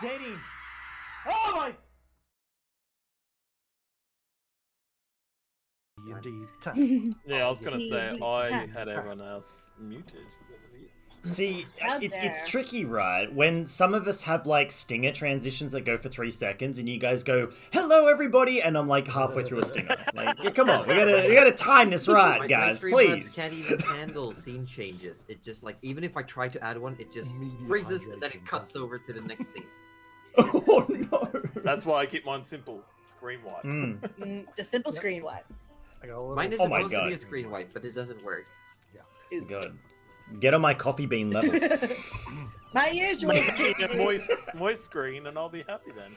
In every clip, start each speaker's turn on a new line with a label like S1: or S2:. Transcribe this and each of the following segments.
S1: Denny. Oh my.
S2: Yeah, I was gonna say I had everyone else muted.
S1: See, it's tricky, right? When some of us have like stinger transitions that go for 3 seconds, and you guys go, "Hello, everybody," and I'm like halfway through a stinger. Like, come on, we gotta time this right, guys, please.
S3: Can't even handle scene changes. It just like even if I try to add one, it just freezes and then it cuts over to the next scene.
S1: Oh no!
S2: That's why I keep mine simple. Screen wipe.
S4: Just simple screen wipe.
S3: Mine is supposed to be a screen wipe, but it doesn't work.
S1: Yeah. Good. Get on my coffee bean level.
S4: My usual.
S2: moist screen, and I'll be happy then.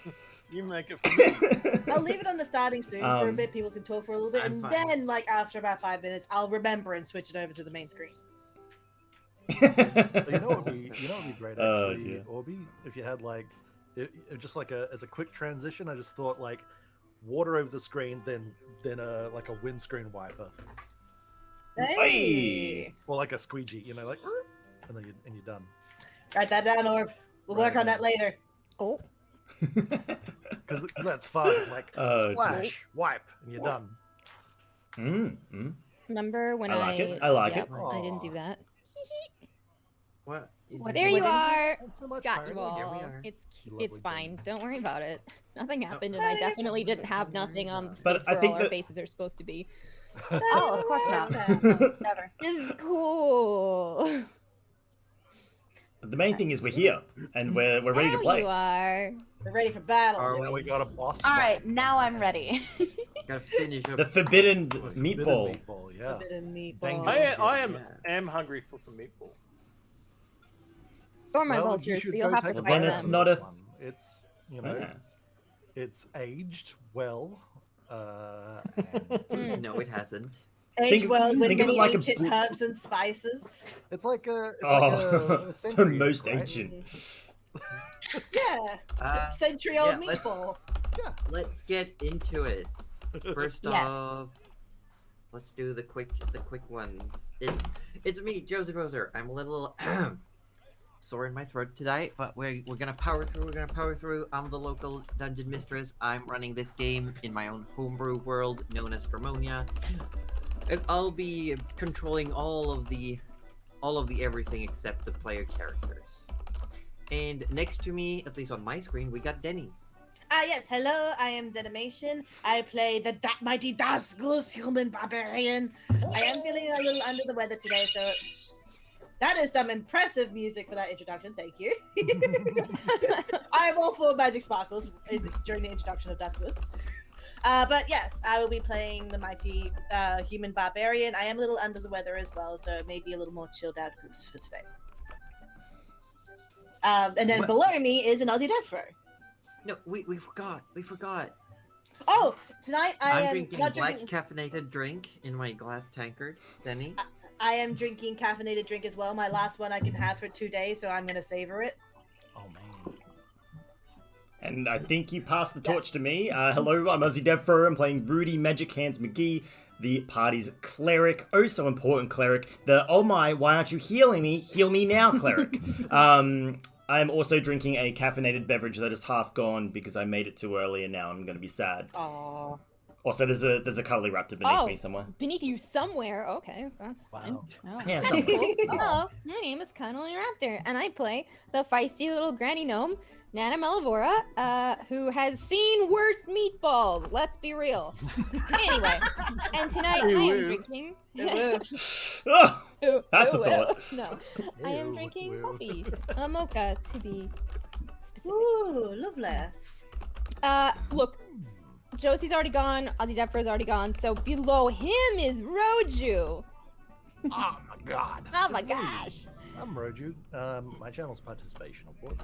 S2: You make it for me.
S4: I'll leave it on the starting screen for a bit. People can talk for a little bit, and then, like after about 5 minutes, I'll remember and switch it over to the main screen.
S5: You know what would be great actually, Orby, if you had like, just like as a quick transition. I just thought like water over the screen, then like a windscreen wiper.
S4: Hey.
S5: Or like a squeegee, you know, like, and then you're done.
S4: Write that down, Orb. We'll work on that later. Oh.
S5: Because that's fun. It's like splash, wipe, and you're done.
S6: Remember when
S1: I like it. I like it.
S6: I didn't do that.
S3: What?
S6: There you are.
S5: So much
S6: Got you all. It's fine. Don't worry about it. Nothing happened, and I definitely didn't have nothing on space
S1: But I
S6: where
S1: think
S6: all our faces are supposed to be.
S4: Oh, of course not. Never.
S6: This is cool.
S1: But the main thing is we're here, and we're ready to play.
S6: You are.
S4: We're ready for battle.
S5: Yeah, we got a boss.
S7: All right, now I'm ready.
S3: Gotta finish up.
S1: The forbidden meatball.
S5: Yeah.
S4: Forbidden meatball.
S2: I am hungry for some meatball.
S6: For my vultures, so you'll have to fight
S1: Then
S6: them.
S1: it's not a.
S5: It's it's aged well.
S3: No, it hasn't.
S4: Aged well with many
S1: like
S4: ancient herbs and spices.
S5: It's like a.
S1: The
S5: century,
S1: most
S5: right?
S1: ancient.
S4: Yeah. Century-old meatball.
S3: Let's get into it. First off, let's do the quick ones. It's me, Joseph Roser. I'm a little sore in my throat today, but we're gonna power through. I'm the local dungeon mistress. I'm running this game in my own homebrew world known as Vermonia. And I'll be controlling all of the everything except the player characters. And next to me, at least on my screen, we got Denny.
S4: Yes, hello, I am Denimation. I play the mighty Dasgus human barbarian. I am feeling a little under the weather today, so that is some impressive music for that introduction, thank you. I am all for magic sparkles during the introduction of Dasgus. But yes, I will be playing the mighty human barbarian. I am a little under the weather as well, so maybe a little more chilled out goose for today. And then below me is an AussieDevFro.
S3: No, we forgot.
S4: Oh, tonight
S3: I'm drinking black caffeinated drink in my glass tankard, Denny.
S4: I am drinking caffeinated drink as well. My last one I can have for 2 days, so I'm gonna savor it.
S5: Oh man.
S1: And I think you passed the torch to me. Hello, I'm AussieDevFro. I'm playing Rudy Magic Hands McGee, the party's cleric. Oh, so important cleric. The, oh my, why aren't you healing me? Heal me now, cleric. I'm also drinking a caffeinated beverage that is half gone because I made it too early and now I'm going to be sad.
S4: Aww.
S1: Also, there's a cuddly raptor beneath me somewhere.
S6: Beneath you somewhere? Okay, that's fine.
S5: Wow.
S6: Oh.
S1: Yeah, somewhere.
S6: Cool. Hello, my name is Cuddly Raptor, and I play the feisty little granny gnome, Nana Melavora, who has seen worse meatballs. Let's be real. Anyway, and tonight I am drinking.
S1: Oh, that's a thought.
S6: No, I am drinking coffee, a mocha to be specific.
S4: Ooh, lovely.
S6: Look, Josie's already gone, AussieDevFro's already gone, so below him is Roju.
S5: Oh my god.
S6: Oh my gosh.
S5: I'm Roju. My channel's Participation Award.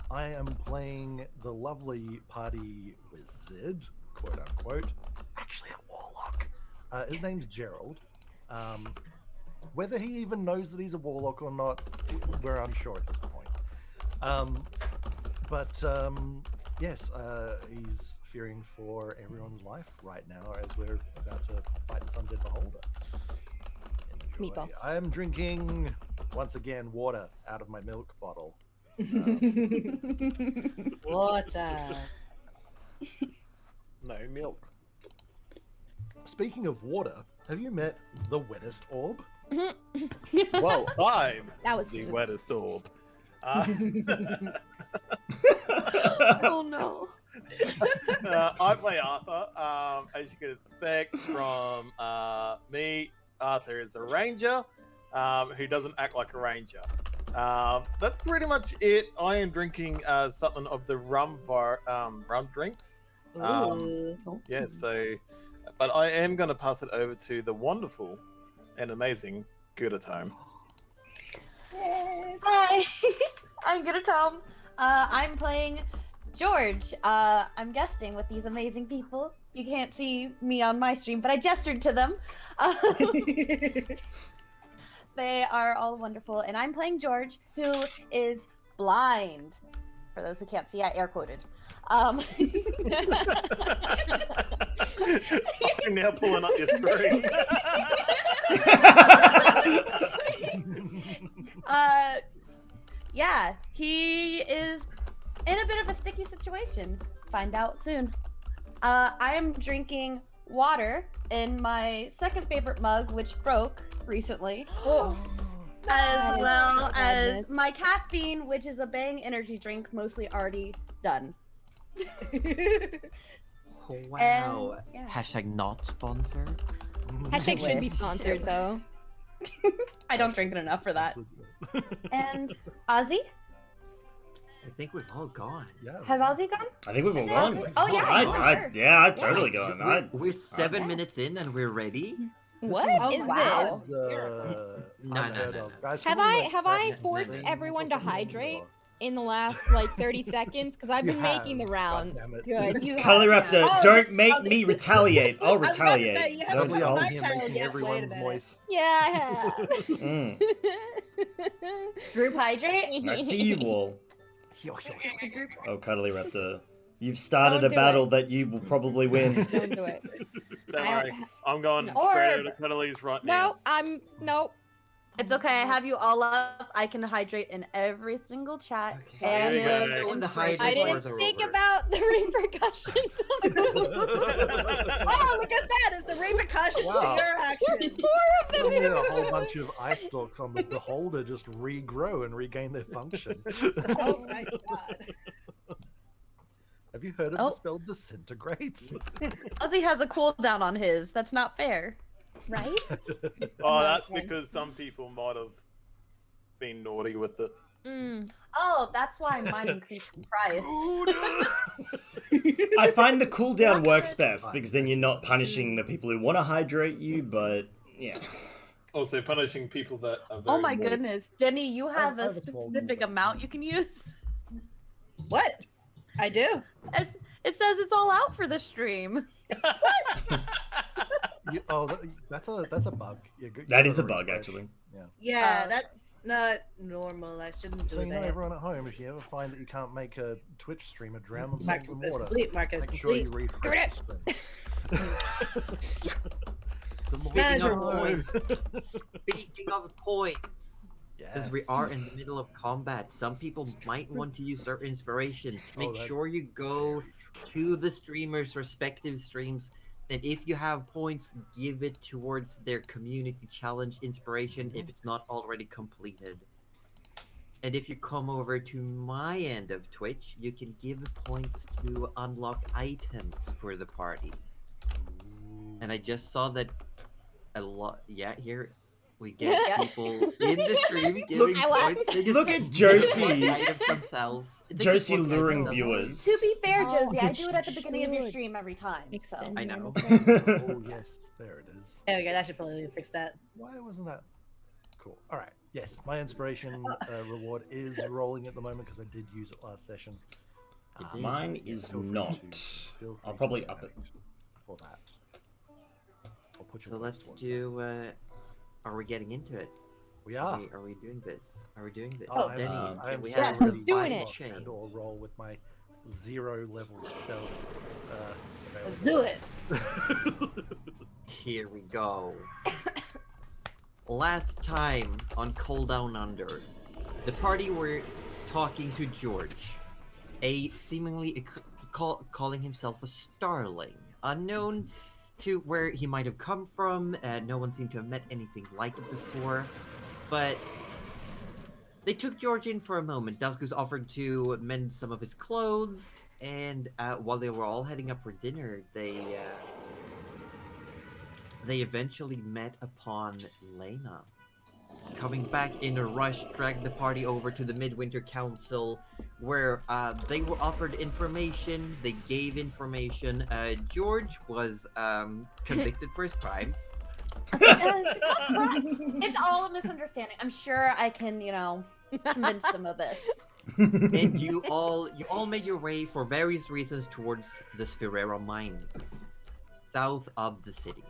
S5: I am playing the lovely party wizard, quote unquote. Actually a warlock. His name's Gerald. Whether he even knows that he's a warlock or not, we're unsure at this point. Yes, he's fearing for everyone's life right now as we're about to fight this undead beholder. Enjoy.
S6: Meatball.
S5: I am drinking, once again, water out of my milk bottle.
S4: Water.
S2: No milk.
S5: Speaking of water, have you met the wettest orb?
S2: Well, I'm
S6: That was
S2: the
S6: smooth.
S2: wettest orb.
S7: Oh no.
S2: I play Arthur. As you can expect from me, Arthur is a ranger who doesn't act like a ranger. That's pretty much it. I am drinking something of the rum drinks.
S4: Ooh.
S2: Yeah, so, but I am going to pass it over to the wonderful and amazing Gudatome.
S7: Hi, I'm gonna Tom. I'm playing George. I'm guesting with these amazing people. You can't see me on my stream, but I gestured to them. They are all wonderful, and I'm playing George, who is blind. For those who can't see, I air quoted.
S2: You're now pulling up your screen.
S7: Yeah, he is in a bit of a sticky situation. Find out soon. I am drinking water in my second favorite mug, which broke recently. As well as my caffeine, which is a Bang energy drink, mostly already done.
S3: Wow.
S7: And, yeah.
S3: Hashtag not sponsored.
S6: Hashtag should be sponsored though.
S7: I don't drink it enough for that. And Ozzy?
S3: I think we've all gone.
S5: Yeah.
S7: Has Ozzy gone?
S1: I think we've all gone.
S7: Oh, yeah, sure.
S1: Yeah, I've totally gone.
S3: We're 7 minutes in and we're ready.
S6: What
S4: Oh,
S6: is
S4: wow.
S6: this?
S3: No.
S5: Guys,
S6: Have
S5: can we,
S6: I
S5: like,
S6: have I
S3: that
S6: forced
S3: thing
S6: everyone to
S5: something
S6: hydrate
S5: or-
S6: in the last like 30 seconds? Because I've
S5: You
S6: been making the
S5: have,
S6: rounds.
S5: goddammit.
S6: Good.
S7: You
S1: Cuddly
S7: have-
S1: Raptor,
S4: Oh,
S1: don't make
S4: I was-
S1: me retaliate. I'll
S4: I was about to say,
S1: retaliate.
S4: you
S1: Don't-
S4: haven't
S5: Nobody
S4: got
S1: I'll-
S4: my
S5: on here
S4: child
S5: making
S4: yet,
S5: everyone's
S4: wait a minute.
S5: voice.
S6: Yeah.
S1: Mm.
S7: Group hydrate?
S1: I see you all.
S7: Just a group.
S1: Oh, Cuddly Raptor. You've started
S6: Don't
S1: a
S6: do
S1: battle
S6: it.
S1: that you will probably win.
S6: Don't do it.
S2: Don't
S7: I
S2: worry, I'm going
S7: Or-
S2: straight over to Cuddly's right now.
S6: No.
S7: It's okay. I have you all up. I can hydrate in every single chat.
S3: Okay.
S7: And
S2: Here we go.
S7: the
S3: When the
S7: inspiration
S6: I
S3: hydrate
S7: boards
S6: didn't
S3: are
S6: think
S3: over.
S6: about the repercussions.
S4: Oh, look at that! It's the repercussions
S5: Wow.
S4: to your actions.
S5: Suddenly a whole bunch of ice stalks on the beholder just regrow and regain their function.
S4: Oh my god.
S5: Have you heard of
S7: Oh.
S5: the spell disintegrate?
S7: Ozzy has a cooldown on his. That's not fair.
S6: Right?
S2: Oh, that's
S6: Okay.
S2: because some people might have been naughty with it.
S7: Oh, that's why mine increased in price.
S1: I find the cooldown works best because then you're not punishing the people who want to hydrate you, but yeah.
S2: Also, punishing people that are very
S7: Oh my
S2: moist.
S7: goodness, Denny, you have
S5: I
S7: a
S5: have a small
S7: specific
S5: number.
S7: amount you can use.
S4: What? I do.
S7: It says it's all out for the stream.
S5: That's a bug.
S1: That is a bug, actually.
S5: Yeah.
S4: Yeah,
S7: Uh,
S4: that's not normal. I shouldn't do
S5: So you know,
S4: that.
S5: everyone at home, if you ever find that you can't make a Twitch streamer drown themselves
S4: Mark
S5: in
S4: is
S5: water,
S4: complete. Mark is
S5: make sure you
S4: complete.
S5: refresh the stream. The more
S3: Speaking
S5: you
S3: of
S5: know.
S3: points, speaking of points, because we
S5: Yes.
S3: are in the middle of combat, some people might want to use their inspirations. Make
S5: that's
S3: sure you go to the streamers' respective streams, and if you have points, give it towards their community challenge inspiration if it's not already completed. And if you come over to my end of Twitch, you can give points to unlock items for the party. And I just saw that a lot. Yeah, here we get
S7: Yeah.
S3: people in the stream giving
S6: I laugh.
S3: points. They just
S1: Look at
S3: give
S1: Josie.
S3: one item themselves. They just
S1: Josie
S3: want the
S1: luring
S3: item
S1: viewers.
S7: To be fair,
S6: Oh,
S7: Josie, I do it at the beginning of your
S6: should.
S7: stream every time. So.
S6: Extend
S3: I
S6: your
S3: know.
S5: Oh yes, there it is.
S4: There we go. That should probably fix that.
S5: Why wasn't that cool? All right. Yes, my inspiration reward is rolling at the moment because I did use it last session.
S3: It
S5: Um,
S3: is.
S1: Mine is
S5: feel free
S1: not.
S5: feel free
S1: I'll
S5: to
S1: probably up it.
S5: donate for that. I'll put your
S3: So
S5: voice
S3: let's
S5: towards
S3: do. Are we getting into it?
S5: that. We are.
S3: Are we doing this? Are we doing this?
S5: Oh,
S3: Denny,
S5: I
S3: can
S5: am
S3: we
S5: so
S3: have
S6: we're
S5: ready
S3: a
S6: doing
S5: to
S6: it.
S5: rock
S3: chain?
S5: and or roll with my 0 level spells.
S4: Let's do it.
S3: Here we go. Last time on Cold Down Under, the party were talking to George, a seemingly calling himself a starling, unknown to where he might have come from. No one seemed to have met anything like it before, but they took George in for a moment. Duskus offered to mend some of his clothes, and while they were all heading up for dinner, they eventually met upon Lena. Coming back in a rush, dragged the party over to the Midwinter Council, where they were offered information. They gave information. George was convicted for his crimes.
S7: It's all a misunderstanding. I'm sure I can, convince them of this.
S3: And you all made your way for various reasons towards the Sphirera mines, south of the city.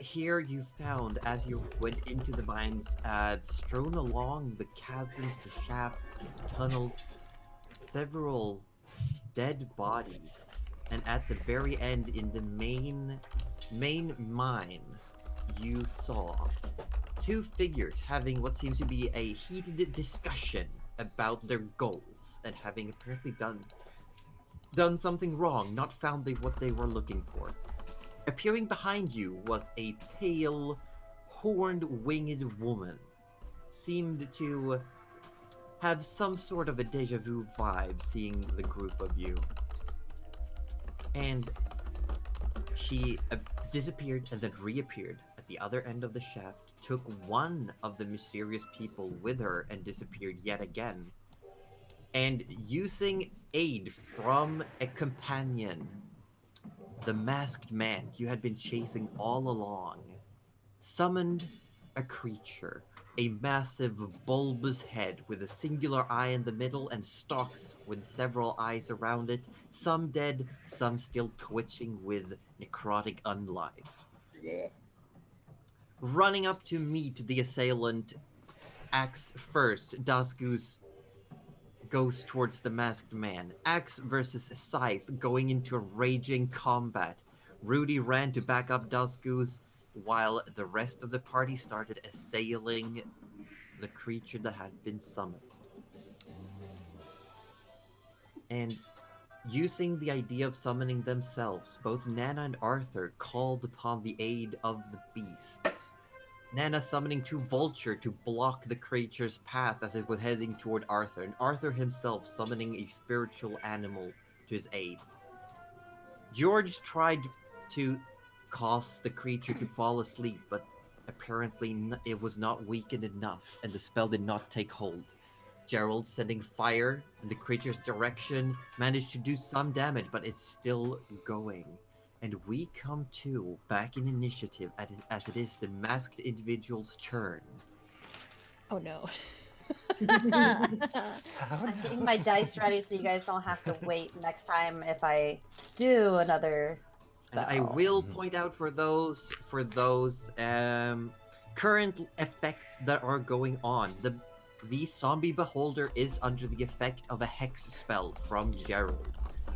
S3: Here you found, as you went into the mines, strewn along the chasms, the shafts, the tunnels, several dead bodies. And at the very end, in the main mine, you saw two figures having what seems to be a heated discussion about their goals, and having apparently done something wrong, not found what they were looking for. Appearing behind you was a pale, horned, winged woman. Seemed to have some sort of a deja vu vibe seeing the group of you. And she disappeared and then reappeared at the other end of the shaft, took one of the mysterious people with her and disappeared yet again. And using aid from a companion, the masked man you had been chasing all along summoned a creature, a massive bulbous head with a singular eye in the middle and stalks with several eyes around it, some dead, some still twitching with necrotic unlife. Running up to meet the assailant, axe first, Duskus goes towards the masked man. Axe versus Scythe going into a raging combat. Rudy ran to back up Duskus, while the rest of the party started assailing the creature that had been summoned. And using the idea of summoning themselves, both Nana and Arthur called upon the aid of the beasts. Nana summoning two vulture to block the creature's path as it was heading toward Arthur, and Arthur himself summoning a spiritual animal to his aid. George tried to cause the creature to fall asleep, but apparently it was not weakened enough, and the spell did not take hold. Gerald, sending fire in the creature's direction, managed to do some damage, but it's still going. And we come to, back in initiative, as it is the masked individual's turn.
S6: Oh no.
S7: I'm getting my dice ready so you guys don't have to wait next time if I do another spell.
S3: And I will point out for those current effects that are going on, the zombie beholder is under the effect of a hex spell from Gerald.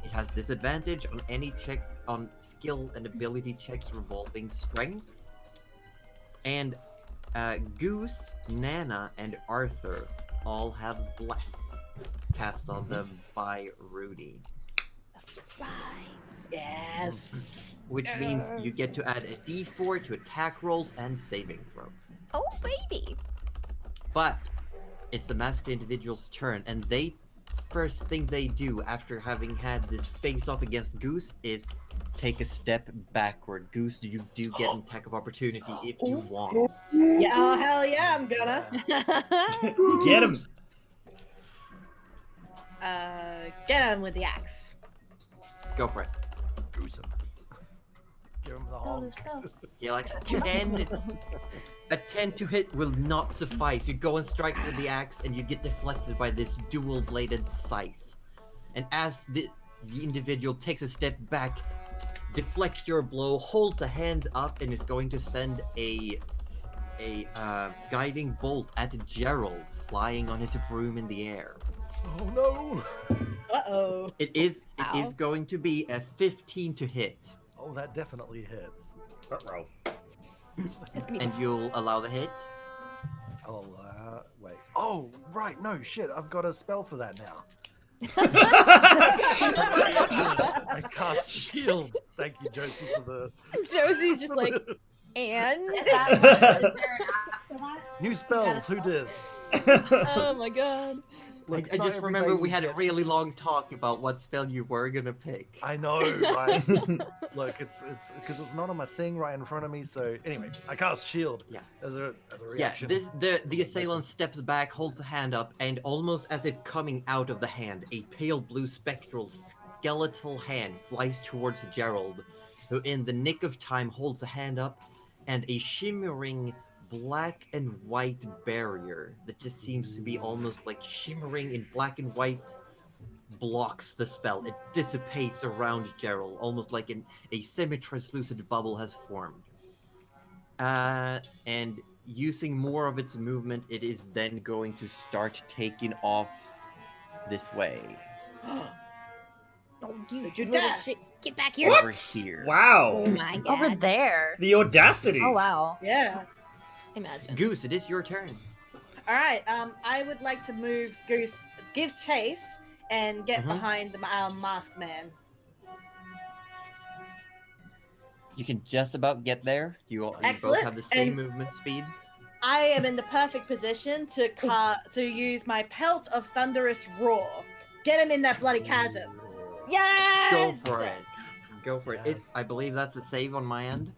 S3: It has disadvantage on any check on skill and ability checks revolving strength. And Goose, Nana, and Arthur all have Bless cast on them by Rudy.
S6: That's right.
S4: Yes.
S3: Which means you get to add a d4 to attack rolls and saving throws.
S6: Oh baby.
S3: But it's the masked individual's turn, and first thing they do after having had this face-off against Goose is take a step backward. Goose, you do get an attack of opportunity if you want.
S4: Yeah, oh hell yeah, I'm gonna.
S1: Get him.
S4: Get him with the axe.
S3: Go for it.
S5: Goose him. Give him the honk.
S3: Yeah, like a 10 to hit will not suffice. You go and strike with the axe, and you get deflected by this dual-bladed scythe. And as the individual takes a step back, deflects your blow, holds a hand up, and is going to send a guiding bolt at Gerald, flying on his broom in the air.
S5: Oh no!
S4: Uh-oh.
S3: It is
S6: Ow.
S3: going to be a 15 to hit.
S5: Oh, that definitely hits.
S1: Ruh-roh.
S6: It's gonna be
S3: And you'll allow the hit?
S5: I'll allow. wait. Oh, right. No, shit. I've got a spell for that now. I cast shield. Thank you, Josie, for the
S6: Josie's just like, and
S7: Is that what, is there an after that?
S5: new spells. Who dis?
S6: oh my god.
S5: Look, it's
S3: I
S5: not
S3: just
S5: every
S3: remember
S5: day
S3: we had a
S5: get-
S3: really long talk about what spell you were gonna pick.
S5: I know, right? Look, it's because it's not on my thing right in front of me. So anyway, I cast shield.
S3: Yeah.
S5: As a
S3: Yeah,
S5: reaction.
S3: the assailant steps back, holds a hand up, and almost as if coming out of the hand, a pale blue spectral skeletal hand flies towards Gerald, who in the nick of time holds a hand up, and a shimmering black and white barrier that just seems to be almost like shimmering in black and white blocks the spell. It dissipates around Gerald, almost like a semi-translucent bubble has formed. And using more of its movement, it is then going to start taking off this way.
S6: Oh, you
S4: Did you
S6: little
S4: dash?
S6: shit. Get back here.
S3: Over here.
S1: Wow.
S6: Oh my god.
S7: Over there.
S1: The audacity.
S7: Oh wow.
S4: Yeah.
S6: Imagine.
S3: Goose, it is your turn.
S4: All right. I would like to move Goose, give chase, and get
S3: Mhm.
S4: behind the masked man.
S3: You can just about get there. You both
S4: Excellent,
S3: have the same
S4: and-
S3: movement speed.
S4: I am in the perfect position to use my pelt of thunderous roar. Get him in that bloody chasm.
S6: Yes!
S3: Go for it. Go for it.
S5: Yes.
S3: I believe that's a save on my end.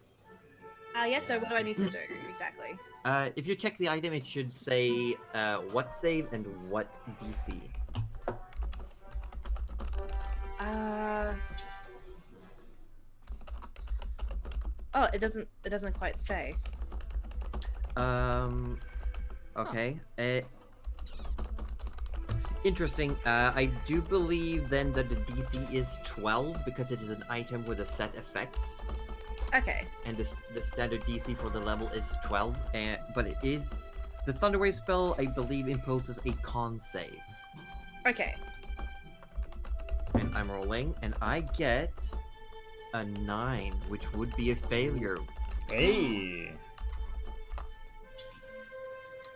S4: Yes. So what do I need to do exactly?
S3: If you check the item, it should say what save and what DC.
S4: Oh, it doesn't quite say.
S3: Okay. Interesting. I do believe then that the DC is 12 because it is an item with a set effect,
S4: Okay.
S3: and the standard DC for the level is 12. But it is the Thunderwave spell. I believe imposes a con save,
S4: Okay.
S3: and I'm rolling, and I get a 9, which would be a failure.
S1: Hey.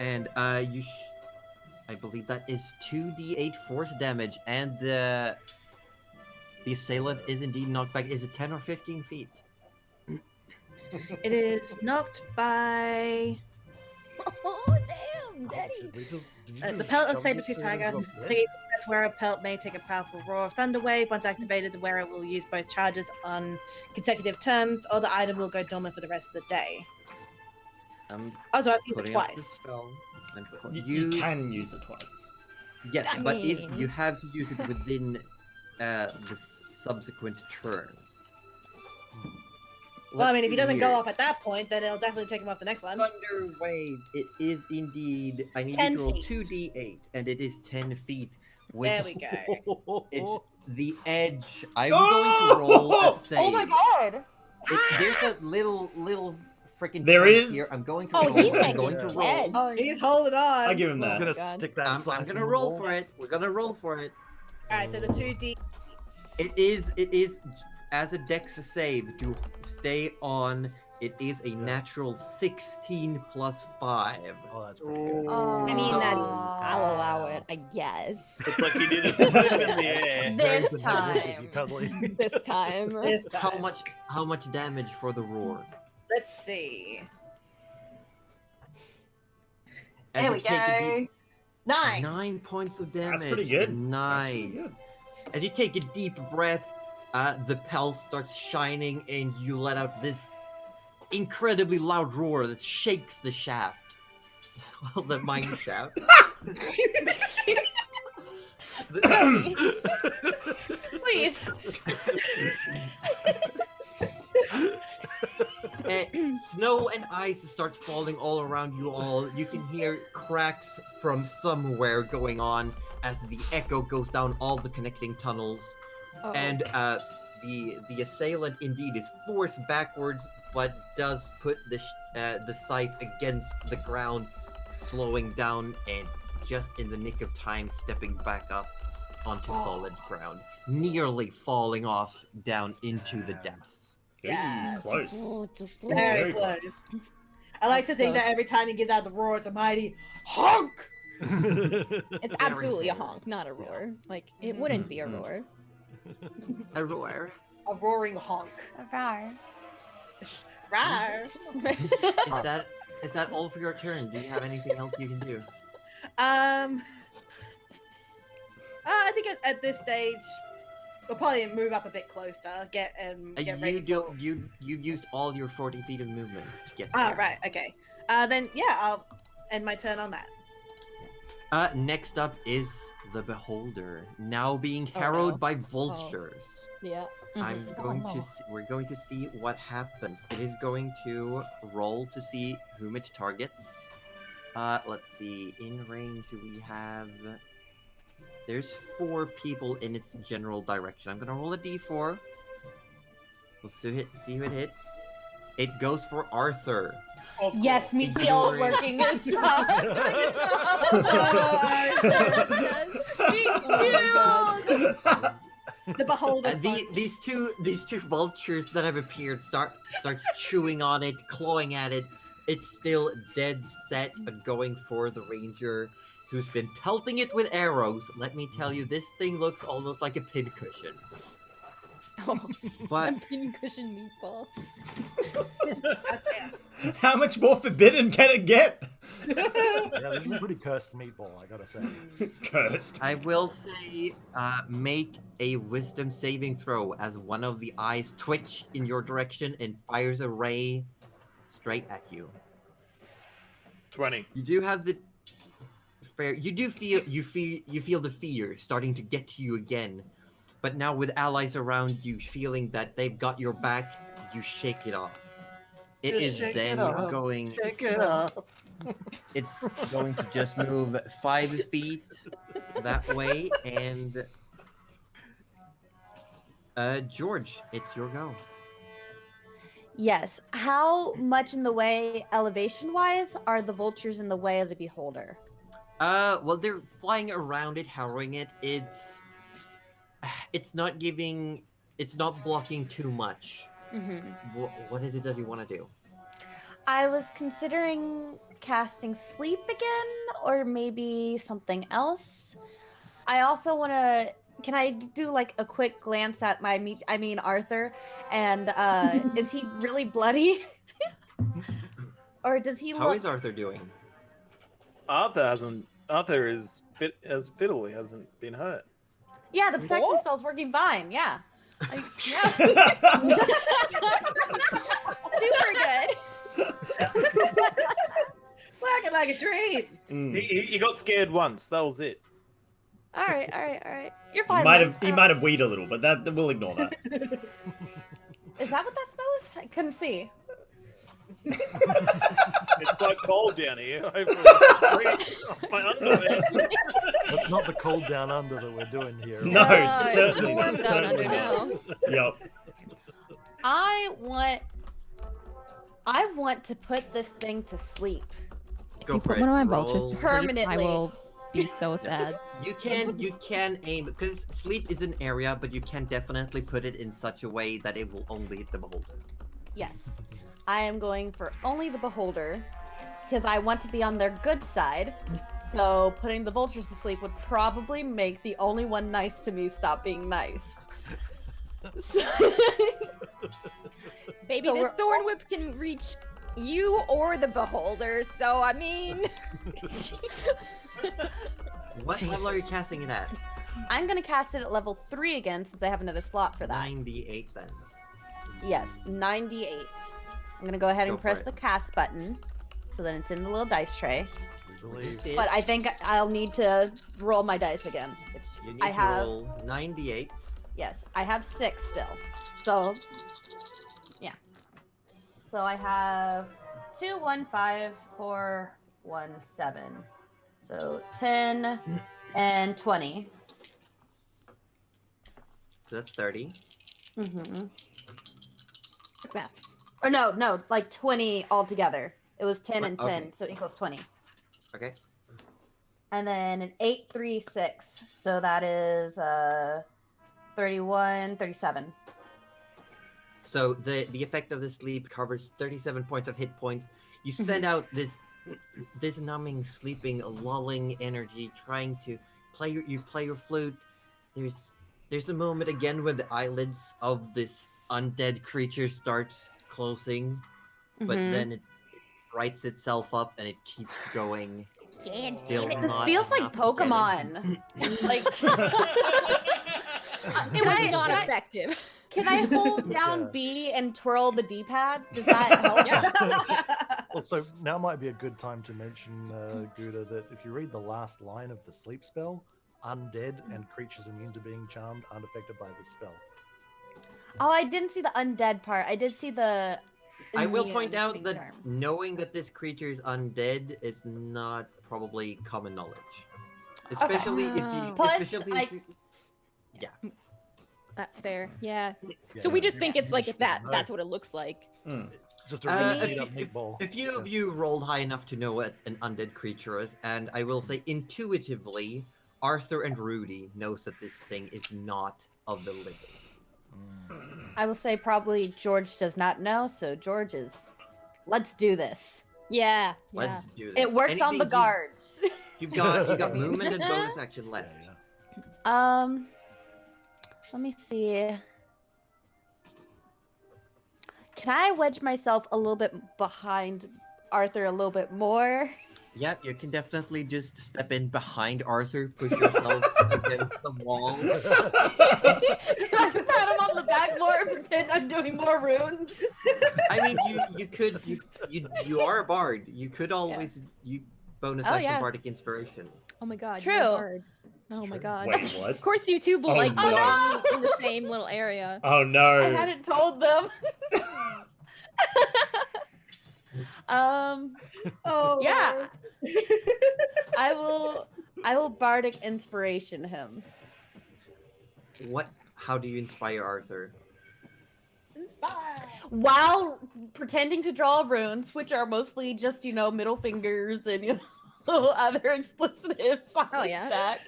S3: And I believe that is 2d8 force damage, and the assailant is indeed knocked back. Is it 10 or 15 feet?
S4: It is knocked by
S6: Oh, damn, Daddy.
S4: the pelt of saber-tooth tiger. The wearer pelt may take a powerful roar of thunder wave. Once activated, the wearer will use both charges on consecutive terms, or the item will go dormant for the rest of the day.
S3: I'm
S4: Also, I've used it
S3: putting up the
S4: twice.
S3: spell. I'm put-
S1: You can use it twice.
S3: Yes,
S6: I
S3: but if
S6: mean-
S3: you have to use it within subsequent turns.
S4: Well, I mean, if he
S3: Let's
S4: doesn't
S3: see
S4: go
S3: here.
S4: off at that point, then it'll definitely take him off the next one.
S3: Thunder wave. It is indeed. I need
S4: 10
S3: you to roll
S4: feet.
S3: 2d8, and it is 10 feet.
S4: There we go.
S3: It's the edge. I'm going to roll a save.
S7: Oh my god.
S3: There's a little freaking.
S1: There
S3: chunk
S1: is?
S3: Here. I'm going to.
S6: Oh,
S3: roll.
S6: he's
S3: I'm
S6: like
S3: going
S6: a
S3: to
S6: kid.
S3: roll.
S7: Oh,
S4: He's holding on.
S1: I'll give him
S5: I'm
S1: that.
S5: gonna
S6: God.
S5: stick that.
S3: I'm
S5: side
S3: gonna
S5: in the
S3: roll
S5: wall.
S3: for it. We're gonna roll for it.
S4: All right, so the 2D.
S3: It is as a dex save to stay on. It is a natural 16 plus 5.
S5: Oh, that's pretty good.
S7: Oh.
S6: I mean, that's,
S7: Aw.
S6: I'll allow it, I guess.
S2: It's like he did a flip in the air.
S7: This
S5: Very
S7: time.
S5: benevolent, Cuddly.
S6: This time.
S4: This time.
S3: How much damage for the roar?
S4: Let's see.
S3: As
S4: There
S3: you
S4: we
S3: take a
S4: go.
S3: deep-
S4: 9.
S3: 9 points of damage.
S1: That's pretty good.
S3: Nice.
S1: That's pretty good.
S3: As you take a deep breath, the pelt starts shining, and you let out this incredibly loud roar that shakes the shaft. Well, the mine shaft.
S7: Please.
S3: Snow and ice starts falling all around you all. You can hear cracks from somewhere going on as the echo goes down all the connecting tunnels.
S6: Oh.
S3: And the assailant indeed is forced backwards, but does put the scythe against the ground, slowing down and just in the nick of time stepping back up onto solid ground, nearly falling off down into the depths.
S4: Yes.
S1: Close.
S4: Very close. I like to think that every time he gives out the roar, it's a mighty honk.
S6: It's
S3: Very
S6: absolutely a
S3: fair.
S6: honk, not a roar. Like, it wouldn't be a roar.
S3: A roar.
S4: A roaring honk.
S7: Rar.
S4: Rawr.
S3: Is that all for your turn? Do you have anything else you can do?
S4: I think at this stage, we'll probably move up a bit closer. Get ready.
S3: You used all your 40 feet of movement to get
S4: Ah,
S3: there.
S4: right. Okay. Then yeah, I'll end my turn on that.
S3: Next up is the Beholder, now being
S6: Oh,
S3: harrowed
S6: no.
S3: by vultures.
S6: Yeah.
S3: I'm going to. We're going to see what happens. It is going to roll to see whom it targets. Let's see. In range, we have. There's 4 people in its general direction. I'm gonna roll a d4. We'll see who it hits. It goes for Arthur.
S2: Of
S7: Yes,
S2: course.
S7: me still
S3: Ignoring-
S7: working his job.
S4: The beholder's
S3: These two vultures that have appeared starts chewing on it, clawing at it. It's still dead set on going for the ranger, who's been pelting it with arrows. Let me tell you, this thing looks almost like a pincushion.
S6: Oh,
S3: But
S6: a pincushion meatball.
S1: How much more forbidden can it get?
S5: Yeah, this is a pretty cursed meatball, I gotta say.
S1: Cursed.
S3: I will say, make a wisdom saving throw as one of the eyes twitch in your direction and fires a ray straight at you.
S2: 20.
S3: You do have the fair. You do feel the fear starting to get to you again, but now with allies around you, feeling that they've got your back, you shake it off. It
S2: Just
S3: is
S2: shake it
S3: then
S2: off.
S3: going.
S2: Take it off.
S3: It's going to just move 5 feet that way, and George, it's your go.
S7: Yes. How much in the way, elevation-wise, are the vultures in the way of the beholder?
S3: Well, they're flying around it, harrowing it. It's not blocking too much.
S7: Mm-hmm.
S3: What is it that you want to do?
S7: I was considering casting sleep again, or maybe something else. I also want to. Can I do like a quick glance at Arthur? And is he really bloody? Or does he
S3: How
S7: look?
S3: is Arthur doing?
S2: Arthur is fit as fiddle. He hasn't been hurt.
S7: Yeah, the protection spell's working fine. Yeah. Yeah. Super good.
S4: Working like a dream.
S1: Mm.
S2: He got scared once. That was it.
S7: All right. You're
S1: He
S7: fine.
S1: might
S7: then.
S1: have weed a little, but that we'll ignore that.
S7: Is that what that spell is? I couldn't see.
S2: It's quite cold down here. My underwear.
S5: That's not the cold down under that we're doing here.
S1: No,
S6: it's
S1: certainly
S6: warm
S1: not.
S6: down
S1: Certainly
S6: under
S1: not.
S6: now.
S1: Yep.
S7: I want to put this thing to sleep.
S3: Go
S8: You
S3: for
S8: put
S3: it.
S8: one of my
S3: Roll.
S8: vultures to sleep, I
S7: Permanently.
S8: will be so sad.
S3: You can aim, because sleep is an area, but you can definitely put it in such a way that it will only hit the beholder.
S7: Yes. I am going for only the beholder because I want to be on their good side. So putting the vultures to sleep would probably make the only one nice to me stop being nice.
S6: Baby,
S7: So
S6: this
S7: we're-
S6: thorn whip can reach you or the beholder, so I mean.
S3: What level are you casting it at?
S7: I'm going to cast it at level 3 again since I have another slot for that.
S3: 98 then.
S7: Yes, 98. I'm going to go ahead and
S3: Go for
S7: press
S3: it.
S7: the cast button so then it's in the little dice tray.
S5: We believe.
S7: But I think I'll need to roll my dice again. Which
S3: You need
S7: I
S3: to
S7: have.
S3: roll 98s.
S7: Yes, I have 6 still. So, yeah. So I have 2, 1, 5, 4, 1, 7. So 10 and 20.
S3: So that's 30.
S7: Mm-hmm.
S6: Math.
S7: Or no, like 20 altogether. It was 10 and 10,
S3: Okay.
S7: so it equals 20.
S3: Okay.
S7: And then an 8, 3, 6. So that is 31, 37.
S3: So the effect of the sleep covers 37 points of hit points. You send out this this numbing, sleeping, lulling energy, trying to play your flute. There's a moment again where the eyelids of this undead creature starts closing, but
S7: Mhm.
S3: then it rights itself up and it keeps going. Still
S7: This
S3: not
S7: feels like
S3: enough to get it.
S7: Pokemon. Like,
S6: It was
S7: Can I-
S6: not
S7: can I-
S6: effective.
S7: can I hold down
S5: Yeah.
S7: B and twirl the D-pad? Does that help?
S6: Yeah.
S5: Also, now might be a good time to mention, Gouda, that if you read the last line of the sleep spell, undead and creatures immune to being charmed aren't affected by this spell.
S7: Oh, I didn't see the undead part. I did see the.
S3: I will
S7: immune
S3: point out
S7: being
S3: that
S7: charmed.
S3: knowing that this creature is undead is not probably common knowledge. Especially if you.
S7: Plus,
S3: especially
S7: I-
S3: if you.
S6: That's fair. Yeah.
S5: Yeah,
S6: So we
S5: no,
S6: just
S5: you-
S6: think it's
S5: you
S6: like
S5: just
S6: that.
S5: know.
S6: That's what it looks like.
S5: It's just a
S3: Uh,
S5: really
S3: if,
S5: beat up
S3: you-
S5: meatball.
S3: if few of you rolled high enough to know what an undead creature is, and I will say intuitively, Arthur and Rudy knows that this thing is not of the living.
S7: I will say probably George does not know, so George is. Let's do this.
S6: Yeah.
S3: Let's do this.
S7: It works on the
S3: Anything
S7: guards.
S3: You got movement and bonus action
S5: Yeah,
S3: left.
S5: yeah.
S7: Let me see. Can I wedge myself a little bit behind Arthur a little bit more?
S3: Yep, you can definitely just step in behind Arthur, push yourself against the wall.
S7: Pat him on the back more and pretend I'm doing more runes.
S3: I mean, you are a bard. You could always bonus action
S7: yeah.
S3: bardic inspiration.
S6: Oh my god.
S7: True.
S6: you're a bard. Oh
S5: It's
S6: my
S5: true.
S6: god.
S1: Wait, what?
S6: Of course you two will
S1: Oh,
S6: like
S1: no.
S6: belong in the same little area.
S1: Oh no.
S7: I hadn't told them.
S4: Oh,
S7: Yeah.
S4: Lord.
S7: I will bardic inspiration him.
S3: What? How do you inspire Arthur?
S4: Inspire.
S7: While pretending to draw runes, which are mostly just, middle fingers and other explicitives on
S6: Oh,
S7: the
S6: yeah.
S7: chat.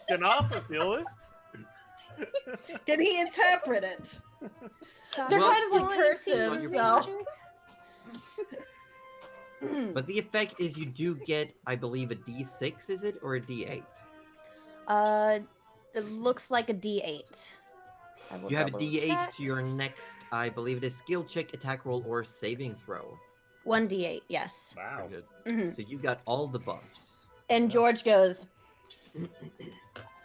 S2: Can Arthur feel this?
S4: Can he interpret it?
S7: They're
S3: Well,
S7: kind of like
S3: it's on
S7: cursive,
S3: your
S7: so.
S3: But the effect is you do get, I believe, a D6, is it? Or a D8?
S7: It looks like a D8. I will
S3: You have a
S7: double
S3: D8
S7: check.
S3: to your next, I believe it is skill check, attack roll, or saving throw.
S7: 1d8, yes.
S1: Wow.
S7: Mhm.
S3: So you got all the buffs.
S7: And George goes,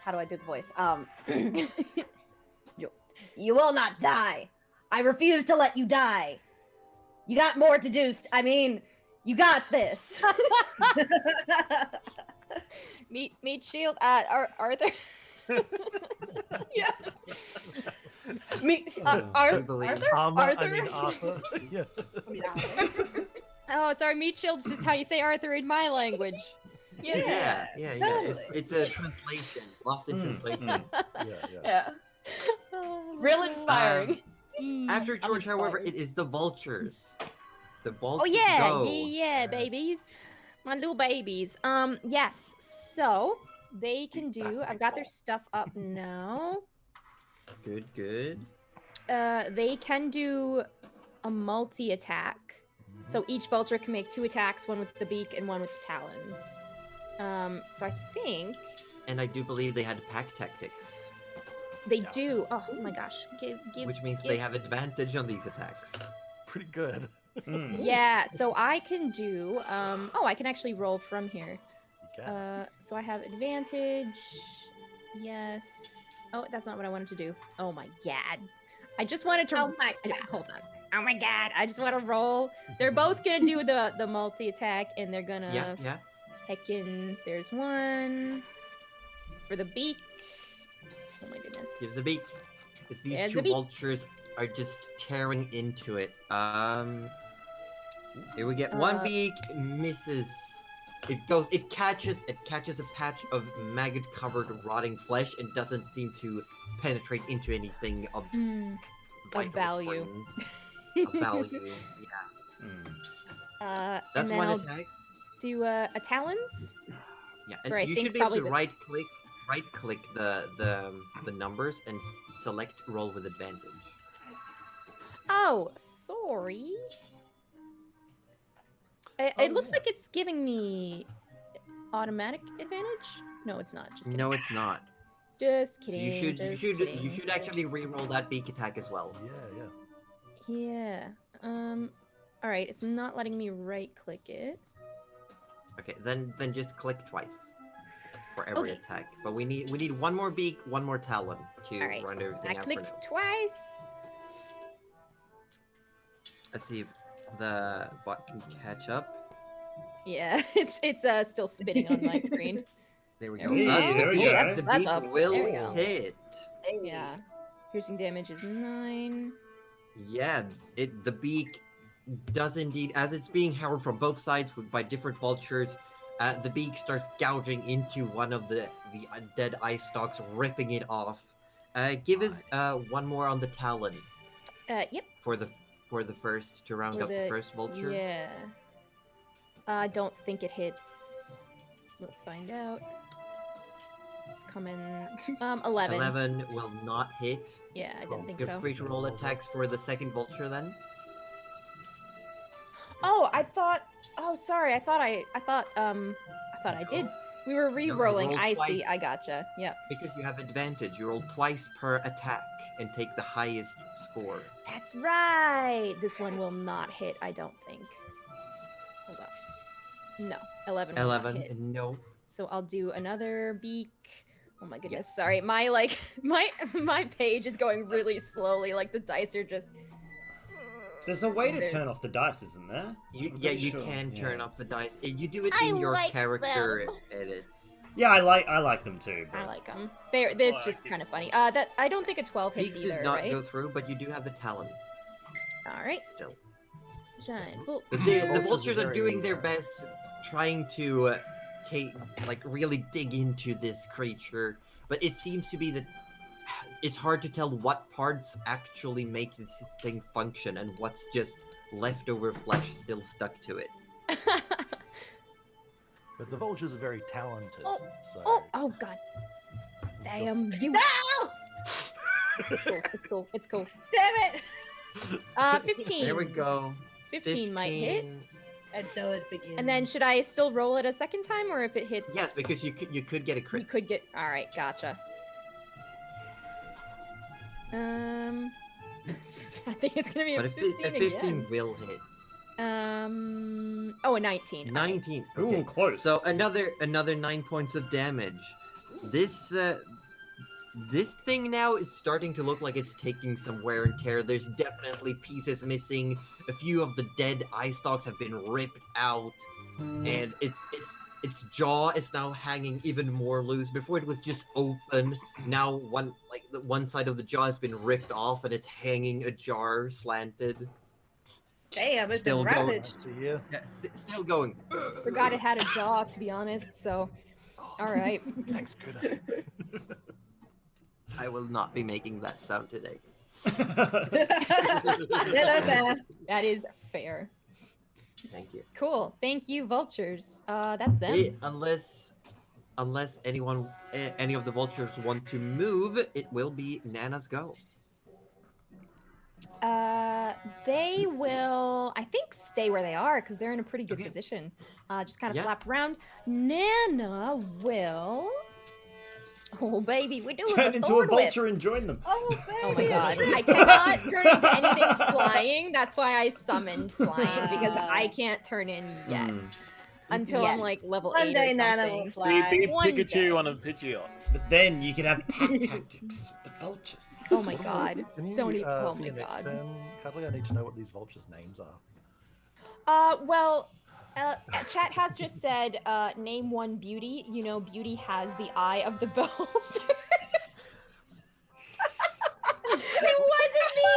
S7: how do I do the voice? You will not die. I refuse to let you die. You got more to do. You got this.
S6: Meet Shield. Arthur.
S7: Yeah.
S3: I
S7: Arthur?
S3: believe.
S5: Arthur. Yeah.
S4: I mean,
S6: Oh, sorry. Meet Shield's just how you say Arthur in my language.
S3: Yeah. It's a translation. Lost in translation.
S5: Yeah.
S7: Real inspiring.
S3: After
S7: I'm
S3: George, however,
S7: inspired.
S3: it is the vultures. The vultures
S6: Oh yeah,
S3: go.
S6: yeah, babies. My little babies. Yes. So they can do. I've got their stuff up now.
S3: Good.
S6: They can do a multi-attack. So each vulture can make 2 attacks, one with the beak and one with the talons. So I think
S3: And I do believe they had pack tactics,
S6: they do. Oh my gosh. Give.
S3: which means they have advantage on these attacks.
S5: Pretty good.
S6: Yeah. So I can do. Oh, I can actually roll from here.
S5: You can.
S6: So I have advantage. Yes. Oh, that's not what I wanted to do. Oh my god. I just wanted to.
S4: Oh my
S6: Hold on. Oh my god. I just want to roll. They're both gonna do the multi attack, and they're gonna.
S3: Yeah.
S6: Heckin'. There's one for the beak. Oh my goodness.
S3: Gives a beak. If these
S6: There's
S3: two
S6: a beak.
S3: vultures are just tearing into it, here we get one beak, misses. It catches a patch of maggot-covered rotting flesh and doesn't seem to penetrate into anything of
S6: Hmm.
S3: vital
S6: value.
S3: importance. Of value, yeah. That's
S6: And then
S3: one
S6: I'll
S3: attack.
S6: do a talons.
S3: Yeah, and
S6: for, I
S3: you
S6: think,
S3: should be able
S6: probably
S3: to
S6: the-
S3: right click the numbers and select roll with advantage.
S6: Oh, sorry. It looks like it's giving me automatic advantage. No, it's not. Just kidding.
S3: No, it's not.
S6: Just
S3: So
S6: kidding.
S3: you should actually re-roll that beak attack as well.
S6: Yeah. All right. It's not letting me right-click it.
S3: Okay, then just click twice for every
S6: Okay.
S3: attack. But we need one more beak, one more talon to
S6: All right.
S3: run everything
S6: I
S3: out for
S6: clicked
S3: now.
S6: twice.
S3: Let's see if the bot can catch up.
S6: Yeah, it's still spinning on my screen.
S3: There we
S6: There
S3: go.
S6: we
S1: go. There we
S3: yeah,
S1: go.
S3: the
S6: That's
S3: beak
S6: up.
S3: will
S6: There we go.
S3: hit.
S6: Yeah. Piercing damage is 9.
S3: Yeah, the beak does indeed, as it's being held from both sides by different vultures, the beak starts gouging into one of the dead eye stalks, ripping it off. Give us one more on the talon
S6: Yep.
S3: for the first to round
S6: For
S3: up the first vulture.
S6: Yeah. I don't think it hits. Let's find out. It's coming. 11.
S3: 11 will not hit.
S6: Yeah, I didn't think
S3: Feel
S6: so.
S3: free to roll attacks for the second vulture then.
S6: Oh, I thought. Oh, sorry. I thought I did. We were re-rolling.
S3: rolled
S6: I see.
S3: twice.
S6: I gotcha. Yep.
S3: Because you have advantage, you roll twice per attack and take the highest score.
S6: That's right. This one will not hit. I don't think. Hold on. No, 11. Will not hit.
S3: 11, no.
S6: So I'll do another beak. Oh my goodness.
S3: Yes.
S6: Sorry. My my page is going really slowly. Like the dice are just.
S1: There's a way to
S6: There-
S1: turn off the dice, isn't there?
S3: You
S1: I'm
S3: yeah,
S1: pretty
S3: you
S1: sure,
S3: can
S1: yeah.
S3: turn off the dice. You do it
S6: I
S3: in your
S6: like
S3: character
S6: them.
S3: edits.
S1: Yeah, I like them too. But...
S6: I like them. They're
S2: That's
S6: it's
S2: why I
S6: just
S2: keep
S6: kind of
S2: them.
S6: funny. That I don't think a 12 hits
S3: Beak
S6: either,
S3: does not
S6: right?
S3: go through, but you do have the talon
S6: All right.
S3: still.
S6: Giant. Well,
S3: But the
S5: Vultures are
S3: vultures are
S5: very,
S3: doing their best, trying to really dig into this creature, but it seems to be that it's hard to tell what parts actually make this thing function and what's just leftover flesh still stuck to it.
S5: But the vultures are very talented.
S6: Oh,
S5: So
S6: oh God. Damn you.
S4: No!
S6: It's cool. It's cool.
S4: Damn it!
S6: 15.
S3: There we go.
S6: 15 might hit.
S4: And so it begins.
S6: And then should I still roll it a second time, or if it hits?
S3: Yes, because you could get a
S6: We
S3: crit.
S6: could get. All right, gotcha. I think it's gonna be
S3: But
S6: a
S3: a
S6: 15
S3: 15
S6: again.
S3: will hit.
S6: Oh, a 19.
S3: 19.
S1: Ooh,
S3: Okay.
S1: close.
S3: So another 9 points of damage. This thing now is starting to look like it's taking some wear and tear. There's definitely pieces missing. A few of the dead eye stalks have been ripped out, and its jaw is now hanging even more loose. Before it was just open. Now one side of the jaw has been ripped off, and it's hanging ajar, slanted.
S4: Damn, it's
S3: Still
S4: been
S3: going.
S4: ravaged.
S5: see ya.
S3: Yeah, still going.
S6: Forgot it had a jaw, to be honest. So, all right.
S5: Thanks, good.
S3: I will not be making that sound today.
S6: That is fair.
S3: Thank you.
S6: Cool. Thank you, vultures. That's them.
S3: Hey, unless anyone, any of the vultures want to move, it will be Nana's go.
S6: They will, I think, stay where they are because they're in a pretty good
S3: Okay.
S6: position. Just kind of
S3: Yeah.
S6: flap around. Nana will. Oh baby, we're doing
S1: Turn
S6: the
S1: into a
S6: thorn whip.
S1: vulture and join them.
S4: Oh, baby.
S6: Oh my god, I cannot turn into anything flying. That's why I summoned flying because I can't turn in yet
S1: Hmm.
S6: until I'm
S7: Yes.
S6: like level
S4: One
S6: 8
S4: day
S6: or
S4: Nana
S6: something.
S4: will
S2: Be,
S4: fly.
S2: be
S6: One day.
S2: Pikachu on a Pidgeot.
S1: But then you can have pack tactics with the vultures.
S6: Oh my god.
S5: Can you,
S6: Don't even. Oh
S5: for
S6: my
S5: your next
S6: god.
S5: turn, Cuddly, I need to know what these vultures' names are.
S6: Well, chat has just said, name one beauty. You know, beauty has the eye of the beholder. It wasn't me.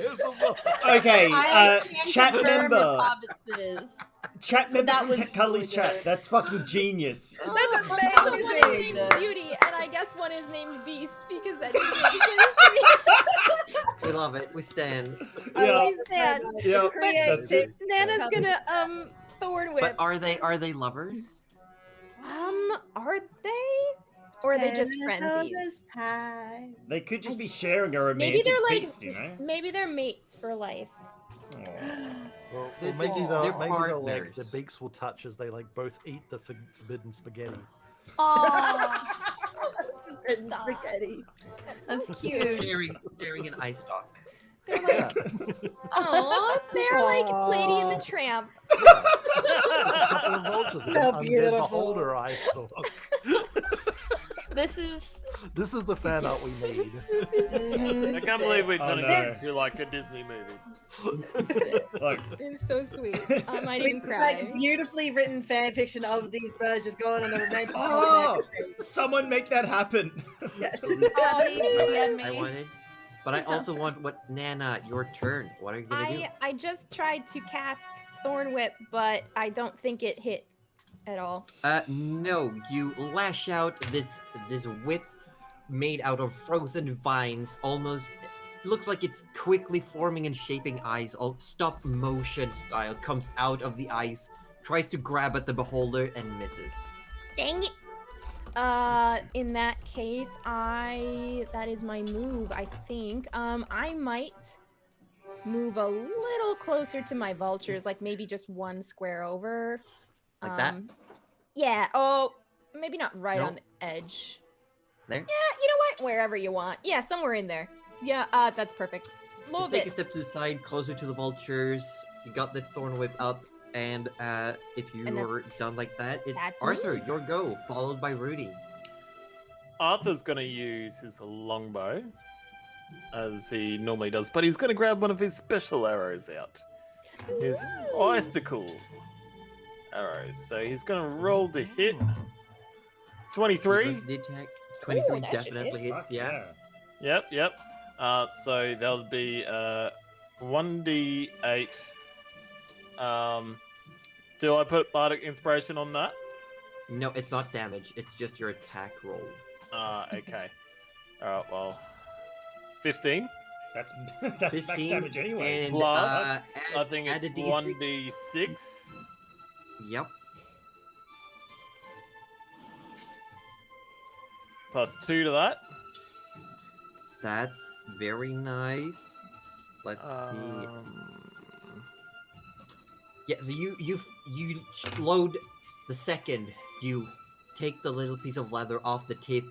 S6: It was
S1: Okay,
S7: I can't
S1: chat
S7: confirm
S1: member.
S7: if Hobbits is.
S1: Chat member
S7: That
S1: from
S7: was
S1: Cuddly's
S7: really
S1: chat.
S7: good.
S1: That's fucking genius.
S4: That's
S6: one is
S4: amazing.
S6: named Beauty, and I guess one is named Beast because that is
S3: We love it. We stand.
S1: Yeah.
S6: always sad.
S1: Yeah,
S4: Create
S1: that's it.
S6: Nana's gonna thorn whip.
S3: But are they lovers?
S6: Are they? Or are they just frenzies?
S1: They could just be sharing a
S6: Maybe
S1: romantic
S6: they're like,
S1: feast, you know?
S6: maybe they're mates for life.
S5: Well,
S3: They're-
S5: maybe
S3: they're
S5: they'll like
S3: partners.
S5: their beaks will touch as they like both eat the forbidden spaghetti.
S7: Oh,
S4: And spaghetti.
S6: That's so
S7: That's
S6: cute.
S3: Sharing an eye stalk.
S6: They're like, oh, they're like Lady and the Tramp.
S5: A couple of vultures with
S4: So
S5: an undead
S4: beautiful.
S5: beholder eye stalk.
S7: this is
S5: This is the fan art we need.
S2: I can't believe we're
S1: Oh,
S2: turning
S1: no.
S2: this into like a Disney movie.
S1: Look,
S6: It's so sweet. I might even cry.
S4: Like beautifully written fan fiction of these birds just going on a romantic.
S1: oh, someone make that happen.
S4: Yes.
S6: Oh,
S3: I wanted, but I also want what Nana. Your turn. What are you gonna do?
S6: I just tried to cast Thorn Whip, but I don't think it hit at all.
S3: No. You lash out this whip made out of frozen vines. Almost looks like it's quickly forming and shaping eyes. All stop motion style comes out of the ice. Tries to grab at the beholder and misses.
S6: Dang it. In that case, that is my move, I think. I might move a little closer to my vultures, like maybe just one square over.
S3: Like that?
S6: Yeah, oh, maybe not right
S3: Nope.
S6: on the edge.
S3: There.
S6: Yeah, you know what? Wherever you want. Yeah, somewhere in there. Yeah, that's perfect.
S3: You
S6: Love
S3: take a
S6: it.
S3: step to the side, closer to the vultures. You got the thorn whip up, and if you
S6: And
S3: are
S6: that's-
S3: done like that, it's
S6: that's
S3: Arthur.
S6: me.
S3: Your go, followed by Rudy.
S2: Arthur's going to use his longbow, as he normally does, but he's going to grab one of his special arrows out. His icicle arrows. So he's going to roll to hit. 23.
S3: The attack. 23
S6: that should
S3: definitely
S6: hit.
S3: hits.
S1: Fuck
S3: Yeah.
S2: Yep. So that'll be 1d8. Do I put Bardic Inspiration on that?
S3: No, it's not damage. It's just your attack roll.
S2: Okay. Alright, well. 15.
S1: That's max
S3: 15,
S1: damage anyway.
S3: and
S2: Plus, I
S3: add-
S2: think
S3: add
S2: it's
S3: a D6.
S2: 1d6.
S3: Yep.
S2: Plus 2 to that.
S3: That's very nice. Let's see. Yeah, so you load the second you take the little piece of leather off the tip.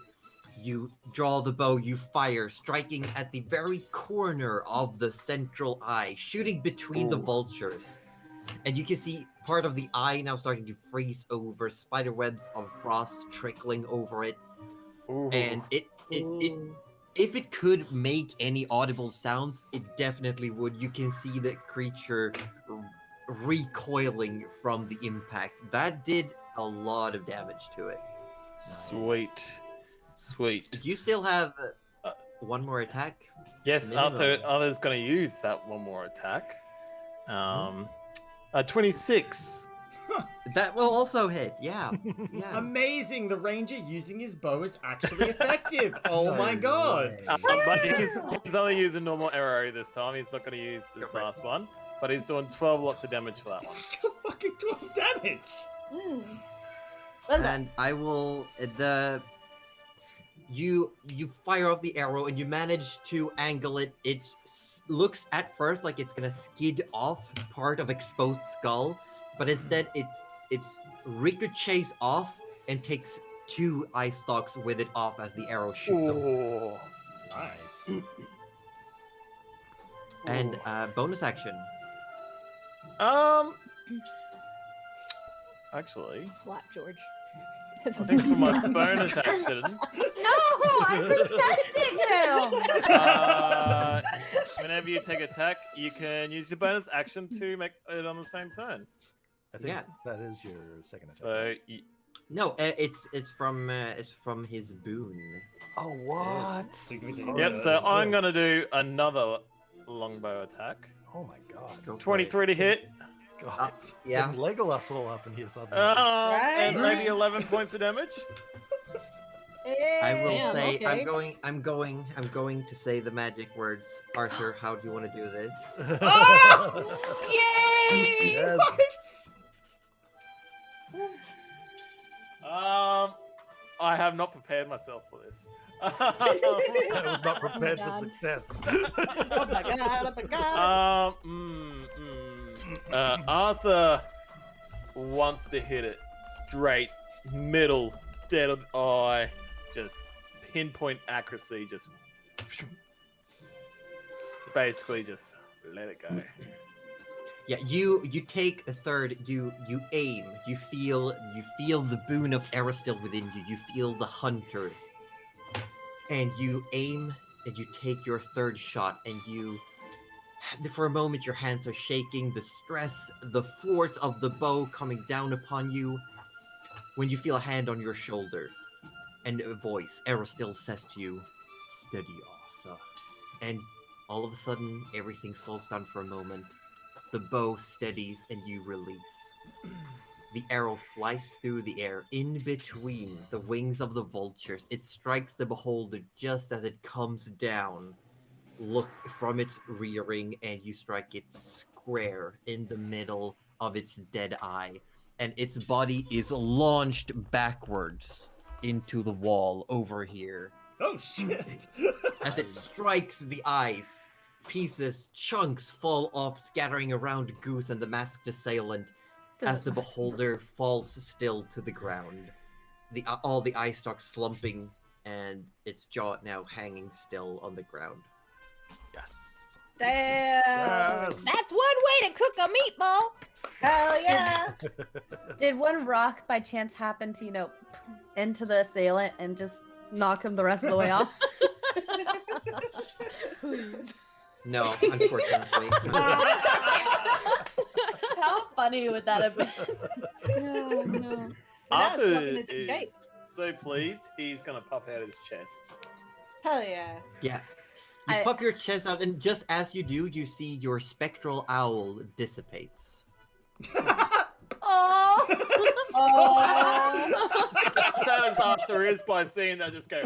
S3: You draw the bow, you fire, striking at the very corner of the central eye, shooting between the
S2: Ooh.
S3: vultures. And you can see part of the eye now starting to freeze over, spider webs of frost trickling over it.
S2: Ooh.
S3: And it if it could make any audible sounds, it definitely would. You can see the creature recoiling from the impact. That did a lot of damage to it.
S2: Sweet.
S3: Do you still have one more attack?
S2: Yes,
S3: Minimum.
S2: Arthur's going to use that one more attack. 26.
S3: That will also hit. Yeah. Yeah.
S1: Amazing! The ranger using his bow is actually effective. Oh
S5: No
S1: my god!
S5: way.
S2: But he's only using normal arrow this time. He's not going to use this
S3: Go for it.
S2: last one. But he's doing 12 lots of damage for that one.
S1: It's still fucking 12 damage.
S4: Mm. Well done.
S3: And I will you fire off the arrow and you manage to angle it. It looks at first like it's gonna skid off part of exposed skull, but instead it ricochets off and takes 2 eye stalks with it off as the arrow shoots over.
S2: Ooh.
S1: Nice.
S3: And bonus action.
S2: Actually,
S6: Slap George.
S2: I think for my bonus action,
S7: no! I'm protecting him.
S2: whenever you take attack, you can use your bonus action to make it on the same turn.
S5: I think
S3: Yeah.
S5: that is your second attack.
S2: So
S3: No, it's from his boon.
S5: Oh, what?
S2: yep. So I'm gonna do another longbow attack.
S5: Oh my god.
S3: Go for it.
S2: 23 to hit.
S5: God.
S3: Yeah.
S5: And Legolas all up in here suddenly.
S2: And
S4: Right.
S2: maybe 11 points of damage.
S3: I will
S6: Damn,
S3: say
S6: okay.
S3: I'm going to say the magic words. Arthur, how do you want to do this?
S7: Yay!
S5: Yes.
S2: I have not prepared myself for this.
S5: I was not prepared for
S6: God.
S5: success.
S4: Oh my god! Oh my god!
S2: Arthur wants to hit it straight, middle, dead of the eye, just pinpoint accuracy, just basically just let it go.
S3: Yeah, you take a third. You aim. You feel the boon of Aristil within you. You feel the hunter, and you aim and you take your third shot. And you, for a moment, your hands are shaking. The stress, the force of the bow coming down upon you. When you feel a hand on your shoulder, and a voice, Aristil says to you, "Steady, Arthur." And all of a sudden, everything slows down for a moment. The bow steadies and you release. The arrow flies through the air in between the wings of the vultures. It strikes the beholder just as it comes down. Look from its rearing, and you strike it square in the middle of its dead eye. And its body is launched backwards into the wall over here.
S1: Oh shit!
S3: As it strikes the eyes, pieces, chunks fall off, scattering around Goose and the masked assailant as the beholder falls still to the ground. All the eye stalks slumping, and its jaw now hanging still on the ground.
S2: Yes.
S4: Damn!
S6: That's one way to cook a meatball.
S4: Hell yeah!
S7: Did one rock by chance happen to, into the assailant and just knock him the rest of the way off?
S6: Please.
S3: No, unfortunately.
S7: How funny would that have been?
S6: No, no.
S2: Arthur
S4: Now it's in shape.
S2: is so pleased, he's gonna puff out his chest.
S4: Hell yeah!
S3: Yeah. You puff your chest out, and just as you do, you see your spectral owl dissipates.
S7: Oh,
S2: That's as Arthur is by seeing that just go.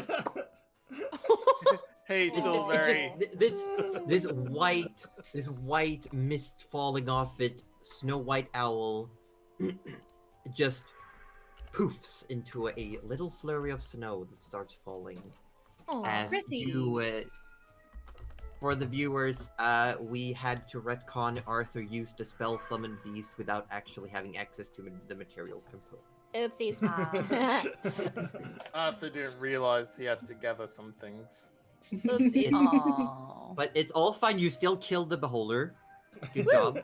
S2: He's still very.
S3: This white mist falling off it, snow white owl, just poofs into a little flurry of snow that starts falling.
S6: Oh,
S3: As
S4: pretty.
S3: you, for the viewers, we had to retcon Arthur used a spell summon beast without actually having access to the material component.
S6: oopsies.
S2: Arthur didn't realize he has to gather some things.
S6: Oopsies.
S7: Aw.
S3: But it's all fine. You still killed the beholder. Good job.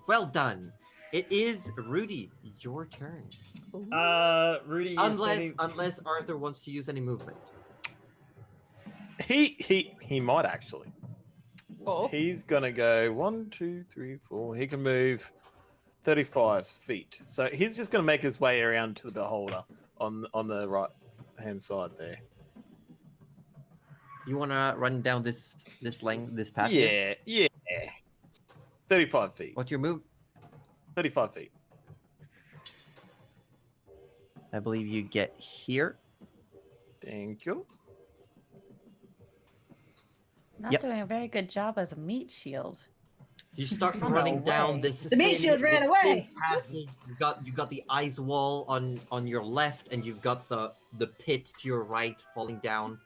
S3: Well done. It is Rudy, your turn.
S1: Rudy is
S3: Unless Arthur wants to use any movement.
S2: He might actually.
S6: Oh.
S2: He's gonna go 1, 2, 3, 4. He can move 35 feet. So he's just gonna make his way around to the beholder on the right hand side there.
S3: You wanna run down this path? here?
S2: Yeah. 35 feet.
S3: What's your move?
S2: 35 feet.
S3: I believe you get here.
S2: Thank you.
S7: Not
S3: Yep.
S7: doing a very good job as a meat shield.
S3: You start running down this.
S4: The meat shield ran
S3: this
S4: away.
S3: thin passage. You got the ice wall on your left, and you've got the pit to your right falling down.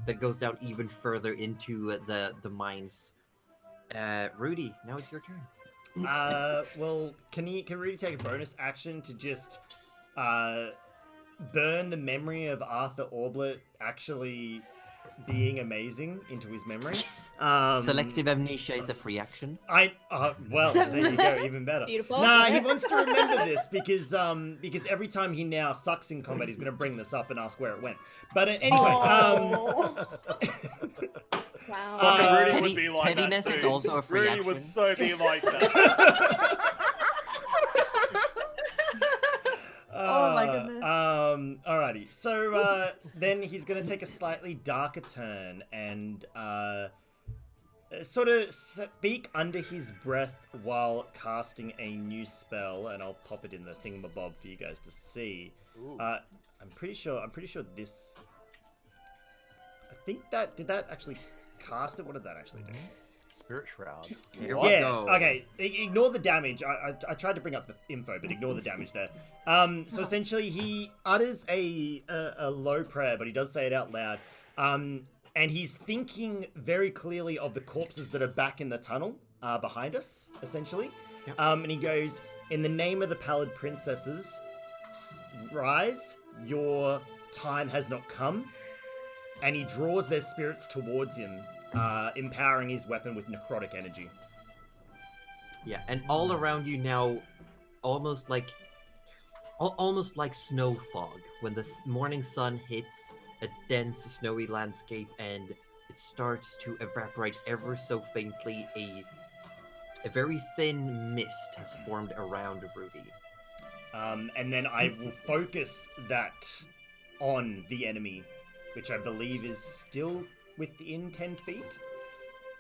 S3: That goes down even further into the mines. Rudy, now it's your turn.
S1: Well, can Rudy take a bonus action to just burn the memory of Arthur Orblet actually being amazing into his memory?
S3: Selective amnesia is a free action.
S1: Well, there you go, even better.
S6: Beautiful.
S1: Nah, he wants to remember this because every time he now sucks in combat, he's gonna bring this up and ask where it went. But anyway,
S6: Wow.
S2: Fucking Rudy would be like
S3: pettiness
S2: that
S3: is
S2: too.
S3: also a free
S2: Rudy
S3: action.
S2: would so be like that.
S7: Oh my goodness.
S1: Alrighty. So then he's gonna take a slightly darker turn and sort of speak under his breath while casting a new spell, and I'll pop it in the thingamabob for you guys to see. I'm pretty sure this. I think did that actually cast it? What did that actually do?
S5: Spirit Shroud.
S3: Here we
S1: Yeah.
S3: go.
S1: Okay. Ignore the damage. I tried to bring up the info, but ignore the damage there. So essentially, he utters a low prayer, but he does say it out loud. And he's thinking very clearly of the corpses that are back in the tunnel behind us, essentially.
S3: Yep.
S1: And he goes, "In the name of the pallid princesses, rise. Your time has not come." And he draws their spirits towards him, empowering his weapon with necrotic energy.
S3: Yeah, and all around you now, almost like snow fog. When the morning sun hits a dense, snowy landscape, and it starts to evaporate ever so faintly, a very thin mist has formed around Rudy.
S1: And then I will focus that on the enemy, which I believe is still within 10 feet.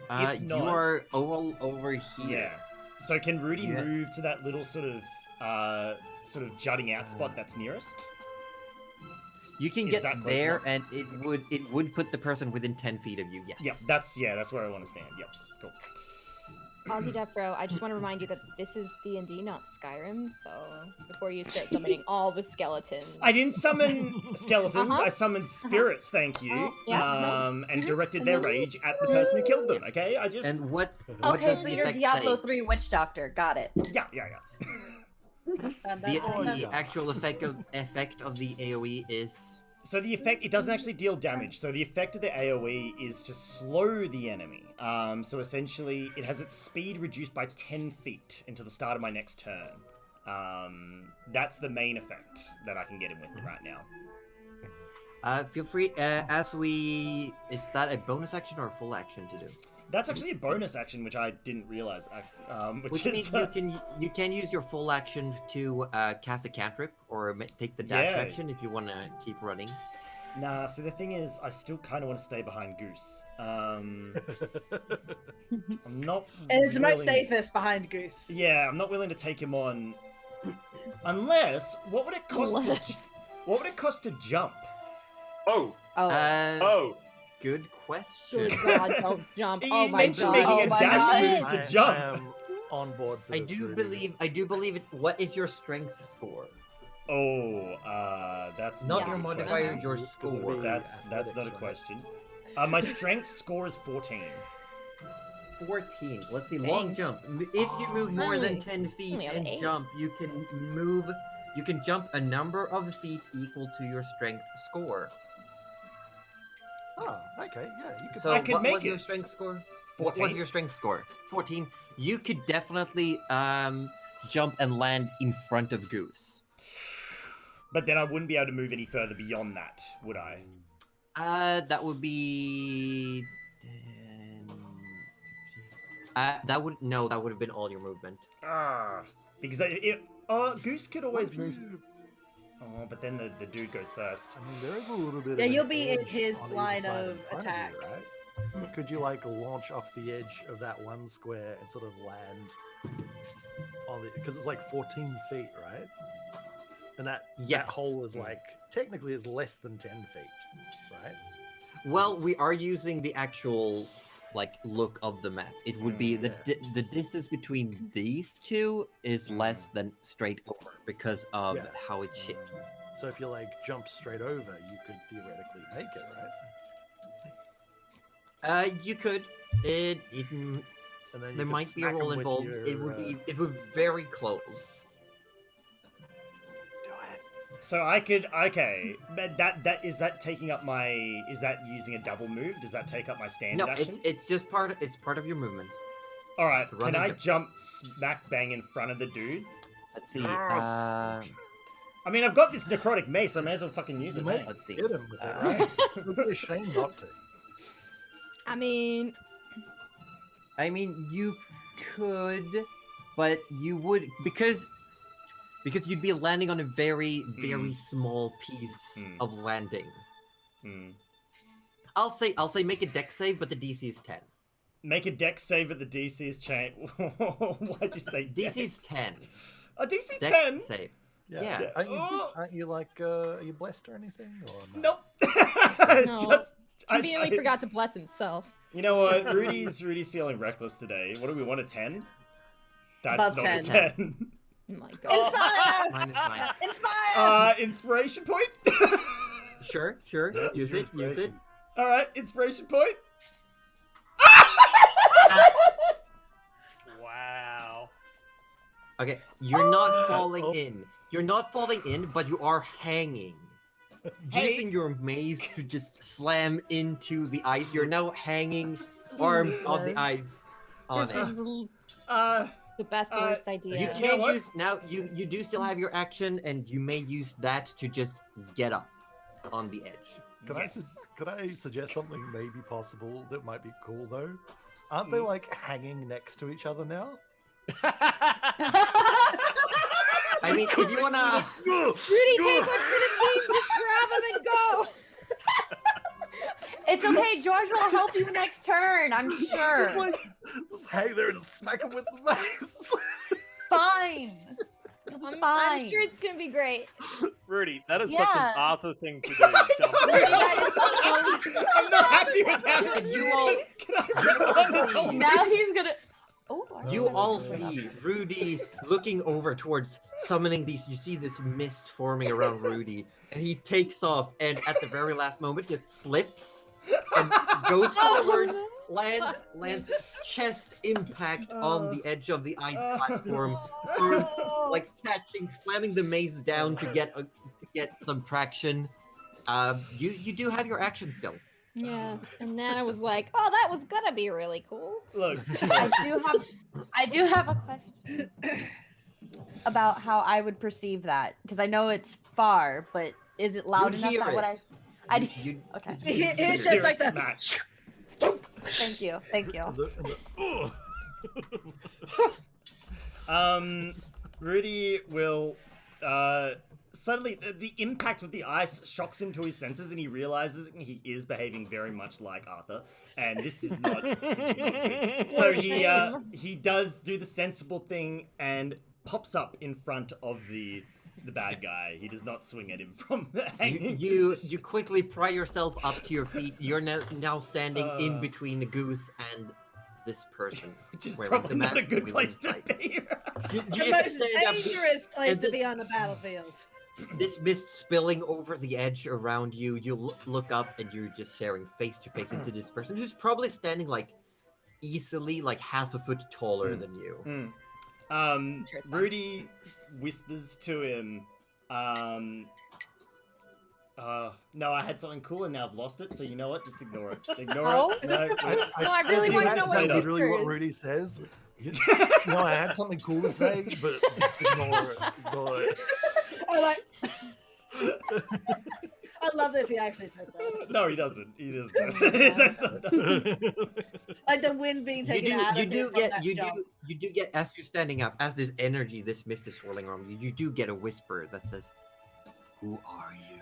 S1: If
S3: You
S1: not-
S3: are all over here.
S1: Yeah. So can Rudy
S3: Yeah.
S1: move to that little sort of jutting out spot that's nearest?
S3: You can
S1: Is
S3: get
S1: that close
S3: there,
S1: enough?
S3: and it would put the person within 10 feet of you. Yes.
S1: Yep. That's where I want to stand. Yep. Cool.
S6: AussieDevFro, I just want to remind you that this is D&D, not Skyrim, so before you start summoning all the skeletons.
S1: I didn't summon skeletons.
S6: Uh-huh.
S1: I summoned spirits. Thank you.
S6: Oh, yeah,
S1: And directed their rage at the person who killed them. Okay. I just.
S3: And what
S7: Okay,
S3: does
S7: so
S3: the
S7: you're
S3: effect
S7: Diablo
S3: say?
S7: 3 Witch Doctor. Got it.
S1: Yeah.
S3: The actual effect of the AoE is
S1: So the effect, it doesn't actually deal damage. So the effect of the AoE is to slow the enemy. So essentially, it has its speed reduced by 10 feet until the start of my next turn. That's the main effect that I can get him with right now.
S3: feel free. Is that a bonus action or a full action to do?
S1: That's actually a bonus action, which I didn't realize.
S3: Which means you can use your full action to cast a cantrip or take the dash
S1: Yeah.
S3: action if you want to keep running.
S1: Nah, so the thing is, I still kind of want to stay behind Goose. I'm not.
S4: It's the most
S1: willing-
S4: safest behind Goose.
S1: Yeah, I'm not willing to take him on. Unless, what would it cost? What would it cost to jump?
S2: Oh,
S6: Oh,
S2: oh.
S3: Good question.
S6: good God, don't jump.
S1: You
S6: Oh my
S1: mentioned
S6: God.
S1: making
S6: Oh
S1: a
S6: my
S1: dash
S6: God.
S1: move to jump.
S5: I am on board for
S3: I
S5: this,
S3: do
S5: Rudy.
S3: believe it. What is your strength score?
S1: Oh, that's
S3: Not
S6: Yeah.
S3: your
S1: a good
S3: modifier,
S1: question.
S3: your
S5: Because it'll
S3: score.
S5: be
S1: That's not a
S5: athletics, right?
S1: question. My strength score is 14.
S3: 14. Let's see.
S6: Dang.
S3: Long jump. If you move more than
S6: Only-
S3: 10 feet
S6: only have
S3: and
S6: 8.
S3: jump, you can move. You can jump a number of feet equal to your strength score.
S5: Oh, okay, yeah, you could.
S3: So
S1: I could
S3: what
S1: make
S3: was your
S1: it.
S3: strength score? What
S1: 14.
S3: was your strength score? 14. You could definitely jump and land in front of Goose.
S1: But then I wouldn't be able to move any further beyond that, would I?
S3: That would be 10, 15. That would have been all your movement.
S1: Because Goose could always move. Oh, but then the dude goes first.
S5: I mean, there is a little bit.
S4: Yeah,
S5: of
S4: you'll
S5: an
S4: be in
S5: edge
S4: his
S5: on either
S4: line
S5: side in
S4: of
S5: front
S4: attack.
S5: you, right? Could you like launch off the edge of that one square and sort of land on the? Because it's like 14 feet, right? And that
S3: Yes.
S5: hole is like technically is less than 10 feet, right?
S3: Well, we are using the actual look of the map. It would be the the distance between these two is less than straight over because of
S5: Yeah.
S3: how it shifts.
S5: So if you like jump straight over, you could theoretically make it, right?
S3: You could. It
S5: And then you
S3: there
S5: could
S3: might be a
S5: smack 'em
S3: roll
S5: with
S3: involved.
S5: your,
S3: It would be very close.
S5: Do it.
S1: So I could, okay, but that is that taking up my, is that using a double move? Does that take up my standard
S3: No,
S1: action?
S3: it's just part of your movement.
S1: All right,
S3: run
S1: can I
S3: into-
S1: jump smack bang in front of the dude?
S3: Let's see.
S1: I mean, I've got this necrotic mace, I may as well fucking use
S5: You
S1: it,
S5: might
S1: mate.
S3: Let's see.
S5: hit him with it,
S3: Uh,
S5: right? It would be a shame not to.
S6: I mean,
S3: I mean, you could, but you would because you'd be landing on a very small piece
S1: Mm.
S3: of landing.
S1: Hmm.
S3: I'll say make a dex save, but the DC is 10.
S1: Make a dex save at the DC's chain. Why'd you say
S3: DC is
S1: dex?
S3: 10.
S1: A DC
S3: Dex
S1: 10?
S3: save.
S5: Yeah.
S3: Yeah.
S5: Aren't you like are you blessed or anything? Or no?
S1: Nope.
S6: No.
S1: Just,
S6: conveniently forgot to bless himself.
S1: You know what? Rudy's feeling reckless today. What do we want, a 10? That's
S4: Above
S1: not
S4: 10.
S1: a 10.
S6: Oh my god.
S4: Inspire!
S3: -9.
S4: Inspire!
S1: Inspiration point?
S3: Sure. Use it.
S1: Alright, inspiration point.
S2: Wow.
S3: Okay, you're not falling in. You're not falling in, but you are hanging. Using your maze to just slam into the ice. You're now hanging arms on the ice. On
S6: This
S3: it.
S6: is
S1: Uh,
S6: the best worst idea.
S3: You
S1: know
S3: can
S1: what?
S3: use now. You do still have your action, and you may use that to just get up on the edge.
S5: Could I suggest something maybe possible that might be cool though? Aren't they like hanging next to each other now?
S3: I mean, if you wanna,
S6: Rudy, take one for the team. Just grab him and go.
S7: It's okay, George will help you next turn, I'm sure.
S5: Just hang there and smack him with the mace.
S7: Fine.
S6: I'm sure it's gonna be great.
S2: Rudy, that is such an
S7: Yeah.
S2: Arthur thing to do. Jump
S6: Rudy,
S2: in.
S6: that is
S1: I'm not happy with that.
S3: and you all,
S1: Can I retcon this whole
S7: Now he's gonna. Oh,
S3: you all see Rudy looking over towards summoning these. You see this mist forming around Rudy, and he takes off, and at the very last moment, just slips and goes forward, lands chest impact on the edge of the ice platform, arms, like catching, slamming the maze down to get some traction. You do have your action still.
S6: Yeah, and then I was like, "Oh, that was gonna be really cool."
S1: Look.
S7: I do have a question about how I would perceive that because I know it's far, but is it loud
S3: You'd
S7: enough
S3: hear
S7: that what
S3: it.
S7: I?
S3: You,
S7: Okay.
S4: It's
S1: Hear
S4: just
S1: a
S4: like the.
S1: smash.
S7: Thank you.
S1: Rudy will suddenly the impact with the ice shocks him to his senses, and he realizes he is behaving very much like Arthur, and this is not good. So he does do the sensible thing and pops up in front of the bad guy. He does not swing at him from the hanging.
S3: you quickly pry yourself up to your feet. You're now standing in between the goose and this person,
S1: Which is
S3: wearing
S1: probably
S3: the
S1: not a
S3: mask
S1: good
S3: wheel
S1: place to
S3: inside.
S1: be.
S3: You
S4: The
S3: just
S4: most
S3: stand up,
S4: dangerous place
S3: and
S4: to
S3: the-
S4: be on the battlefield.
S3: this mist spilling over the edge around you. You look up and you're just staring face to face into this person who's probably standing like easily like half a foot taller than you.
S6: Sure it's fine.
S1: Rudy whispers to him, no, I had something cool and now I've lost it, so you know what? Just ignore it. Ignore
S6: Oh?
S1: it. No,
S6: No, I really
S1: want
S6: want
S1: to
S6: to know
S1: what
S6: what
S1: he
S5: literally what
S6: whispers.
S5: Rudy says. No, I had something cool to say, but just ignore it. Ignore it.
S4: I like. I love it if he actually says that.
S1: No, he doesn't. He doesn't. He says something.
S4: Like the wind being taken out of him from that jump.
S3: You do get, as you're standing up, as this energy, this mist is swirling around you, you do get a whisper that says, "Who are you?"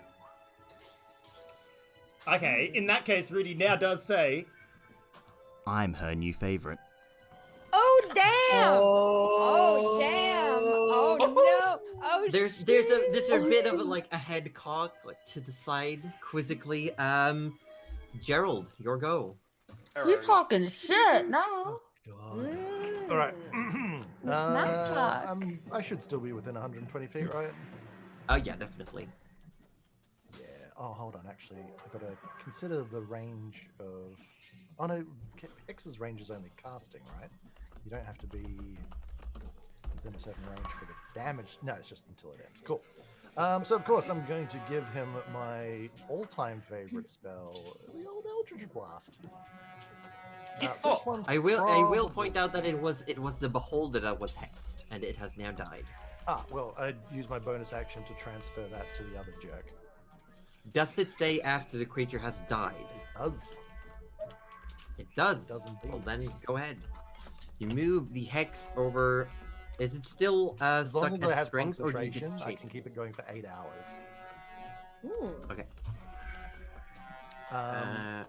S1: Okay, in that case, Rudy now does say, I'm her new favorite.
S6: Oh damn!
S4: Oh,
S6: Oh damn! Oh no! Oh
S3: There's a bit of like a head cock like to the side quizzically. Gerald, your go.
S7: He's talking shit now.
S5: God.
S4: Mm.
S5: All right.
S7: Smack talk.
S5: I should still be within 120 feet, right?
S3: Oh yeah, definitely.
S5: Yeah. Oh, hold on. Actually, I've got to consider the range of. Oh no, X's range is only casting, right? You don't have to be within a certain range for the damage. No, it's just until it ends. Cool. So of course I'm going to give him my all-time favorite spell, the old Eldritch Blast. First one's
S3: I will
S5: probably-
S3: point out that it was the beholder that was hexed, and it has now died.
S5: Ah, well, I'd use my bonus action to transfer that to the other jerk.
S3: Does it stay after the creature has died?
S5: Does.
S3: It does.
S5: It does indeed.
S3: Well then, go ahead. You move the hex over. Is it still
S5: As
S3: stuck
S5: long as I
S3: at
S5: have
S3: strength, or do you
S5: concentration,
S3: get
S5: I
S3: shaken?
S5: can keep it going for 8 hours.
S4: Ooh.
S3: Okay.
S5: Um,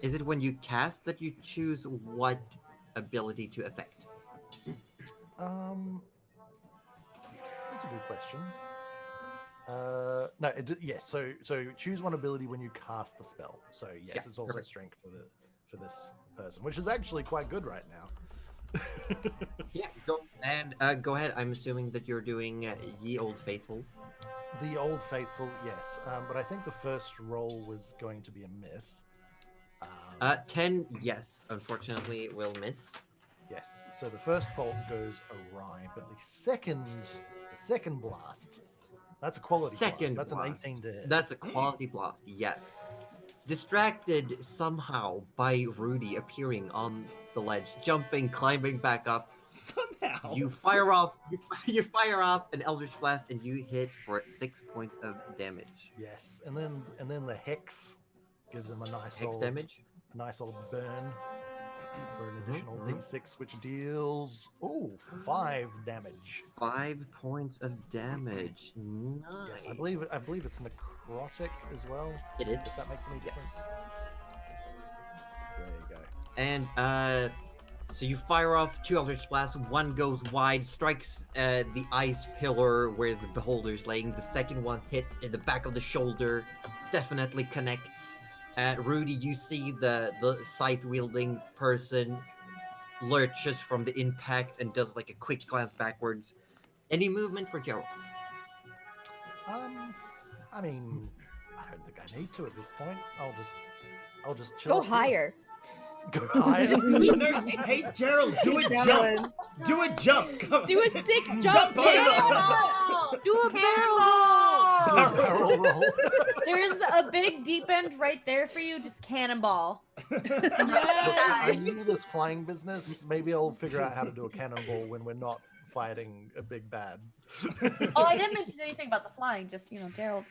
S3: Is it when you cast that you choose what ability to affect?
S5: That's a good question. No, yes. So choose one ability when you cast the spell. So yes,
S3: Yeah,
S5: it's also
S3: perfect.
S5: strength for this person, which is actually quite good right now.
S3: Yeah, go ahead. I'm assuming that you're doing Ye Old Faithful.
S5: The Old Faithful, yes. But I think the first roll was going to be a miss.
S3: 10, yes. Unfortunately, it will miss.
S5: Yes. So the first bolt goes awry, but the second blast, that's a quality
S3: Second
S5: blast. That's
S3: blast.
S5: an 18 to hit.
S3: That's a quality blast, yes. Distracted somehow by Rudy appearing on the ledge, jumping, climbing back up.
S1: Somehow.
S3: You fire off you fire off an Eldritch Blast and you hit for 6 points of damage.
S5: Yes, and then the hex gives him a nice
S3: Hex
S5: old
S3: damage?
S5: a nice old burn for an additional
S3: mhm.
S5: d6, which deals 5 damage.
S3: 5 points of damage. Nice.
S5: Yes, I believe it's necrotic as well.
S3: It is.
S5: If that makes any difference.
S3: Yes.
S5: So there you go.
S3: And so you fire off 2 Eldritch Blasts. One goes wide, strikes the ice pillar where the beholder's laying. The second one hits in the back of the shoulder, definitely connects. Rudy, you see the scythe-wielding person lurches from the impact and does like a quick glance backwards. Any movement for Gerald?
S5: I mean, I don't think I need to at this point. I'll just chill.
S6: Go
S5: up here.
S6: higher.
S5: Go higher.
S1: No, hey Gerald, do a jump. Do a jump. Come on.
S6: Do a sick
S1: Jump
S6: jump.
S1: over.
S7: Cannonball! Do a barrel roll!
S5: Barrel roll.
S7: There's a big deep end right there for you. Just cannonball.
S5: I'm new to this flying business. Maybe I'll figure out how to do a cannonball when we're not fighting a big bad.
S7: Oh, I didn't mention anything about the flying. Just Gerald.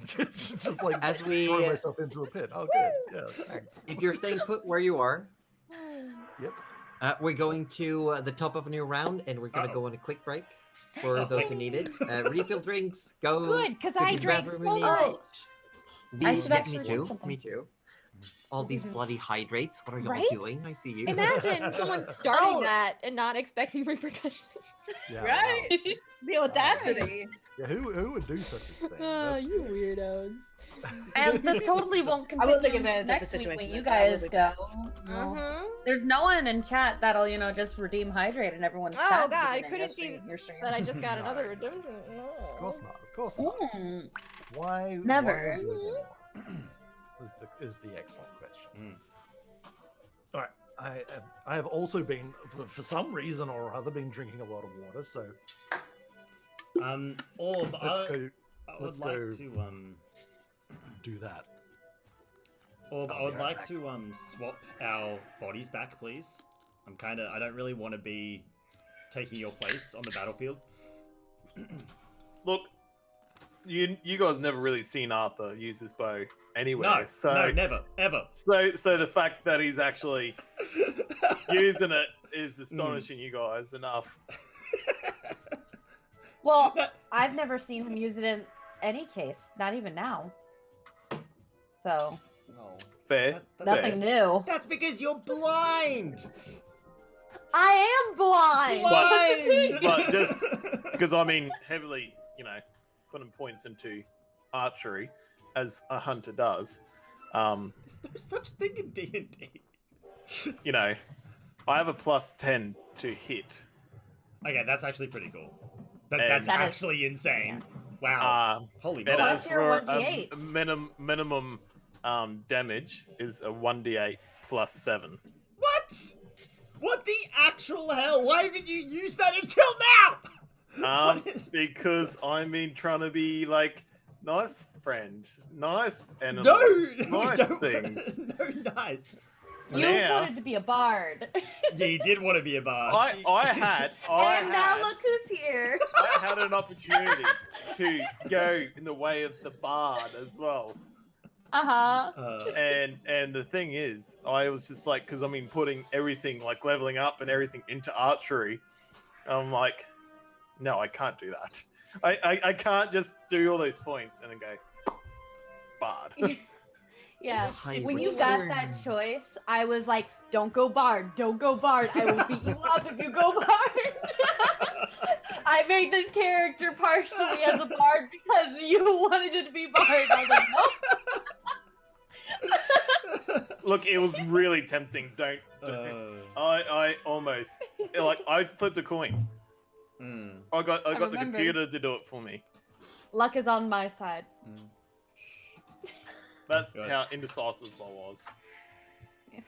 S5: just like
S3: As we-
S5: throw myself into a pit. Oh, good. Yeah, thanks.
S3: If you're staying put where you are,
S5: Yep.
S3: we're going to the top of a new round, and we're going to go on a quick break for those who need it. Refill drinks, go.
S6: Good, because
S3: to
S6: I
S3: the
S6: drank
S3: bathroom
S6: so
S3: you need.
S6: much.
S7: I should
S3: Yeah,
S7: actually
S3: me
S7: drink
S3: too.
S7: something.
S3: Me too. All these bloody hydrates. What are y'all
S6: Right?
S3: doing? I see you.
S6: Imagine someone starting
S7: Oh.
S6: that and not expecting repercussions.
S5: Yeah,
S4: Right?
S5: wow.
S4: The audacity.
S5: Yeah, who would do such a thing?
S6: Oh,
S5: That's-
S6: you weirdos.
S7: And this totally won't
S4: I will
S7: continue
S4: take advantage of the
S7: next week
S4: situation.
S7: when you
S4: that's all I will
S7: guys
S4: be-
S7: go.
S6: Mm-hmm.
S7: There's no one in chat that'll, just redeem hydrate and everyone's
S6: Oh,
S7: chat.
S6: God,
S7: beginning
S6: it couldn't
S7: your
S6: be
S7: stream- your stream.
S6: But I just got
S5: No.
S6: another redemption.
S5: Of course not. Of course not.
S7: Mm.
S5: Why?
S7: Never.
S5: Why would you do that? Is the excellent question. All right. I have also been, for some reason or other, been drinking a lot of water. So
S1: Orb,
S5: let's go.
S1: I would
S5: let's
S1: like
S5: go.
S1: to
S5: Do that.
S1: Orb,
S5: I'll
S1: I
S5: be
S1: would
S5: right
S1: like
S5: back.
S1: to swap our bodies back, please. I don't really want to be taking your place on the battlefield.
S2: Look, you guys never really seen Arthur use his bow anywhere.
S1: No,
S2: so
S1: no, never, ever.
S2: So the fact that he's actually using it is astonishing you guys enough.
S7: Well, I've never seen him use it in any case, not even now. So,
S1: Oh,
S2: Fair.
S7: nothing new.
S1: That's because you're blind.
S7: I am blind!
S1: Blind.
S2: But just because heavily, putting points into archery as a hunter does.
S1: There's no such thing in D&D.
S2: I have a +10 to hit.
S1: Okay, that's actually pretty cool.
S2: And-
S1: That's
S7: That is-
S1: actually insane. Wow. Holy
S2: And
S1: moly.
S7: Plus
S2: as
S7: your
S2: for
S7: 1d8s.
S2: minimum damage is a 1d8 +7.
S1: What? What the actual hell? Why haven't you used that until now? What is-
S2: Because I've been trying to be like nice friend, nice animals,
S1: No,
S2: nice
S1: don't-
S2: things.
S1: No, nice.
S7: You
S2: Now-
S7: wanted to be a bard.
S1: Yeah, you did want to be a bard.
S7: And now look who's here.
S2: I had an opportunity to go in the way of the bard as well.
S7: Uh-huh.
S2: And the thing is, I was just like, because putting everything like leveling up and everything into archery, I'm like, no, I can't do that. I can't just do all those points and then go bard.
S7: Yeah.
S3: It's
S7: When you got
S3: weird.
S7: that choice, I was like, don't go bard, don't go bard. I will beat you up if you go bard. I made this character partially as a bard because you wanted it to be bard. I was like, nope.
S2: Look, it was really tempting. Don't. I almost like I flipped a coin. I got the
S7: remember.
S2: computer to do it for me.
S7: Luck is on my side.
S2: That's
S1: Good.
S2: how indecisive I was.
S7: Yes.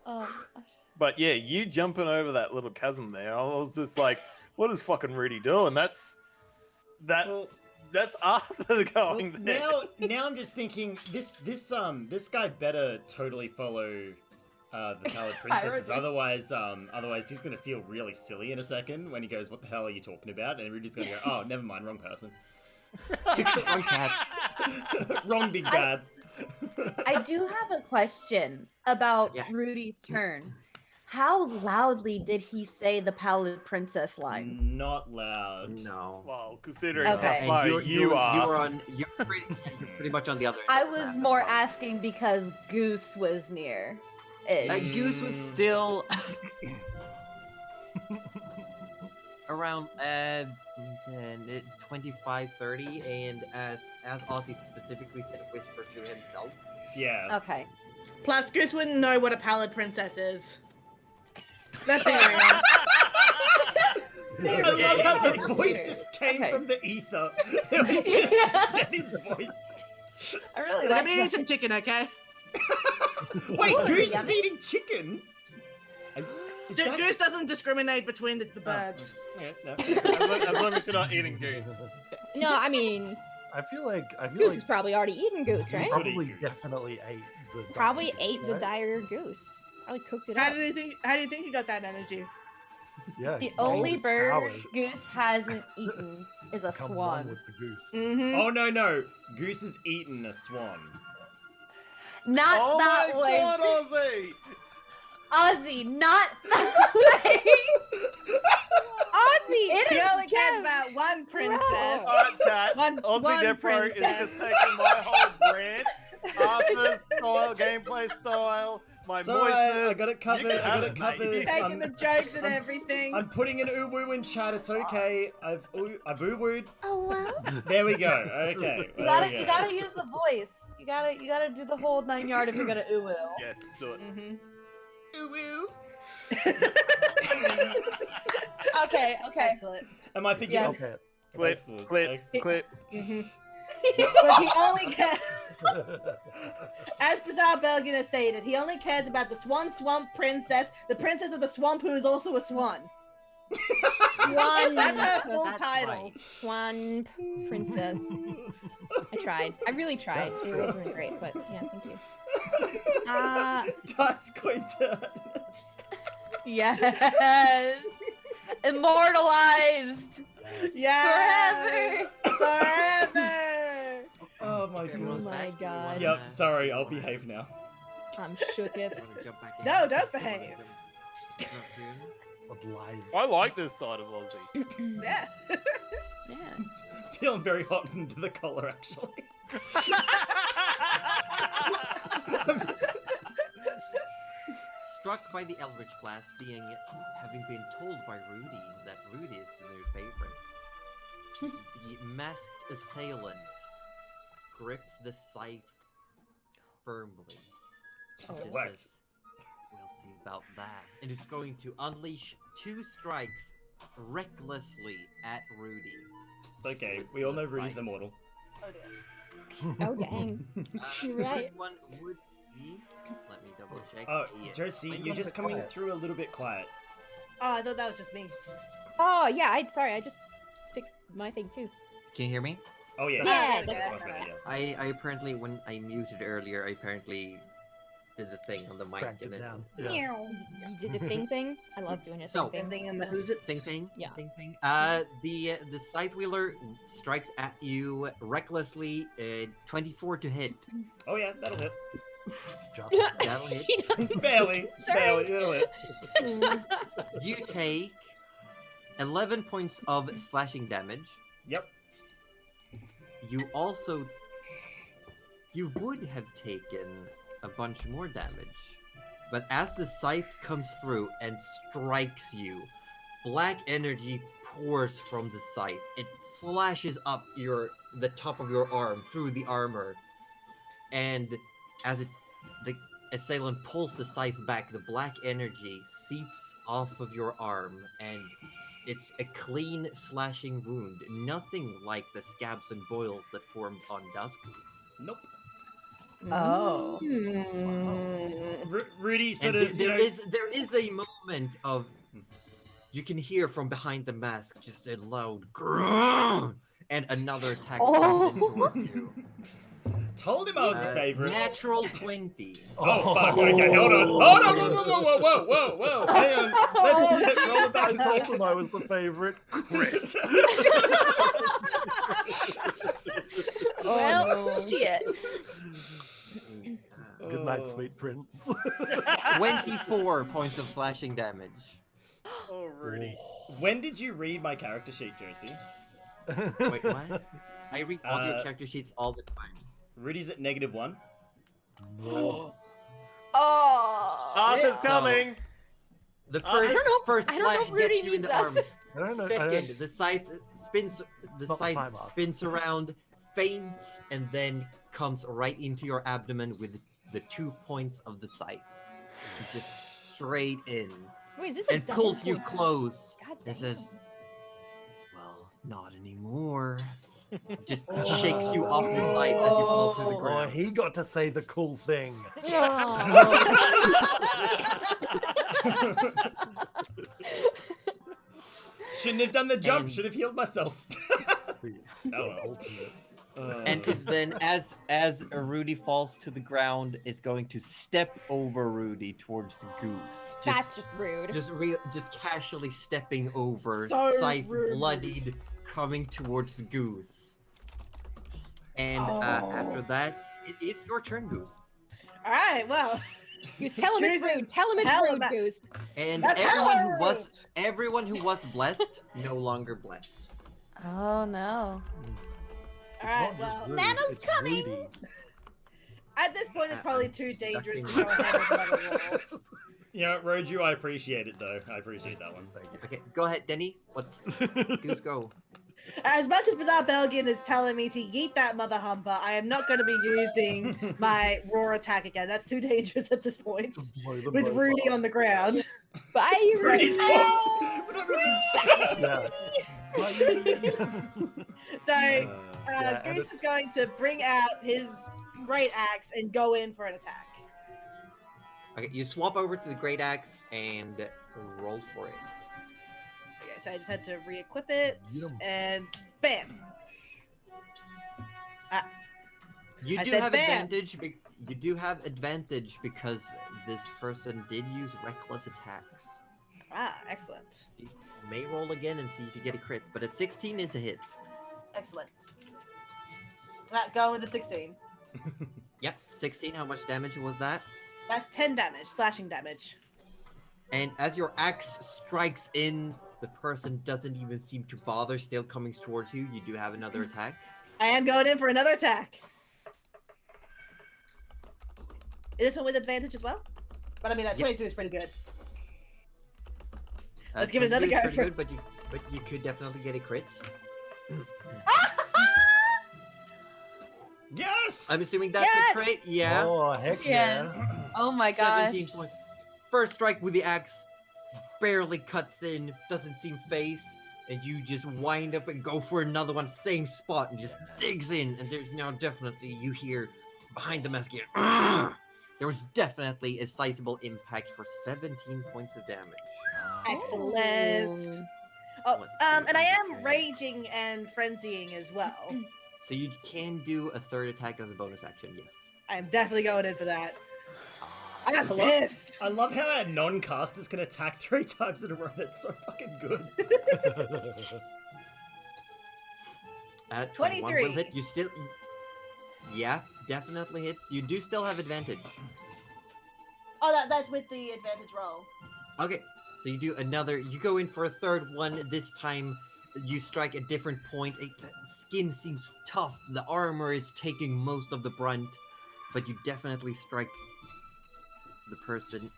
S7: Oh gosh.
S2: But yeah, you jumping over that little chasm there, I was just like, "What is fucking Rudy doing?" That's Arthur going there.
S1: Now I'm just thinking this guy better totally follow the Pallid Princesses.
S7: Pirates.
S1: Otherwise he's gonna feel really silly in a second when he goes, "What the hell are you talking about?" And Rudy's gonna go, "Oh, never mind, wrong person."
S3: Wrong cat.
S1: Wrong big bad.
S7: I do have a question about
S3: Yeah.
S7: Rudy's turn. How loudly did he say the Pallid Princess line?
S1: Not loud.
S3: No.
S2: Well, considering
S7: Okay.
S2: how far you are,
S3: You're pretty much on the other end.
S7: I
S3: of the
S7: was
S3: map,
S7: more
S3: probably.
S7: asking because Goose was near.
S3: Goose was still around 25, 30, and as Aussie specifically said, whisper to himself.
S1: Yeah.
S7: Okay.
S4: Plus, Goose wouldn't know what a pallid princess is. Let's be real.
S1: I love how the voice just came
S7: Okay.
S1: from the ether. It was just Danny's voice.
S7: I really
S4: Look,
S7: like
S4: I'm eating
S7: that.
S4: some chicken, okay?
S1: Wait,
S7: Ooh,
S1: Goose
S7: yummy.
S1: is eating chicken? Is that...
S4: Goose doesn't discriminate between the birds.
S1: Okay, no.
S2: as long as you're not eating goose.
S6: No, I mean,
S5: I feel like
S6: Goose has probably already eaten goose, right?
S1: Goose would eat
S5: probably
S1: goose.
S5: definitely ate the
S6: Probably
S5: goose,
S6: ate the
S5: right?
S6: dire goose. Probably cooked it
S4: How
S6: up.
S4: do you think you got that energy?
S5: Yeah,
S7: The
S5: gained
S7: only
S5: its
S7: bird
S5: powers.
S7: Goose hasn't eaten is a
S5: Come one
S7: swan.
S5: with the goose.
S4: Mm-hmm.
S1: Oh, no. Goose has eaten a swan.
S7: Not
S2: Oh
S7: that
S2: my
S7: way.
S2: god, Aussie!
S7: Ozzy, not that way.
S6: Ozzy!
S4: He only cares about one princess.
S2: Alright, chat.
S4: One swan
S2: AussieDevFro is
S4: princess.
S2: just taking my whole brand, Arthur's style, gameplay style, my
S1: It's alright,
S2: moistness.
S1: I got it covered,
S2: You can
S1: I got
S2: have
S1: it covered.
S2: mate.
S4: Taking the jokes and
S1: I'm-
S4: everything.
S1: I'm putting an uwu in chat, it's okay. I've uwu'd.
S4: Oh well.
S1: There we go. Okay.
S7: You
S1: there we
S7: gotta
S1: go.
S7: use the voice. You gotta do the whole 9 yard if you're gonna ooh.
S2: Yes, do it.
S4: Mm-hmm.
S1: Uwu.
S7: Okay.
S4: Excellent.
S1: Am I thinking
S7: Yes.
S1: of...
S5: Okay.
S2: Clip,
S1: Excellent,
S2: clip,
S1: excellent.
S2: clip.
S4: Mm-hmm. But he only cares, as Bizarre Belgina stated, he only cares about the Swan Swamp Princess, the Princess of the Swamp, who is also a swan.
S6: Swan.
S4: That's her full
S3: That's
S4: title.
S3: right.
S6: Swan princess. I tried. I really tried. It wasn't great, but yeah, thank you.
S1: That's going to...
S7: Yes. Immortalized.
S4: Yes.
S7: Forever.
S4: Forever.
S1: Oh my
S3: Okay,
S1: god.
S3: everyone's
S6: my
S3: back. You
S6: God.
S3: wanna-
S1: Yep, sorry, I'll behave now.
S6: I'm shook if.
S3: wanna jump back in?
S4: No, don't
S3: You wanna
S4: behave.
S3: jump in?
S5: What lies?
S2: I like this side of Aussie.
S4: Yeah.
S6: Yeah.
S1: Feeling very hot into the collar, actually.
S3: Struck by the Eldritch Blast, having been told by Rudy that Rudy is their favorite, the masked assailant grips the scythe firmly.
S1: Yes, it
S3: and
S1: worked.
S3: says, "We'll see about that." And is going to unleash 2 strikes recklessly at Rudy.
S1: It's okay, we all know Rudy's immortal.
S4: Oh dear.
S6: Oh dang. You're
S3: The
S6: right.
S3: first one would be. Let me double check.
S1: Josie,
S3: Mine's
S1: you're
S3: a
S1: just
S3: bit
S1: coming
S3: quiet.
S1: through a little bit quiet.
S4: Oh, I thought that was just me.
S6: Oh yeah. Sorry. I just fixed my thing too.
S3: Can you hear me?
S1: Oh yeah.
S6: Yeah,
S1: that's much better, yeah.
S3: I apparently, when I muted earlier, I apparently did the thing on the mic.
S5: Cranked it
S3: and
S5: down. Yeah.
S6: You did the thing. I love doing it.
S3: So-
S6: thing.
S4: Thing in the who's it?
S3: Thing.
S6: Yeah.
S3: Thing. The scythe wheeler strikes at you recklessly. 24 to hit.
S1: Oh yeah, that'll hit.
S5: Just
S3: That'll hit.
S6: He doesn't-
S1: Barely,
S6: Sorry.
S1: barely, it'll hit.
S3: You take 11 points of slashing damage.
S1: Yep.
S3: You would have taken a bunch more damage, but as the scythe comes through and strikes you, black energy pours from the scythe. It slashes up the top of your arm through the armor, and as the assailant pulls the scythe back, the black energy seeps off of your arm, and it's a clean slashing wound. Nothing like the scabs and boils that formed on Dusky's.
S1: Nope.
S7: Oh.
S1: Rudy sort
S3: And
S1: of.
S3: there is a moment of you can hear from behind the mask just a loud groan, and another attack comes in towards you.
S1: Told him I was the favorite.
S3: Natural 20.
S1: Oh, fuck. Okay, hold on. Hold on. Whoa. Hang on. Let's roll it back
S5: I
S1: a
S5: told
S1: second.
S5: them I was the favorite. Crit.
S6: Well, shit.
S5: Good night, sweet prince.
S3: 24 points of slashing damage.
S1: Oh, Rudy. When did you read my character sheet, Josie?
S3: Wait, what? I read all your character sheets all the time.
S1: Rudy's at -1.
S5: No.
S6: Oh.
S2: Arthur's coming.
S3: The
S2: I
S3: first,
S2: don't
S6: know-
S3: first
S6: I don't know
S3: slash
S6: if Rudy
S3: gets you in the
S6: needs
S3: arm.
S6: us.
S5: I don't know.
S3: Second, the scythe spins. The
S5: Not the
S3: scythe
S5: time up.
S3: spins around, feints, and then comes right into your abdomen with the 2 points of the scythe. It's just straight in,
S6: Wait, is this a
S3: and
S6: double
S3: pulls you
S6: point?
S3: close
S6: God
S3: and
S6: damn.
S3: says, "Well, not anymore." Just shakes you off the scythe as you fall to the
S5: Oh,
S3: ground.
S5: he got to say the cool thing.
S1: Shouldn't have done the jump.
S3: And-
S1: Should have healed myself.
S5: The
S1: well.
S5: ultimate.
S3: And is then as Rudy falls to the ground, is going to step over Rudy towards the goose.
S6: That's just rude.
S3: Just casually stepping over,
S4: So
S3: scythe
S4: rude.
S3: bloodied, coming towards the goose. And after that, it is your turn, Goose.
S4: All right, well,
S6: Goose, tell him it's
S4: Jesus.
S6: rude. Tell him it's
S4: Hell
S6: rude,
S4: about-
S6: Goose.
S3: And
S4: That's
S3: everyone who was blessed, no longer blessed.
S7: Oh no.
S4: all
S5: It's
S4: right,
S5: not just
S4: well,
S5: Rudy,
S4: Nano's
S5: it's
S4: coming.
S5: Rudy.
S4: At this point, it's probably
S3: I'm
S4: too dangerous to
S3: ducking
S4: go ahead with another roll.
S1: You know, Roju, I appreciate it though. I appreciate that one.
S5: Thank you.
S3: Okay, go ahead, Denny. What's Goose go?
S4: As much as Bizarre Belgian is telling me to yeet that mother humper, I am not going to be using my roar attack again. That's too dangerous at this point.
S5: Just blow them
S4: With
S5: both
S4: Rudy
S5: up.
S4: on the ground.
S6: Bye,
S1: Rudy's
S6: Rudy.
S1: gone. We're not really-
S5: Yeah.
S4: So,
S5: Yeah, and
S4: Goose is going to bring out his great axe and go in for an attack.
S3: Okay, you swap over to the great axe and roll for it.
S4: Okay, so I just had to re-equip it,
S5: Yum.
S4: and bam!
S3: You
S4: I
S3: do
S4: said
S3: have
S4: bam.
S3: advantage. You do have advantage because this person did use reckless attacks.
S4: Ah, excellent.
S3: You may roll again and see if you get a crit, but at 16 is a hit.
S4: Excellent. Going with the 16.
S3: Yep, 16. How much damage was that?
S4: That's 10 damage, slashing damage.
S3: And as your axe strikes in, the person doesn't even seem to bother, still coming towards you. You do have another attack.
S4: I am going in for another attack. Is this one with advantage as well? But I mean, that 22 is pretty good. Let's give it another
S3: 20 is
S4: go
S3: pretty
S4: for-
S3: good, but you could definitely get a crit.
S1: Yes.
S3: I'm assuming that's
S7: Yes!
S3: a crit. Yeah.
S5: Oh, heck
S7: Yeah.
S5: yeah.
S7: Oh my gosh.
S3: 17 points. First strike with the axe, barely cuts in, doesn't seem phased, and you just wind up and go for another one, same spot, and just digs in. And there's now definitely, you hear behind the mask here, "Argh!" There was definitely a sizable impact for 17 points of damage.
S4: Excellent. Oh,
S3: Let's see
S4: and I
S3: if
S4: am
S3: can-
S4: raging and frenzying as well.
S3: So you can do a third attack as a bonus action, yes.
S4: I'm definitely going in for that. I'm
S1: I love-
S4: pissed.
S1: I love how our non-casters can attack 3 times in a row. That's so fucking good.
S3: 21 will
S4: 23.
S3: hit. You still... Yeah, definitely hits. You do still have advantage.
S4: Oh, that's with the advantage roll.
S3: Okay, so you do another. You go in for a third one. This time, you strike a different point. The skin seems tough. The armor is taking most of the brunt, but you definitely strike the person.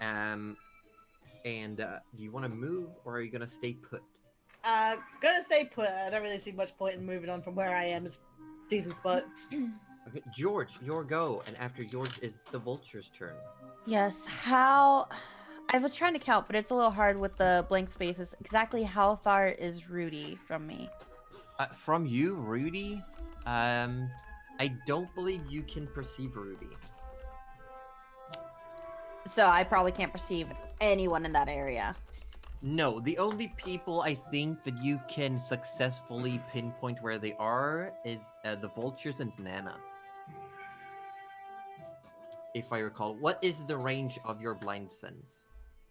S3: And do you want to move, or are you gonna stay put?
S4: Gonna stay put. I don't really see much point in moving on from where I am. It's a decent spot.
S3: Okay, George, your go, and after George, it's the vulture's turn.
S7: Yes. How? I was trying to count, but it's a little hard with the blank spaces. Exactly how far is Rudy from me?
S3: From you, Rudy, I don't believe you can perceive Rudy.
S7: So I probably can't perceive anyone in that area.
S3: No, the only people I think that you can successfully pinpoint where they are is the vultures and Nana. If I recall, what is the range of your blind sense?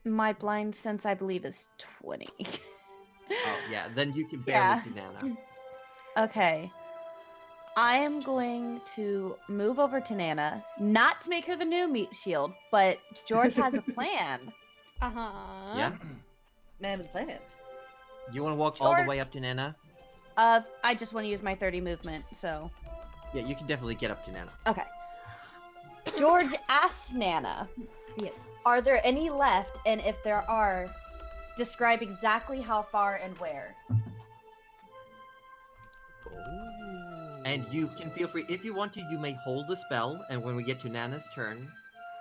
S7: My blind sense, I believe, is 20.
S3: Oh, yeah, then you can barely see Nana.
S7: Okay. I am going to move over to Nana, not to make her the new meat shield, but George has a plan.
S6: Uh-huh.
S3: Yeah?
S4: Man with a plan.
S3: You want to walk all the
S7: George?
S3: way up to Nana?
S7: I just want to use my 30 movement, so.
S3: Yeah, you can definitely get up to Nana.
S7: Okay. George asks Nana,
S6: Yes.
S7: are there any left? And if there are, describe exactly how far and where.
S3: And you can feel free, if you want to, you may hold the spell, and when we get to Nana's turn,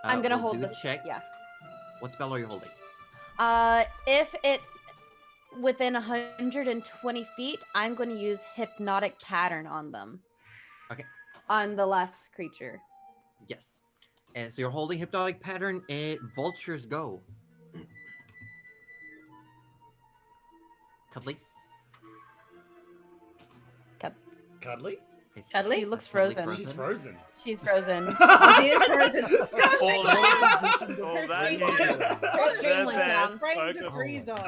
S7: I'm gonna
S3: we'll
S7: hold
S3: do
S7: this.
S3: a check.
S7: Yeah.
S3: What spell are you holding?
S7: If it's within 120 feet, I'm going to use hypnotic pattern on them.
S3: Okay.
S7: On the last creature.
S3: Yes. And so you're holding hypnotic pattern. Vultures go. Cuddly.
S1: Cuddly?
S4: Cuddly?
S7: She looks
S3: Cuddly
S7: frozen.
S1: She's frozen.
S7: She's frozen.
S4: She is frozen.
S2: Oh,
S7: Her
S2: that
S7: stream-
S2: is
S7: her stream
S2: the
S7: went
S2: best
S7: down.
S4: Frames
S2: poker-
S4: to freeze on.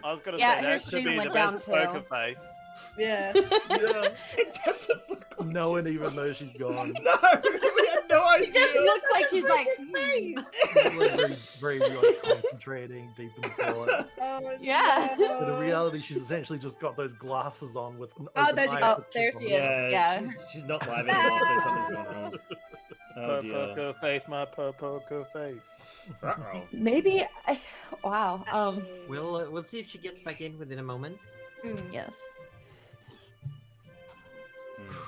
S2: I was gonna
S7: Yeah,
S2: say
S7: her
S2: that should
S7: stream
S2: be the
S7: went down
S2: best
S7: too.
S2: poker face.
S4: Yeah.
S1: Yeah. It doesn't look like
S5: No one
S1: she's
S5: even knows she's gone.
S1: No, we had no idea.
S7: It just looks like she's like,
S5: Very like, concentrating, deep in thought.
S4: Oh,
S7: Yeah.
S4: no.
S5: But in reality, she's essentially just got those glasses on with an
S4: Oh,
S5: open
S4: there she
S5: eye
S4: goes.
S5: pictures
S7: There
S5: on
S7: she
S5: them.
S7: is.
S1: Yeah,
S7: Yeah.
S1: she's not live anymore, so something's going on. Oh dear.
S2: Poker face, my poker face.
S1: Uh-oh.
S7: maybe. Wow.
S3: We'll see if she gets back in within a moment.
S7: Yes.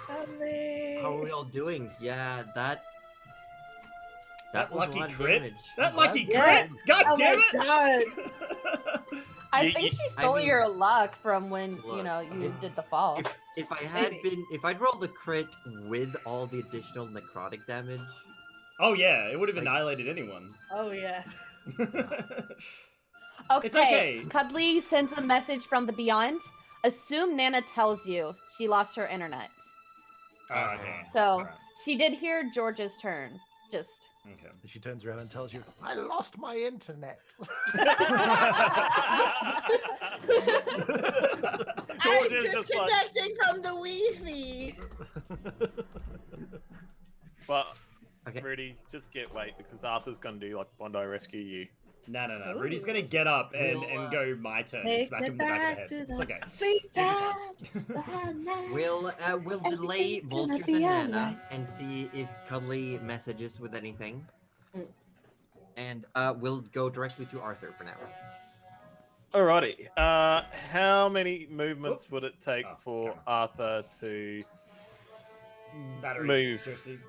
S4: Cuddly.
S3: How are we all doing? Yeah, that
S1: That
S3: was a
S1: lucky
S3: lot of
S1: crit?
S3: damage.
S1: That lucky
S4: Yeah.
S1: crit! God
S4: Oh
S1: damn
S4: my
S1: it!
S4: god.
S7: I
S2: You-
S7: think
S2: you-
S7: she
S3: I
S7: stole
S3: mean,
S7: your luck from when you
S3: look,
S7: know you
S3: if-
S7: did the fall.
S3: If I had
S4: Maybe.
S3: if I'd rolled the crit with all the additional necrotic damage,
S1: Oh yeah, it would have
S3: Like-
S1: annihilated anyone.
S4: Oh yeah.
S7: Okay.
S1: It's okay.
S7: Cuddly sends a message from the beyond. Assume Nana tells you she lost her internet.
S1: Oh, okay.
S7: So
S1: Alright.
S7: she did hear George's turn. Just.
S1: Okay.
S5: And she turns around and tells you, I lost my internet.
S2: George
S4: I'm
S2: is just like,
S4: disconnecting from the Wi-Fi.
S2: but
S3: Okay.
S2: Rudy, just get weight because Arthur's gonna do like Bondi rescue you.
S1: No. Rudy's gonna get up and,
S3: We'll,
S1: go my turn and
S4: Take
S1: smack
S4: me
S1: him in the back
S4: back
S1: of
S4: to
S1: the head.
S4: the
S1: It's okay.
S4: sweet
S1: Take your
S4: times.
S1: time.
S3: we'll delay
S4: Everything's gonna
S3: Vultures
S4: be
S3: and Nana
S4: alright.
S3: and see if Cuddly messages with anything.
S4: Mm.
S3: And we'll go directly to Arthur for now.
S2: Alrighty. How many movements would it take
S1: Oh,
S2: for
S1: camera.
S2: Arthur to
S1: Battery.
S2: move?
S1: Seriously.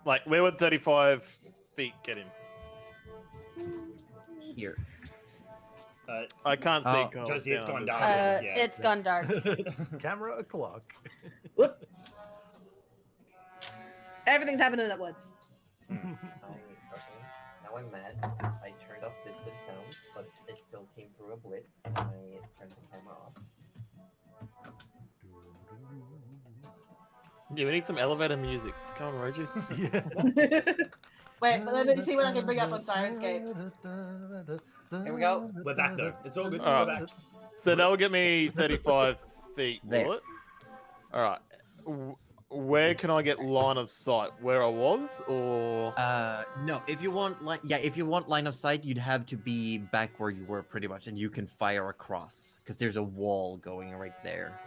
S2: Like, where would 35 feet get him?
S3: Here.
S2: I can't see.
S3: Oh,
S2: Cole
S1: Josie, it's
S2: down
S1: gone
S2: this
S1: dark.
S2: way.
S1: Yeah.
S7: It's gone dark.
S5: Camera o'clock.
S4: Everything's happening at once.
S3: Okay. Now I'm mad. I turned off system sounds, but it still came through a blip. I turned the camera off.
S2: Yeah, we need some elevator music. Come on, Roger.
S5: Yeah.
S4: Wait, let me see what I can bring up on Sirenscape.
S3: Here we go.
S1: We're back though. It's all good.
S2: Alright.
S1: We're back.
S2: So that will get me 35 feet,
S3: There.
S2: will it? Alright. Where can I get line of sight? Where I was, or
S3: No. If you want if you want line of sight, you'd have to be back where you were pretty much, and you can fire across because there's a wall going right there.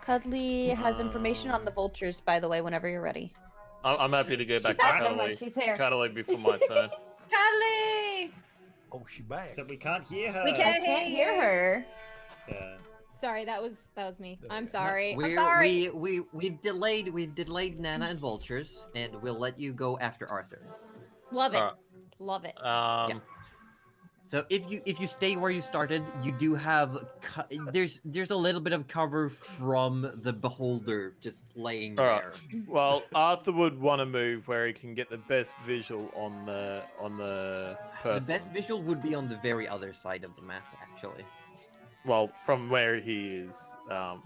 S7: Cuddly has information on the vultures, by the way, whenever you're ready.
S2: I'm happy to go back to
S7: She's
S2: Cuddly.
S7: She's here.
S2: Cuddly before my turn.
S4: Cuddly!
S5: Oh, she back.
S1: Except we can't hear her.
S4: We
S7: I
S4: can't
S7: can't hear her.
S1: Yeah.
S6: Sorry, that was me.
S5: There
S6: I'm
S5: we go.
S6: sorry. I'm
S3: We're-
S6: sorry.
S3: We've delayed Nana and Vultures, and we'll let you go after Arthur.
S6: Love it.
S2: Alright.
S6: Love it.
S3: So if you stay where you started, you do have there's a little bit of cover from the beholder just laying
S2: Alright.
S3: there.
S2: Well, Arthur would want to move where he can get the best visual on the
S3: The
S2: person.
S3: best visual would be on the very other side of the map, actually.
S2: Well, from where he is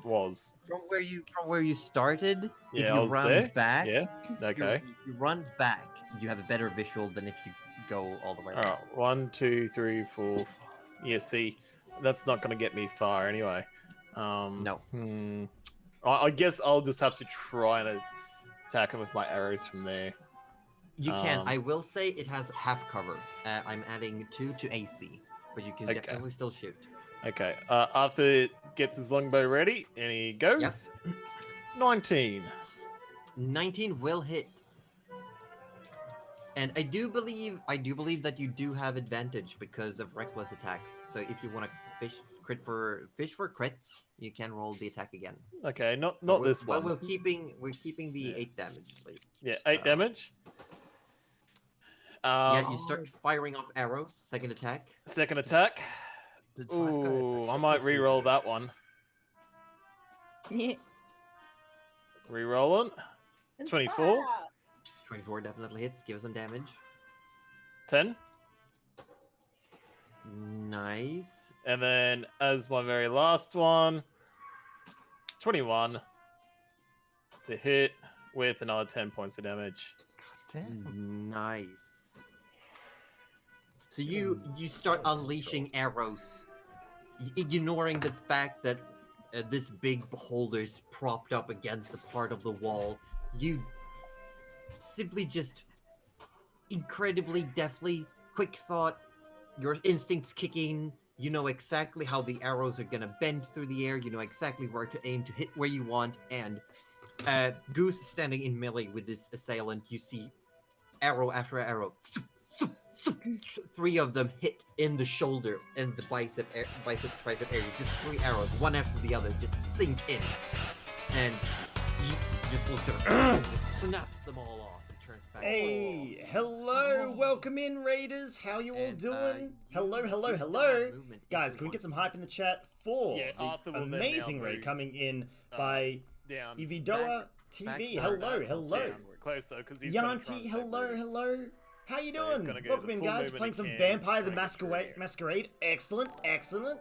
S2: was.
S3: From where you started,
S2: Yeah,
S3: if
S2: I
S3: you
S2: was
S3: run
S2: there.
S3: back,
S2: Yeah.
S3: if
S2: Okay.
S3: you run back, you have a better visual than if you go all the way around.
S2: Alright. 1, 2, 3, 4. Yeah. See, that's not gonna get me far anyway.
S3: No.
S2: I guess I'll just have to try and attack him with my arrows from there.
S3: You can. I will say it has half cover. I'm adding 2 to AC, but you can
S2: Okay.
S3: definitely still shoot.
S2: Okay. Arthur gets his longbow ready, and he goes. 19.
S3: 19 will hit. And I do believe that you do have advantage because of reckless attacks. So if you want to fish for crits, you can roll the attack again.
S2: Okay, not
S3: But
S2: this one.
S3: We're keeping the 8 damage, please.
S2: Yeah, 8 damage.
S3: Yeah, you start firing off arrows. Second attack.
S2: Second attack.
S5: Did Scythe guy
S2: Ooh,
S5: attack
S2: I
S5: you?
S2: might
S5: Let's see
S2: re-roll
S5: what
S2: that one.
S6: Yeah.
S2: Re-roll it. 24.
S3: 24 definitely hits. Give some damage.
S2: 10.
S3: Nice.
S2: And then as my very last one, 21 to hit with another 10 points of damage.
S5: Damn.
S3: Nice. So you start unleashing arrows, ignoring the fact that this big beholder's propped up against a part of the wall. You simply just incredibly deftly, quick thought, your instincts kicking. You know exactly how the arrows are gonna bend through the air. You know exactly where to aim to hit where you want. And Goose standing in melee with this assailant. You see arrow after arrow. 3 of them hit in the shoulder and the bicep tricep area. Just 3 arrows, one after the other, just sink in. And he just looks at her and just snaps them all off and turns back.
S1: Hey, hello, welcome in, Raiders. How you all
S3: And,
S1: doing?
S3: you
S1: Hello,
S3: still
S1: hello,
S3: have
S1: hello.
S3: movement if
S1: Guys,
S3: you
S1: can we
S3: want.
S1: get some hype in the chat for
S2: Yeah, Arthur
S1: the
S2: will then
S1: amazing
S2: now
S1: raid
S2: move,
S1: coming in by
S2: Down.
S1: Ividoa TV?
S3: back,
S1: Hello,
S3: back,
S1: hello.
S2: Down. We're closer because he's gonna try
S1: Yanti,
S2: and
S1: hello,
S2: save Rudy.
S1: hello. How you
S2: So he's
S1: doing?
S2: gonna go
S1: Welcome
S2: the
S1: in,
S2: full
S1: guys.
S2: movement
S1: Playing some
S2: again,
S1: Vampire the
S2: trying to get through
S1: Masquerade. Excellent, excellent.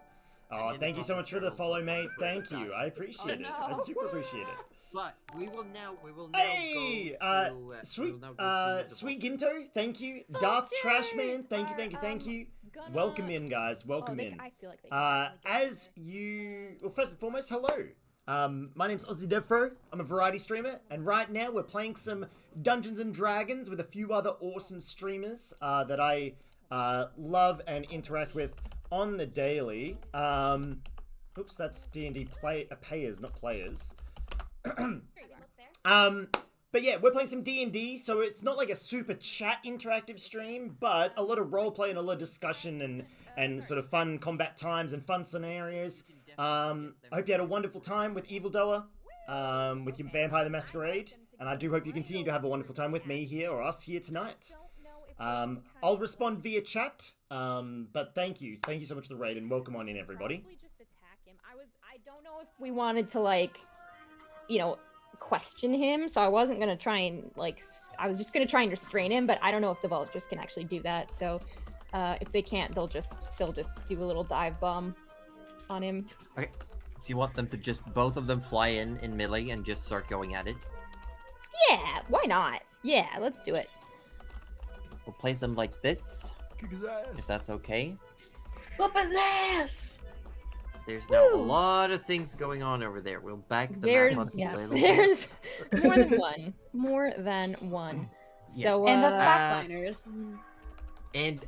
S1: Oh,
S3: And
S1: thank you so much for the follow, mate. Thank you. I
S3: Oh,
S1: appreciate it. I
S6: no.
S1: super appreciate it.
S3: But we will now
S1: Hey,
S3: go to,
S1: sweet,
S3: we will now go to the
S1: Sweet Ginto, thank you. Darth Trashman, thank you, thank you. Welcome in, guys. Welcome in.
S6: I feel like they
S1: As you, well, first and foremost, hello. My name's AussieDevFro. I'm a variety streamer, and right now we're playing some Dungeons and Dragons with a few other awesome streamers that I love and interact with on the daily. Oops, that's D&D payers, not players. But yeah, we're playing some D&D, so it's not like a super chat interactive stream, but a lot of roleplay and a lot of discussion and sort of fun combat times and fun scenarios. I hope you had a wonderful time with Evildoer, with your Vampire the Masquerade, and I do hope you continue to have a wonderful time with me here, or us here tonight. I'll respond via chat, but thank you so much for the raid, and welcome on in, everybody.
S6: Just attack him. I don't know if we wanted to, like, you know, question him, so I wasn't gonna try and, like, I was just gonna try and restrain him, but I don't know if the vultures can actually do that. So if they can't, they'll just do a little dive bomb on him.
S3: Okay, so you want them to just both of them fly in melee and just start going at it?
S6: Yeah, why not? Yeah, let's do it.
S3: We'll place them like this,
S5: Kick his ass.
S3: if that's okay.
S4: Whoop his ass!
S3: There's now a
S6: Woo!
S3: lot of things going on over there. We'll back the
S6: There's
S3: map up a little bit.
S6: there's more than one. More than one.
S3: Yeah.
S6: So
S7: And the
S6: uh,
S7: slackliners.
S3: And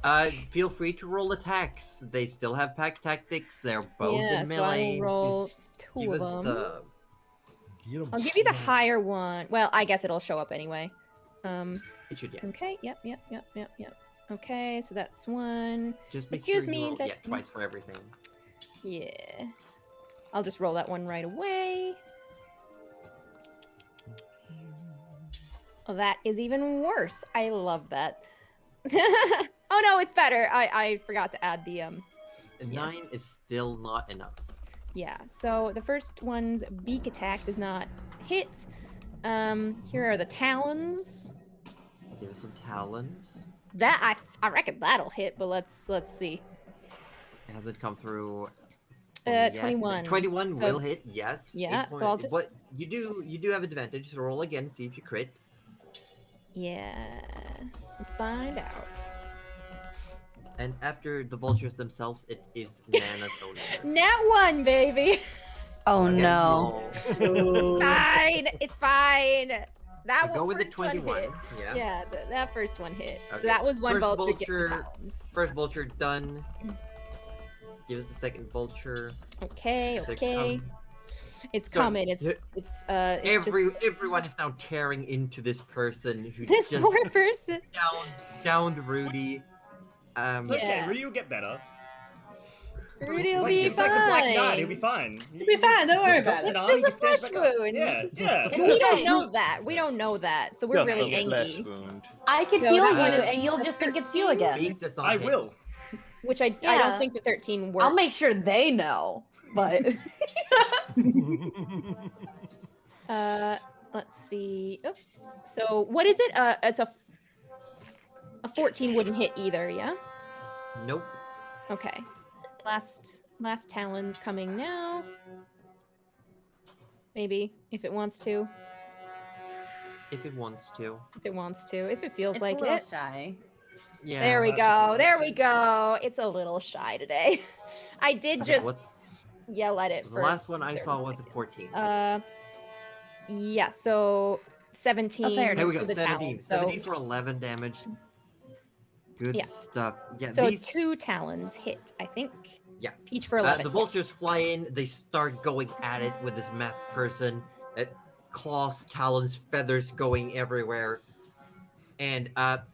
S3: feel free to roll attacks. They still have pack tactics. They're both
S6: yeah,
S3: in
S6: so
S3: melee.
S6: I'll roll
S3: Just
S6: two
S3: give
S6: of
S3: us
S6: them.
S3: the...
S5: Get 'em.
S6: I'll give you the higher one. Well, I guess it'll show up anyway.
S3: It should, yeah.
S6: Okay, yep. Okay, so that's one.
S3: Just make
S6: Excuse
S3: sure
S6: me,
S3: you roll
S6: that-
S3: twice for everything.
S6: Yeah. I'll just roll that one right away. Oh, that is even worse. I love that. Oh no, it's better. I forgot to add the
S3: And
S6: Yes.
S3: 9 is still not enough.
S6: Yeah, so the first one's beak attack does not hit. Here are the talons.
S3: Give us some talons.
S6: That I reckon that'll hit, but let's see.
S3: It hasn't come through. Yet.
S6: 21.
S3: 21
S6: So-
S3: will hit, yes.
S6: Yeah,
S3: 8
S6: so I'll
S3: But
S6: just-
S3: you do have advantage, so roll again, see if you crit.
S6: Yeah, let's find out.
S3: And after the vultures themselves, it is Nana's own turn.
S6: Nat 1, baby.
S8: Oh
S3: Again,
S8: no.
S3: roll.
S6: It's fine. It's fine. That
S3: So
S6: one.
S3: go with the
S6: first one
S3: 21.
S6: hit.
S3: Yeah.
S6: Yeah, that first one hit. So
S3: Okay.
S6: that was one
S3: First
S6: vulture getting the
S3: vulture-
S6: talons.
S3: First vulture done. Give us the second vulture.
S6: Okay,
S3: They're
S6: okay.
S3: come-
S6: It's
S3: Go.
S6: coming. It's just
S3: Everyone is now tearing into this person who
S6: this
S3: just
S6: poor person.
S3: downed Rudy.
S1: It's okay.
S6: Yeah.
S1: Rudy will get better.
S6: Rudy will
S1: It's like,
S6: be
S1: it's
S6: fine.
S1: like the Black Knight. He'll be fine.
S4: He'll be fine, don't worry about it.
S6: Just a flesh wound.
S1: Yeah, yeah.
S6: But we don't know that. We don't know that. So we're
S9: Just
S6: really
S9: a flesh
S6: angry.
S9: wound.
S8: I can
S6: So
S8: heal
S6: that
S8: you,
S6: one is-
S8: and you'll just think it's you again.
S3: Beak does not
S1: I
S3: hit.
S1: will.
S6: Which I
S8: Yeah.
S6: don't think the 13 works.
S8: I'll make sure they know. But
S6: Let's see. Oh. So what is it? It's a 14 wouldn't hit either. Yeah.
S3: Nope.
S6: Okay. Last talon's coming now. Maybe if it wants to.
S3: If it wants to.
S6: If it wants to. If it feels
S8: it's
S6: like
S8: a little
S6: it.
S8: shy.
S3: Yeah.
S6: There we
S1: that's
S6: go.
S1: a
S6: There we
S1: question.
S6: go. It's a little shy today. I did
S3: Okay,
S6: just
S3: what's
S6: yell at it
S3: the
S6: for
S3: last one I
S6: 30
S3: saw was a
S6: seconds.
S3: 14.
S6: Yeah, so 17
S8: there it
S3: There we
S6: for
S3: go.
S6: the
S3: 17.
S6: talons.
S3: 17 for 11 damage. Good
S6: Yeah.
S3: stuff. Yeah.
S6: So
S3: these
S6: 2 talons hit, I think.
S3: Yeah.
S6: Each for 11.
S3: the vultures fly in. They start going at it with this masked person. Claws, talons, feathers going everywhere. And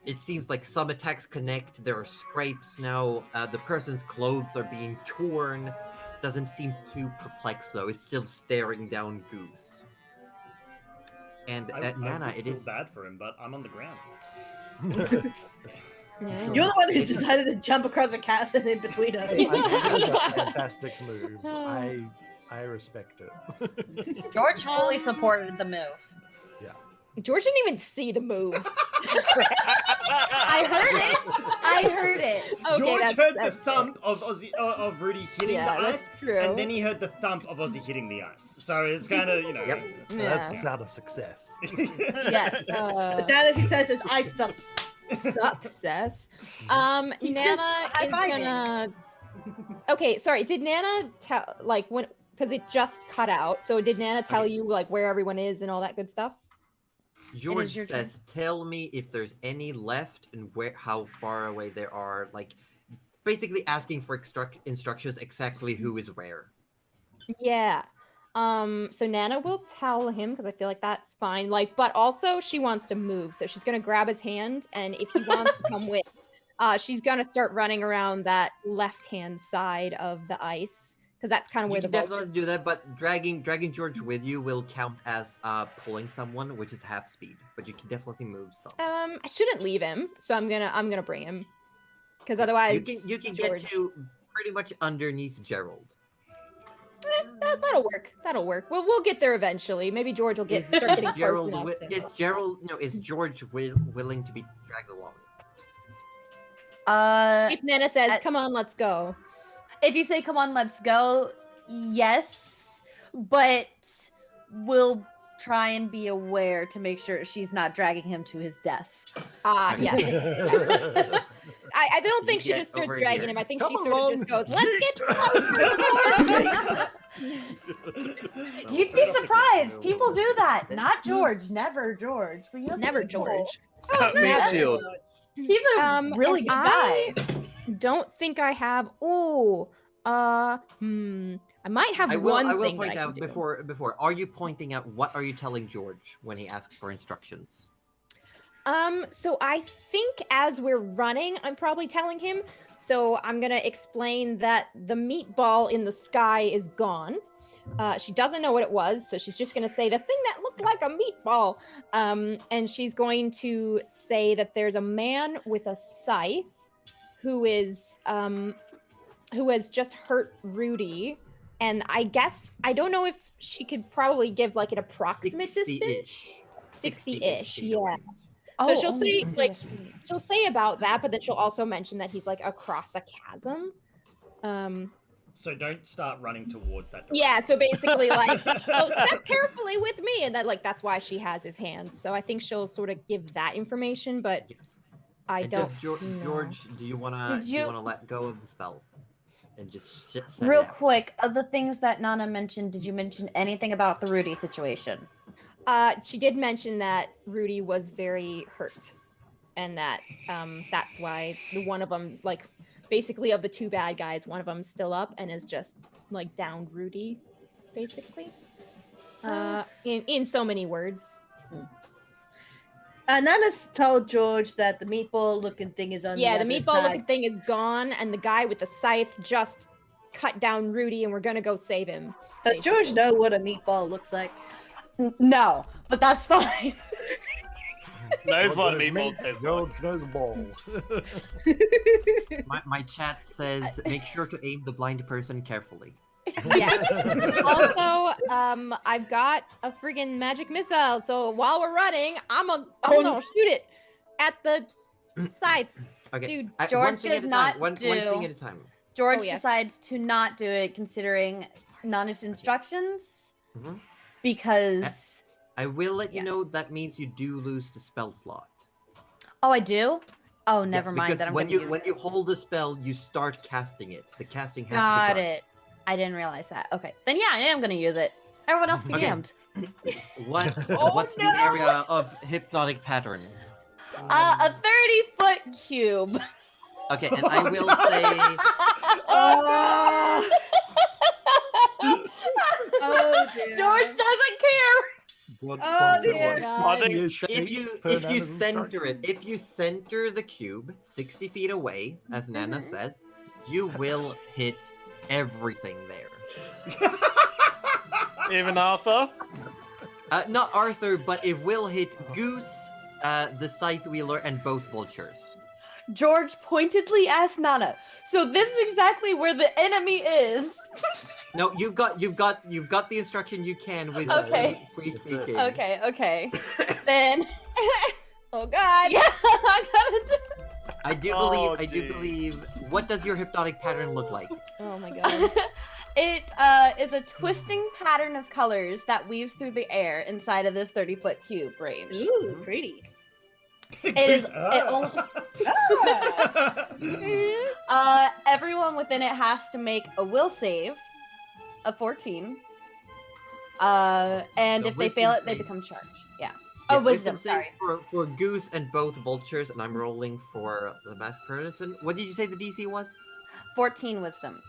S3: it seems like some attacks connect. There are scrapes now. The person's clothes are being torn. Doesn't seem too perplexed though. Is still staring down Goose. And
S1: I
S3: Nana,
S1: would
S3: it
S1: feel
S3: is.
S1: bad for him, but I'm on the ground.
S6: Yeah.
S4: You're the one who
S3: It is-
S4: decided to jump across a chasm in between us.
S5: I think it's a fantastic move. I respect it.
S8: George fully supported the move.
S6: George didn't even see the move.
S8: I heard it.
S6: Okay,
S1: George
S6: that's-
S1: heard the
S6: that's
S1: thump of Rudy hitting
S6: Yeah,
S1: the
S6: that's
S1: ice,
S6: true.
S1: and then he heard the thump of Ozzy hitting the ice. So it's kind of,
S3: Yep.
S5: That's
S6: Yeah.
S5: the sound of success.
S6: Yes.
S4: The sound of success is ice thumps.
S6: Success.
S4: He's
S6: Nana
S4: just
S6: is gonna. Okay, sorry. Did Nana tell when? Because it just cut out. So did Nana tell
S3: Okay.
S6: you where everyone is and all that good stuff?
S3: George
S8: your
S3: says, "Tell me if there's any left and how far away there are." Like, basically asking for instructions exactly who is where.
S6: Yeah. So Nana will tell him because I feel like that's fine. But also she wants to move, so she's gonna grab his hand, and if he wants to come with, she's gonna start running around that left-hand side of the ice because that's kind of
S3: You
S6: where
S3: can
S6: the boat.
S3: definitely do that, but dragging George with you will count as pulling someone, which is half speed. But you can definitely move some.
S6: I shouldn't leave him, so I'm gonna bring him because otherwise
S3: You can
S6: George...
S3: get to pretty much underneath Gerald.
S6: That'll work. That'll work. We'll get there eventually. Maybe George will start getting close
S3: Gerald
S6: enough.
S3: is George willing to be dragged along?
S6: If Nana says,
S8: at-
S6: "Come on, let's go,"
S8: If you say, come on, let's go, yes. But we'll try and be aware to make sure she's not dragging him to his death.
S6: yes. I don't think she
S3: Get
S6: just starts
S3: over
S6: dragging
S3: here.
S6: him. I think
S5: Come
S6: she sort of
S5: along.
S6: just goes, "Let's get closer."
S8: You'd be surprised. People do that. Not George. Never George. But you have
S6: Never
S8: people.
S6: George.
S9: Meat shield.
S8: He's a really
S6: and
S8: good guy.
S6: Don't think I have. I might have
S3: I will
S6: one thing
S3: point
S6: that I
S3: out
S6: can do.
S3: before. Are you pointing out what are you telling George when he asks for instructions?
S6: So I think as we're running, I'm probably telling him. So I'm gonna explain that the meatball in the sky is gone. She doesn't know what it was, so she's just gonna say the thing that looked like a meatball. And she's going to say that there's a man with a scythe who has just hurt Rudy. And I guess I don't know if she could probably give like an approximate distance. 60-ish, yeah. So she'll say like she'll say about that, but then she'll also mention that he's like across a chasm.
S1: So don't start running towards that door.
S6: Yeah, so basically like, oh, step carefully with me, and that like that's why she has his hand. So I think she'll sort of give that information, but I don't.
S3: George, do you wanna let go of the spell and just sit
S8: Real quick, of the things that Nana mentioned, did you mention anything about the Rudy situation?
S6: She did mention that Rudy was very hurt, and that that's why the one of them, like, basically of the two bad guys, one of them's still up and is just like downed Rudy, basically. In so many words.
S4: Nana's told George that the meatball-looking thing is on the other
S6: the meatball-looking
S4: side.
S6: thing is gone, and the guy with the scythe just cut down Rudy, and we're gonna go save him.
S4: Does George know what a meatball looks like?
S8: No, but that's fine.
S2: Knows what meatball tastes like.
S5: George knows a ball.
S3: My chat says, make sure to aim the blind person carefully.
S6: Yeah. Also, I've got a friggin' magic missile, so while we're running, I'm gonna shoot it at the scythe.
S3: Okay.
S6: Dude,
S8: George does not
S3: one thing at a time.
S8: George
S6: Oh, yeah.
S8: decides to not do it considering Nana's instructions
S3: Mhm.
S8: because...
S3: I will let you know that means you do lose the spell slot.
S8: Oh, I do? Oh,
S3: Yes,
S8: never mind.
S3: because
S8: Then I'm
S3: when
S8: gonna
S3: you
S8: use
S3: when
S8: it.
S3: you hold the spell, you start casting it. The casting has
S8: Got
S3: begun.
S8: it. I didn't realize that. Okay. Then yeah, I am gonna use it. Everyone else be
S3: Okay.
S8: damned.
S3: What's the
S4: no!
S3: area of hypnotic pattern?
S8: A 30-foot cube.
S3: Okay, and I will say
S4: Oh dear.
S8: George doesn't care.
S4: Oh, dear.
S2: I think
S3: if you center the cube 60 feet away, as Nana says, you will hit everything there.
S2: even Arthur.
S3: Not Arthur, but it will hit Goose, the Scythe Wheeler, and both vultures.
S8: George pointedly asked Nana, so this is exactly where the enemy is.
S3: No, you've got the instruction you can with
S8: Okay.
S3: free speaking.
S8: Okay. Then
S6: Oh god.
S8: yeah, I gotta do
S3: I do
S2: Oh,
S3: believe. What does your hypnotic pattern look like?
S6: Oh my god.
S8: It is a twisting pattern of colors that weaves through the air inside of this 30-foot cube range.
S4: Ooh, pretty.
S8: It is. Everyone within it has to make a will save of 14. And
S3: A
S8: if they fail
S3: wisdom
S8: it, they
S3: save.
S8: become charged. Yeah.
S3: Yeah,
S8: Oh, wisdom.
S3: save
S8: Sorry.
S3: For Goose and both vultures, and I'm rolling for the masked person. What did you say the DC was?
S8: 14 wisdom.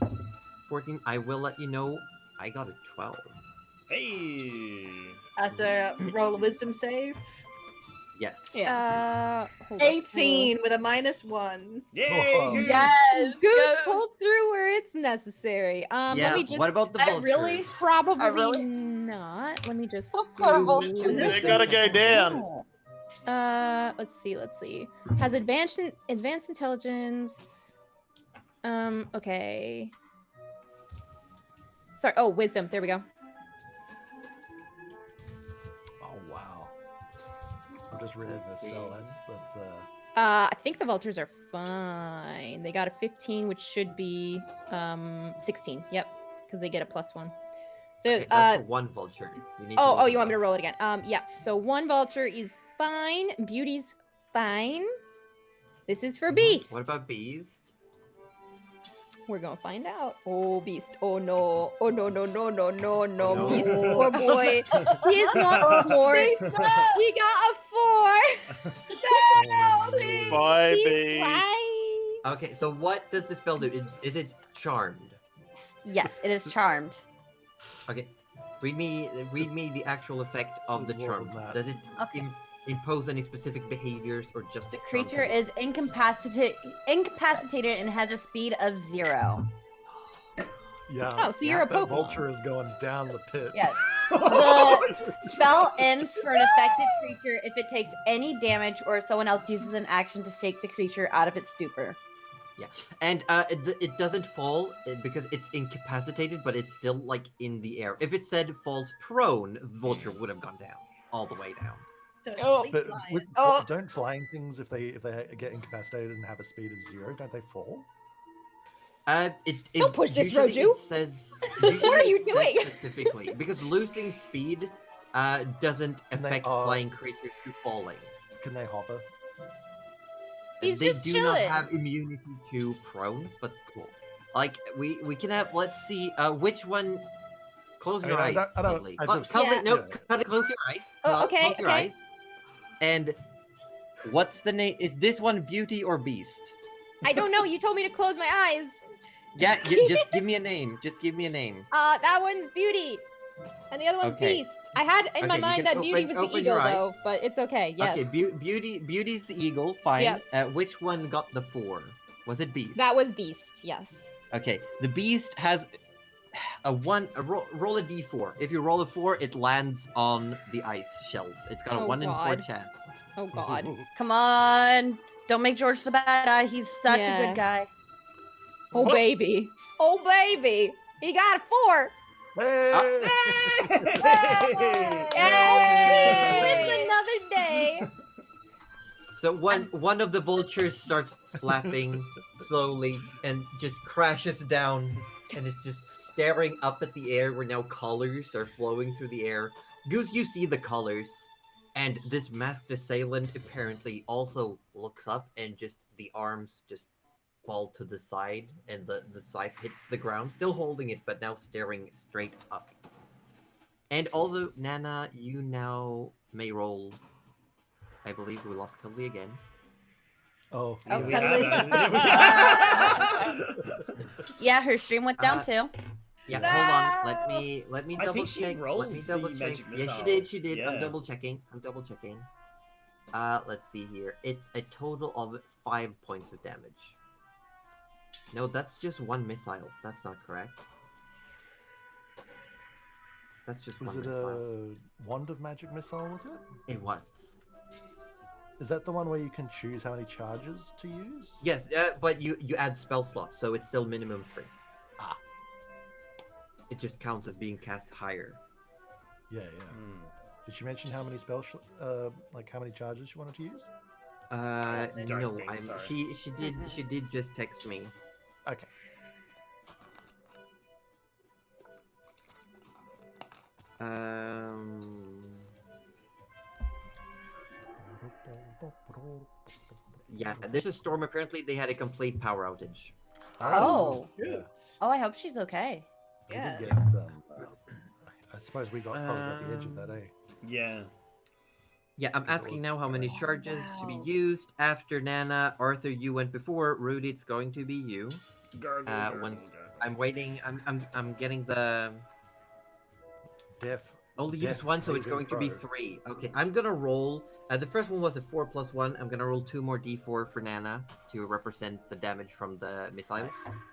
S3: 14. I will let you know. I got a 12.
S1: Hey.
S4: So roll a wisdom save.
S3: Yes.
S8: Yeah.
S6: Hold on.
S4: 18 with a -1.
S1: Yay.
S5: Whoa.
S1: Goose.
S8: Yes.
S6: Goose pulls through where it's necessary.
S3: Yeah.
S6: Let me just.
S3: What about the
S8: I
S3: vultures?
S8: really-
S6: Probably
S8: really-
S6: not. Let me just.
S8: Horrible.
S2: They gotta go down.
S6: Let's see. Has advanced intelligence. Okay. Sorry. Oh, wisdom. There we go.
S5: Oh wow. I'm just reading this. So that's
S6: I think the vultures are fine. They got a 15, which should be 16. Yep, because they get a +1. So
S3: Okay, that's for one vulture. You need to
S6: oh,
S3: roll
S6: you want me to
S3: both.
S6: roll it again? Yeah. So one vulture is fine. Beauty's fine. This is for Beast.
S3: What about bees?
S6: We're gonna find out. Oh, Beast. Oh no. Oh no.
S3: no.
S6: Beast, poor boy. He is not smart.
S4: Beast,
S6: He got a 4.
S2: Bye,
S6: He's
S2: Bee.
S6: fine.
S3: Okay, so what does the spell do? Is it charmed?
S8: Yes, it is charmed.
S3: Okay, read me the actual effect of the
S5: Whoa,
S3: charm.
S5: Matt.
S3: Does it
S8: Okay.
S3: impose any specific behaviors or just
S8: The creature is incapacitated and has a speed of 0.
S5: Yeah.
S6: Oh, so you're a
S5: that
S6: Pokemon.
S5: vulture is going down the pit.
S8: Yes. The spell ends for an affected creature if it takes any damage or someone else uses an action to shake the creature out of its stupor.
S3: Yeah, and it doesn't fall because it's incapacitated, but it's still like in the air. If it said falls prone, vulture would have gone down all the way down.
S4: So it's
S6: Oh.
S4: sleep
S5: But
S4: lion.
S5: don't flying things, if they get incapacitated and have a speed of 0, don't they fall?
S6: Don't push this,
S3: usually
S6: Roju.
S3: It says,
S6: What are you
S3: it says
S6: doing?
S3: specifically? Because losing speed doesn't
S5: And they
S3: affect
S5: are-
S3: flying creatures to falling.
S5: Can they hover?
S6: He's
S3: They
S6: just
S3: do
S6: chilling.
S3: not have immunity to prone, but cool. Like we can have. Let's see. Which one? Close your eyes.
S5: I don't.
S3: Cuddly.
S5: I
S3: Cl-
S5: just.
S3: Cuddly,
S6: Yeah.
S3: no, Cuddly, close your eyes.
S6: Oh, okay,
S3: Close your
S6: okay.
S3: eyes. And what's the name? Is this one Beauty or Beast?
S6: I don't know. You told me to close my eyes.
S3: Yeah, just give me a name. Just give me a name.
S6: That one's Beauty, and the other one's
S3: Okay.
S6: Beast. I had in my
S3: Okay, you
S6: mind
S3: can
S6: that Beauty was the
S3: open
S6: eagle,
S3: your eyes.
S6: though, but it's okay. Yes.
S3: Okay, Beauty's the eagle. Fine.
S6: Yep.
S3: Which one got the 4? Was it Beast?
S6: That was Beast. Yes.
S3: Okay, the Beast has roll a d4. If you roll a 4, it lands on the ice shelf. It's got a
S6: Oh,
S3: 1 in 4
S6: God.
S3: chance.
S6: Oh God.
S8: Come on. Don't make George the bad guy. He's such a
S6: Yeah.
S8: good guy.
S6: Oh baby. Oh baby. He got a 4.
S5: Hey!
S6: Yay! Lives another day.
S3: So one of the vultures starts flapping slowly and just crashes down, and it's just staring up at the air where now colors are flowing through the air. Goose, you see the colors, and this masked assailant apparently also looks up, and just the arms just fall to the side, and the scythe hits the ground, still holding it, but now staring straight up. And also, Nana, you now may roll. I believe we lost Cuddly again.
S5: Oh.
S6: Oh,
S1: We
S6: Cuddly.
S1: haven't.
S8: Yeah, her stream went down too.
S3: Yeah,
S4: No!
S3: hold on. Let me
S1: I
S3: double
S1: think she
S3: check.
S1: rolled
S3: Let me
S1: the
S3: double check.
S1: magic
S3: Yeah,
S1: missile.
S3: she did.
S1: Yeah.
S3: I'm double checking. Let's see here. It's a total of 5 points of damage. No, that's just one missile. That's not correct. That's just
S5: Was
S3: one
S5: it
S3: missile.
S5: a wand of magic missile, was it?
S3: It was.
S5: Is that the one where you can choose how many charges to use?
S3: Yes, but you add spell slots, so it's still minimum 3.
S5: Ah.
S3: It just counts as being cast higher.
S5: Yeah.
S1: Hmm.
S5: Did she mention how many like how many charges she wanted to use?
S1: Don't
S3: No,
S1: think so.
S3: she did just text me.
S5: Okay.
S3: Yeah, there's a storm. Apparently, they had a complete power outage.
S8: Oh.
S5: Yeah.
S8: Oh, I hope she's okay.
S5: We
S4: Yeah.
S5: did get, I suppose we got probably at the edge of that, eh?
S1: Yeah.
S3: Yeah, I'm asking now how many charges to be
S4: Wow.
S3: used after Nana. Arthur, you went before. Rudy, it's going to be you.
S1: Gargle, gargle,
S3: Once
S1: gargle.
S3: I'm waiting. I'm getting the
S5: Def.
S3: only
S5: Death
S3: use one, so it's
S5: saving
S3: going to be
S5: throw.
S3: 3. Okay, I'm gonna roll. The first one was a 4 plus 1. I'm gonna roll 2 more d4 for Nana to represent the damage from the missiles.
S5: Nice.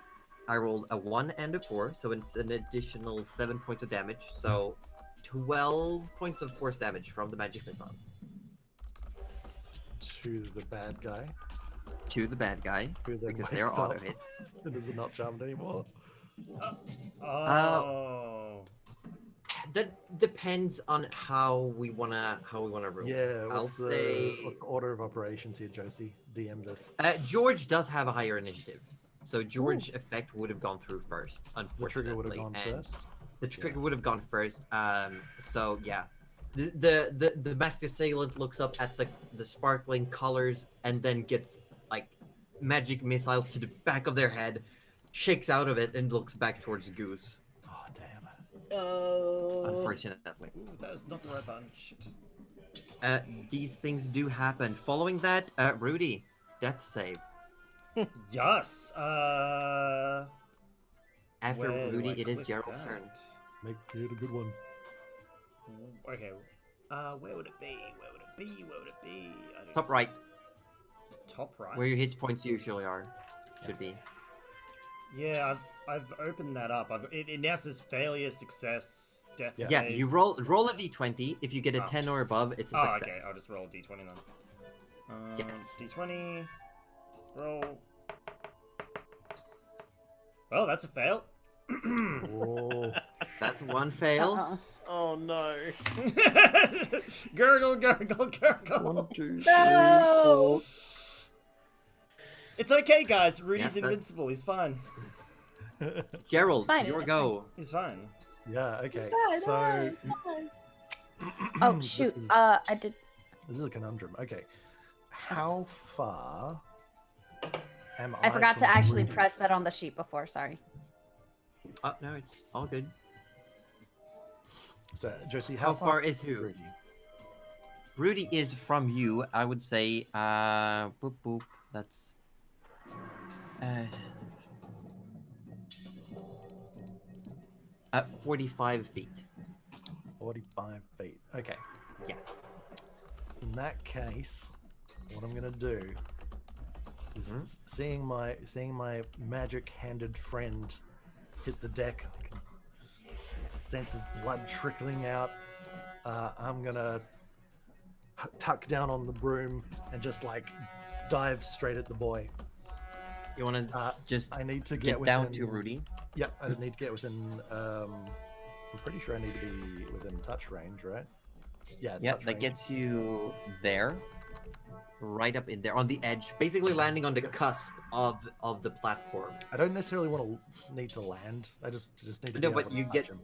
S3: I rolled a 1 and a 4, so it's an additional 7 points of damage. So 12 points of force damage from the magic missiles
S5: To the bad guy.
S3: to the bad guy
S5: Who then
S3: because they're
S5: wakes
S3: auto
S5: up
S3: hits.
S5: and is not charmed anymore.
S1: Oh.
S3: That depends on how we wanna roll.
S5: Yeah,
S3: I'll
S5: what's the
S3: say
S5: order of operations here, Josie? DM this.
S3: George does have a higher initiative, so George effect would have gone through first.
S5: The
S3: Unfortunately,
S5: trigger would have gone
S3: and
S5: first.
S3: The trigger would have gone first. So yeah, the masked assailant looks up at the sparkling colors and then gets like magic missile to the back of their head, shakes out of it, and looks back towards Goose.
S5: Oh damn.
S4: Oh.
S3: Unfortunately,
S1: Ooh, that was not the right button. Shit.
S3: these things do happen. Following that, Rudy, death save.
S1: Yes.
S3: After
S1: Where do
S3: Rudy,
S1: I
S3: it is
S1: click
S3: Gerald's
S1: that?
S3: turn.
S5: Make it a good one.
S1: Okay. Where would it be? Where would it be? Where would it be?
S3: Top right,
S1: Top right.
S3: where your hit points usually are, should be.
S1: Yeah, I've opened that up. It now says failure, success, death
S5: Yeah.
S3: Yeah,
S1: save.
S3: you roll a d20. If you get a
S1: Oh.
S3: 10 or above, it's a
S1: Oh,
S3: success.
S1: okay. I'll just roll a d20 then.
S3: Yes.
S1: D20. Roll. Well, that's a fail.
S5: Oh,
S3: That's one fail.
S8: Uh-uh.
S2: Oh no.
S1: Gurgle, gurgle, gurgle.
S5: 1, 2, 3,
S4: No!
S5: 4.
S1: It's okay, guys. Rudy's
S3: Yeah, that's-
S1: invincible. He's fine.
S3: Gerald,
S8: Fine,
S3: your
S8: it's
S3: go.
S1: He's fine.
S5: Yeah. Okay.
S4: Fine,
S5: So
S4: alright, fine.
S8: Oh
S5: this
S8: shoot.
S5: is-
S8: I did.
S5: This is a conundrum. Okay. How far am I?
S8: I forgot
S5: from
S8: to actually
S5: Rudy?
S8: press that on the sheet before. Sorry.
S3: Oh, no, it's all good.
S5: So, Josie,
S3: How far is who?
S5: Rudy?
S3: Rudy is from you, I would say, boop boop, that's, at 45 feet.
S5: 45 feet. Okay.
S3: Yeah.
S5: In that case, what I'm gonna do is seeing my magic-handed friend hit the deck, I can sense his blood trickling out. I'm gonna tuck down on the broom and just like dive straight at the boy.
S3: You want to just
S5: I need to
S3: get
S5: get
S3: down
S5: within,
S3: to Rudy?
S5: Yep, I need to get within. I'm pretty sure I need to be within touch range, right? Yeah.
S3: Yeah,
S5: touch
S3: that
S5: range.
S3: gets you there. Right up in there, on the edge, basically landing on the cusp of the platform.
S5: I don't necessarily need to land. I just need to.
S3: No,
S5: be
S3: but
S5: able to
S3: you
S5: touch
S3: get
S5: him.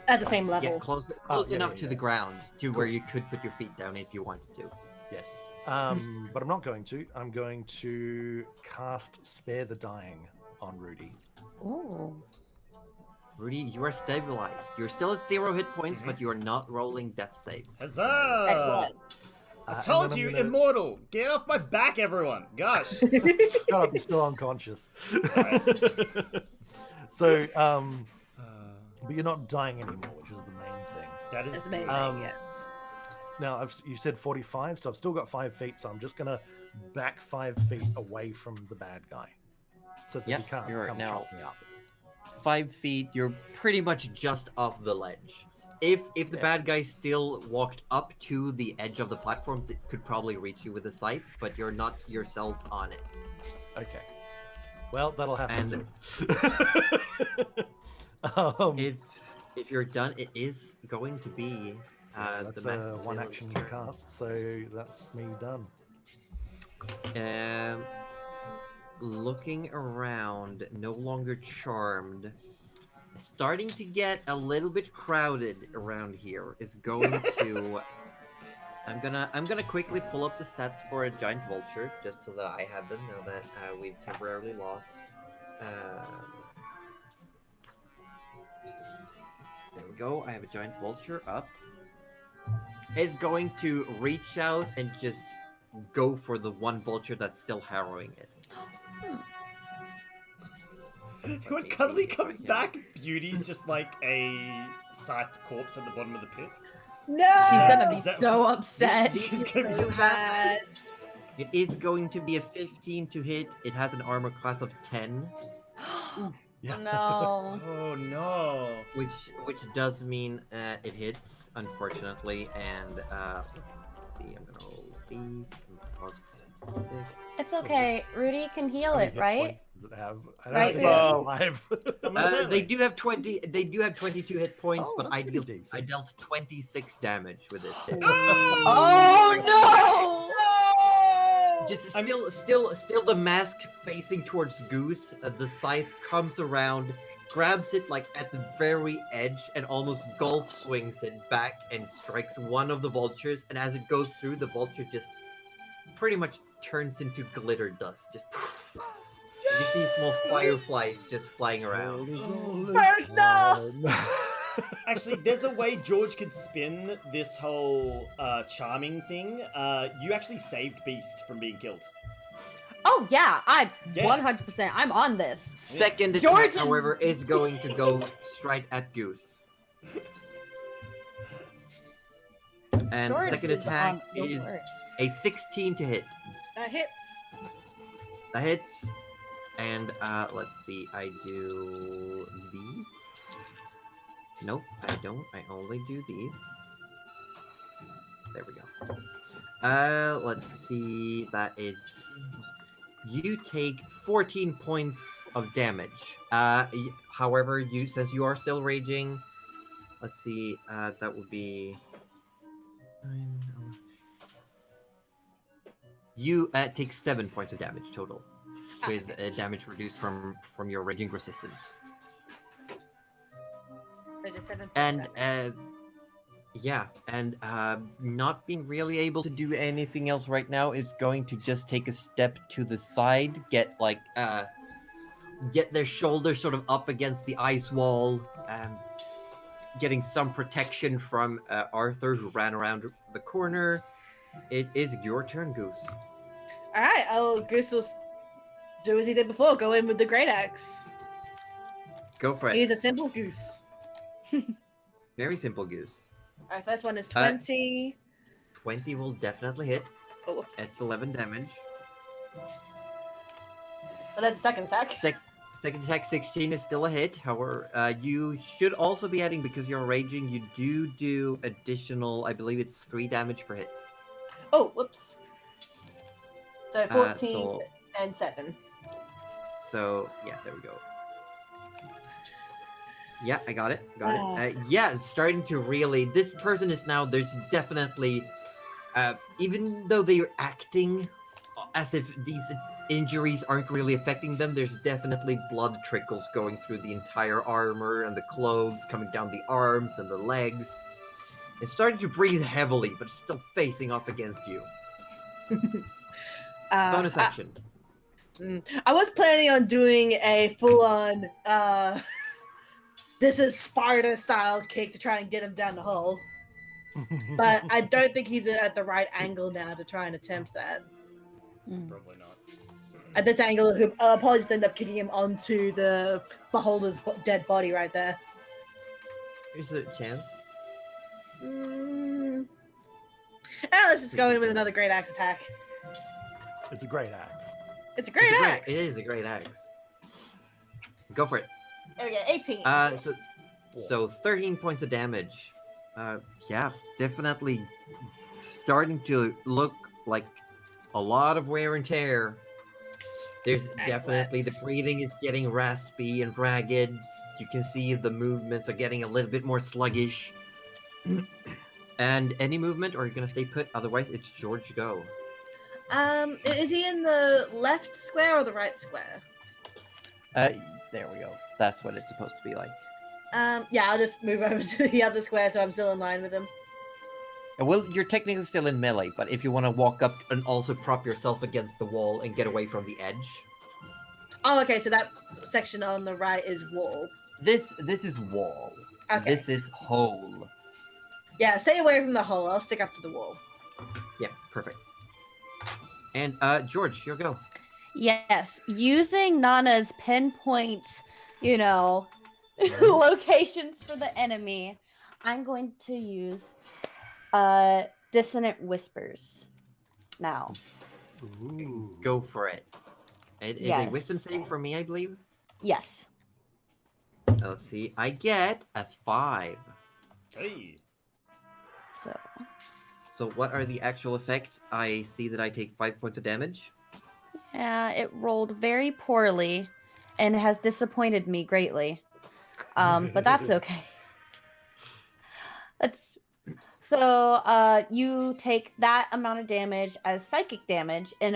S4: At the same level.
S3: Yeah, close
S5: yeah,
S3: enough
S5: yeah,
S3: to the
S5: yeah.
S3: ground to where you could put your feet down if you wanted to.
S5: Yes. But I'm not going to. I'm going to cast Spare the Dying on Rudy.
S8: Ooh.
S3: Rudy, you are stabilized. You're still at 0 hit points, but you are not rolling death saves.
S1: Huzzah!
S4: Excellent.
S1: I
S5: and
S1: told
S5: then
S1: you,
S5: I'm gonna-
S1: immortal. Get off my back, everyone. Gosh.
S5: Shut up, you're still unconscious. So, but you're not dying anymore, which is the main thing.
S1: That is
S4: That's amazing, yes.
S5: Now, you said 45, so I've still got 5 feet, so I'm just gonna back 5 feet away from the bad guy, so that
S3: Yep,
S5: he can't
S3: you're
S5: come
S3: now-
S5: chop me up.
S3: 5 feet, you're pretty much just off the ledge. If the
S5: Yeah.
S3: bad guy still walked up to the edge of the platform, it could probably reach you with a scythe, but you're not yourself on it.
S5: Okay. Well, that'll have
S3: And-
S5: to do.
S3: If you're done, it is going to be
S5: That's
S3: the
S5: a
S3: master
S5: one
S3: sailor's
S5: action
S3: turn.
S5: cast, so that's me done.
S3: Looking around, no longer charmed. Starting to get a little bit crowded around here. Is going to. I'm gonna quickly pull up the stats for a giant vulture, just so that I have them now that we've temporarily lost. There we go. I have a giant vulture up. Is going to reach out and just go for the one vulture that's still harrowing it.
S1: When
S3: Okay,
S1: Cuddly
S3: so
S1: comes
S3: yeah.
S1: back, Beauty's just like a scythed corpse at the bottom of the pit.
S4: No!
S8: She's gonna be
S1: Is that
S8: so
S1: what's-
S8: upset.
S1: She's gonna be
S4: So bad.
S3: It is going to be a 15 to hit. It has an armor class of 10,
S5: Yeah.
S8: No.
S1: Oh no.
S3: which does mean it hits, unfortunately. And let's see, I'm gonna roll these plus 6.
S8: It's okay. Rudy can heal
S5: How many
S8: it,
S5: hit
S8: right?
S5: points does it have? I don't
S8: Right,
S5: think
S1: yeah.
S5: it's alive.
S1: Almost
S3: They
S1: certainly.
S3: do have 20. They do have 22 hit points,
S5: Oh,
S3: but
S5: that's
S3: I
S5: pretty
S3: dealt
S5: decent.
S3: 26 damage with this hit.
S8: Oh no!
S4: No!
S3: Just
S1: I
S3: still the mask facing towards Goose. The scythe comes around, grabs it like at the very edge, and almost golf swings it back and strikes one of the vultures. And as it goes through, the vulture just pretty much turns into glitter dust. Just you see small fireflies just flying around.
S4: First off!
S1: Actually, there's a way George could spin this whole charming thing. You actually saved Beast from being killed.
S8: Oh yeah, I
S1: Yeah.
S8: 100%. I'm on this.
S3: Second attack,
S8: George is-
S3: however, is going to go straight at Goose. And the
S8: George
S3: second
S8: is
S3: attack
S8: on the
S3: is
S8: board.
S3: a 16 to hit.
S4: That hits.
S3: That hits. And let's see, I do these. Nope, I don't. I only do these. There we go. Let's see. That is. You take 14 points of damage. However, since you are still raging, let's see. That would be. You take 7 points of damage total, with damage reduced from your raging resistance.
S4: So just 7 points
S3: And
S4: damage.
S3: yeah, and not being really able to do anything else right now is going to just take a step to the side, get their shoulders sort of up against the ice wall, getting some protection from Arthur, who ran around the corner. It is your turn, Goose.
S4: Alright, Goose will do as he did before, go in with the great axe.
S3: Go for it.
S4: He's a simple goose.
S3: Very simple, Goose.
S4: Alright, first one is 20.
S3: 20 will definitely hit.
S4: Oh, whoops.
S3: That's 11 damage.
S4: But that's the second attack.
S3: Second attack, 16 is still a hit. However, you should also be adding, because you're raging, you do additional, I believe it's 3 damage per hit.
S4: Oh, whoops. So 14
S3: so-
S4: and 7.
S3: So, yeah, there we go. Yeah, I got it. Yeah, it's starting to really... This person is now... There's definitely... even though they're acting as if these injuries aren't really affecting them, there's definitely blood trickles going through the entire armor and the clothes, coming down the arms and the legs. It's starting to breathe heavily, but still facing off against you. Bonus action.
S4: I was planning on doing a full-on, this is Sparta-style kick to try and get him down the hole. But I don't think he's at the right angle now to try and attempt that.
S1: Probably not.
S4: At this angle, he'll probably just end up kicking him onto the beholder's dead body right there.
S3: Here's a chance.
S4: Let's just go in with another great axe attack.
S5: It's a great axe.
S4: It's a great axe.
S3: It is a great axe. Go for it.
S4: There we go, 18.
S3: So 13 points of damage. Yeah, definitely starting to look like a lot of wear and tear. There's definitely the breathing is getting raspy and ragged. You can see the movements are getting a little bit more sluggish. And any movement, or are you gonna stay put? Otherwise, it's George go.
S4: Is he in the left square or the right square?
S3: There we go. That's what it's supposed to be like.
S4: Yeah, I'll just move over to the other square so I'm still in line with him.
S3: Well, you're technically still in melee, but if you want to walk up and also prop yourself against the wall and get away from the edge.
S4: Oh, okay, so that section on the right is wall.
S3: This is wall.
S4: Okay.
S3: This is hole.
S4: Yeah, stay away from the hole. I'll stick up to the wall.
S3: Yeah, perfect. And George, your go.
S8: Yes, using Nana's pinpoint, locations for the enemy, I'm going to use Dissonant Whispers now.
S5: Ooh.
S3: Go for it. It is a wisdom save for me, I believe.
S8: Yes.
S3: Let's see. I get a 5.
S1: Hey.
S3: So what are the actual effects? I see that I take 5 points of damage.
S8: Yeah, it rolled very poorly and has disappointed me greatly. But that's okay. You take that amount of damage as psychic damage, and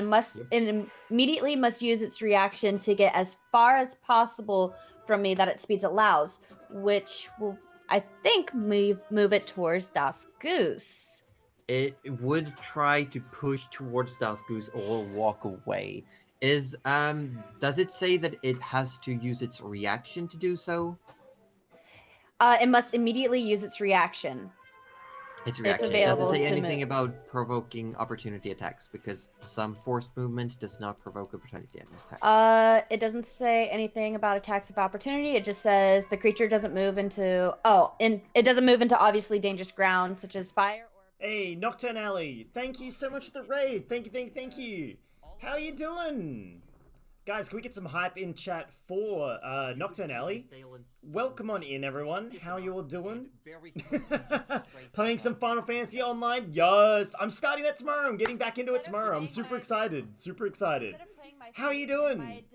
S8: it immediately must use its reaction to get as far as possible from me that its speeds allows, which will, I think, move it towards Das Goose.
S3: It would try to push towards Das Goose or walk away. Does it say that it has to use its reaction to do so?
S8: It must immediately use its reaction.
S3: Its reaction.
S8: Available
S3: Does it say
S8: to
S3: anything
S8: move.
S3: about provoking opportunity attacks? Because some forced movement does not provoke opportunity attacks.
S8: It doesn't say anything about attacks of opportunity. It just says the creature doesn't move into it doesn't move into obviously dangerous ground such as fire or
S1: Hey, Nocturne Alley, thank you so much for the raid. Thank you. How are you doing? Guys, can we get some hype in chat for Nocturne Alley? Welcome on in, everyone. How are you all doing? Playing some Final Fantasy Online? Yes! I'm starting that tomorrow. I'm getting back into it tomorrow. I'm super excited. Super excited. How are you doing?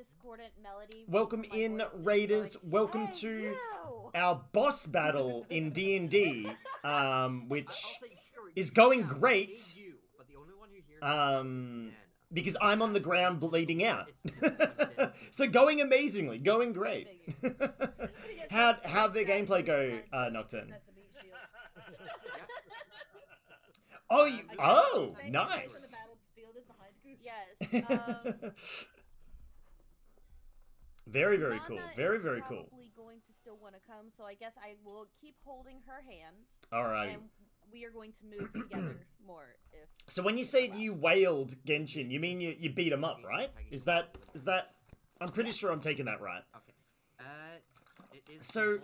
S1: Welcome in, Raiders. Welcome to our boss battle in D&D, which is going great. Because I'm on the ground bleeding out. So going amazingly, going great. How'd the gameplay go, Nocturne? Oh, nice.
S6: Yes.
S1: Very cool.
S6: Nana
S1: Very
S6: is
S1: cool.
S6: Probably going to still want to come, so I guess I will keep holding her hand.
S1: Alrighty.
S6: And we are going to move together more.
S1: So when you say you wailed Genshin, you mean you beat him up, right? Is that? I'm pretty sure I'm taking that right. So,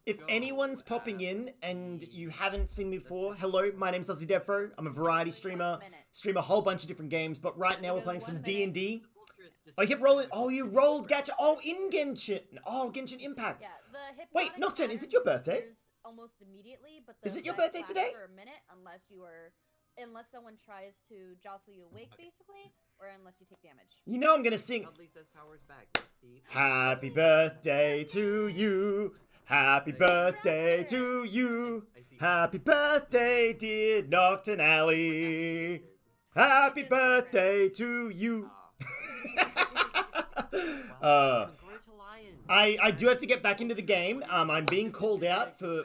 S1: if anyone's popping in and you haven't seen me before, hello, my name's AussieDevFro. I'm a variety streamer, stream a whole bunch of different games, but right now we're playing some D&D. Oh, you kept rolling. Oh, you rolled gacha. Oh, in Genshin. Oh, Genshin Impact.
S6: Yeah, the
S1: Wait, Nocturne, is it your birthday?
S6: Almost immediately, but
S1: is it your
S6: effects
S1: birthday
S6: last
S1: today?
S6: For a minute, unless someone tries to jostle you awake, basically, or unless you take damage.
S1: You know I'm gonna sing. Happy birthday to you. Happy birthday to you. Happy birthday, dear Nocturne Alley. Happy birthday to you. I do have to get back into the game. I'm being called out for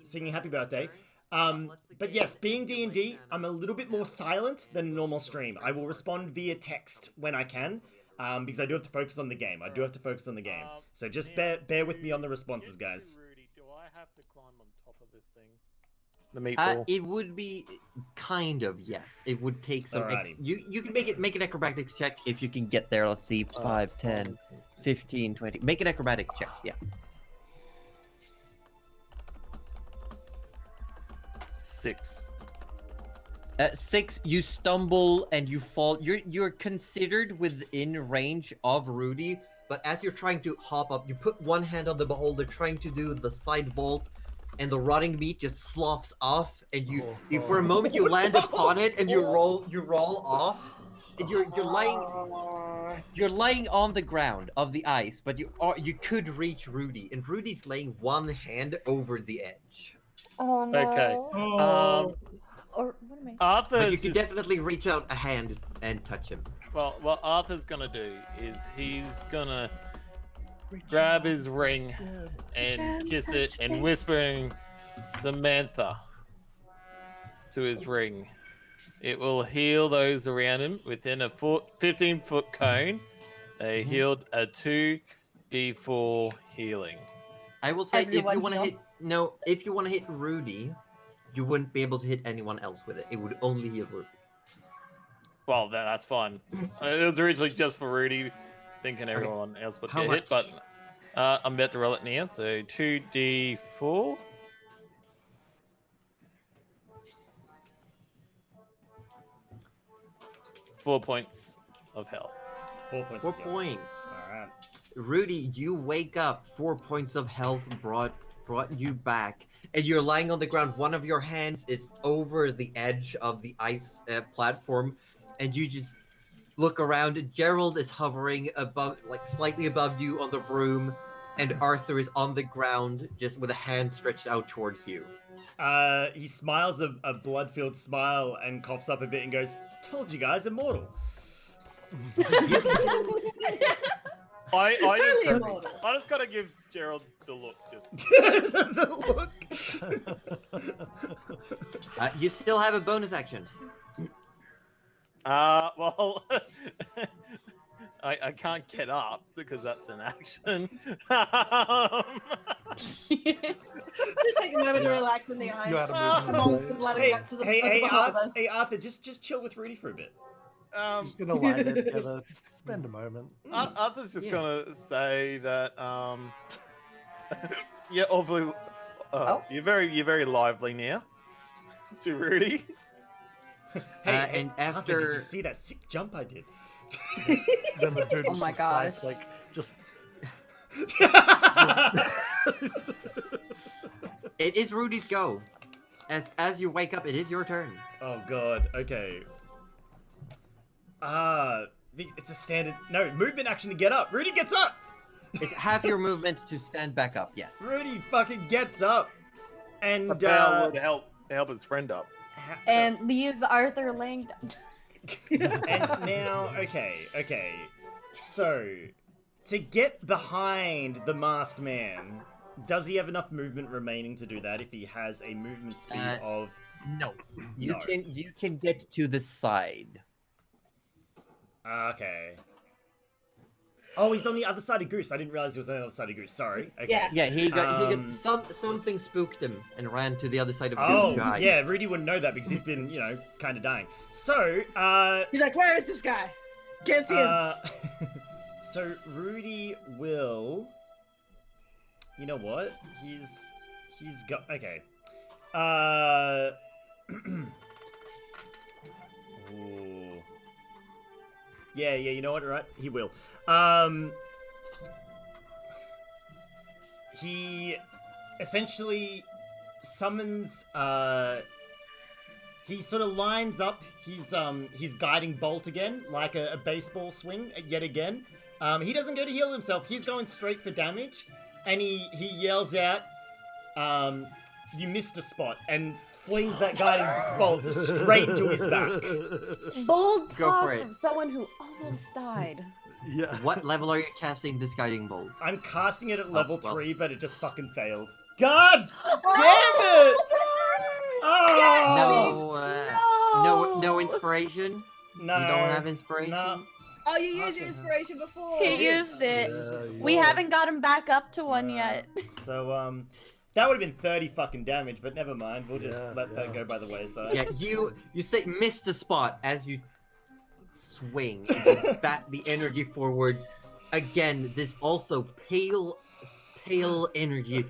S1: singing happy birthday. But yes, being D&D, I'm a little bit more silent than a normal stream. I will respond via text when I can, because I do have to focus on the game. So just bear with me on the responses, guys.
S2: Rudy, do I have to climb on top of this thing? The meatball?
S3: It would be kind of, yes. It would take some. You can make an acrobatics check if you can get there. Let's see, 5, 10, 15, 20. Make an acrobatics check, yeah.
S2: 6.
S3: At 6, you stumble and you fall. You're considered within range of Rudy, but as you're trying to hop up, you put one hand on the beholder, trying to do the side vault, and the rotting meat just sloughs off, and you for a moment you land upon it, and you roll off, and you're lying on the ground of the ice, but you could reach Rudy, and Rudy's laying one hand over the edge.
S8: Oh no.
S2: Okay.
S8: Or what am I?
S2: Arthur's
S3: you can definitely reach out a hand and touch him.
S2: Well, what Arthur's gonna do is he's gonna grab his ring and kiss it and whispering Samantha to his ring. It will heal those around him within a 15-foot cone. They healed a 2d4 healing.
S3: I will say,
S7: Everyone
S3: if you want to hit Rudy, you wouldn't be able to hit anyone else with it. It would only heal Rudy.
S2: Well, that's fine. It was originally just for Rudy, thinking everyone else would get hit, but I'm about to roll it now, so 2d4. Four points of health.
S1: 4 points.
S3: 4 points.
S1: Alright.
S3: Rudy, you wake up. 4 points of health brought you back, and you're lying on the ground. One of your hands is over the edge of the ice platform, and you just look around. Gerald is hovering above, like slightly above you on the broom, and Arthur is on the ground, just with a hand stretched out towards you.
S1: He smiles a blood-filled smile and coughs up a bit and goes, "Told you guys, immortal."
S2: I just gotta give Gerald the look. Just
S1: The look.
S3: You still have a bonus action.
S2: Well, I can't get up because that's an action.
S4: Just take a moment to relax in the ice. Amongst the blood and guts of the beholder.
S1: Hey, Arthur, just chill with Rudy for a bit.
S5: Just gonna lie there together. Just spend a moment.
S2: Arthur's just gonna say that. Yeah, obviously, you're very lively now. to Rudy.
S1: Hey,
S3: and
S1: Arthur, did
S3: after
S1: you see that sick jump I did?
S5: Then the dude
S8: Oh my
S5: just decides,
S8: gosh.
S5: like, just
S3: it is Rudy's go. As you wake up, it is your turn.
S1: Oh god, okay. It's a standard movement action to get up. Rudy gets up!
S3: It's half your movement to stand back up. Yes.
S1: Rudy fucking gets up. And
S2: Bell would help his friend up.
S8: And leaves Arthur laying down.
S1: and now, okay. So, to get behind the masked man, does he have enough movement remaining to do that if he has a movement speed of...
S3: No. You
S1: No.
S3: can get to the side.
S1: Okay. Oh, he's on the other side of Goose. I didn't realize he was on the other side of Goose. Sorry. Okay.
S4: Yeah.
S3: Yeah, he got
S1: Um,
S3: something spooked him and ran to the other side of
S1: Oh,
S3: the guy.
S1: yeah, Rudy wouldn't know that because he's been, kind of dying. So,
S4: He's like, where is this guy? Can't see him.
S1: so Rudy will... You know what? He's got... Okay. Ooh. Yeah, you know what, right? He will. He essentially summons, he sort of lines up his guiding bolt again, like a baseball swing yet again. He doesn't go to heal himself, he's going straight for damage, and he yells out, you missed a spot, and flings that guiding bolt straight into his back.
S8: Bold
S3: Go
S8: talk
S3: for it.
S8: from someone who almost died.
S5: yeah.
S3: What level are you casting this guiding bolt?
S1: I'm casting it at level
S3: well.
S1: 3, but it just fucking failed. God damn it! Oh!
S3: No inspiration.
S1: No.
S3: You don't have inspiration.
S1: No.
S4: Oh, you used your inspiration before.
S8: He used it. We
S5: Yeah.
S8: haven't got him back up to one yet.
S1: So, that would have been 30 fucking damage, but never mind. We'll just
S5: Yeah,
S1: let that
S5: yeah.
S1: go by the wayside.
S3: Yeah, you say missed a spot as you swing and bat the energy forward. Again, this also pale energy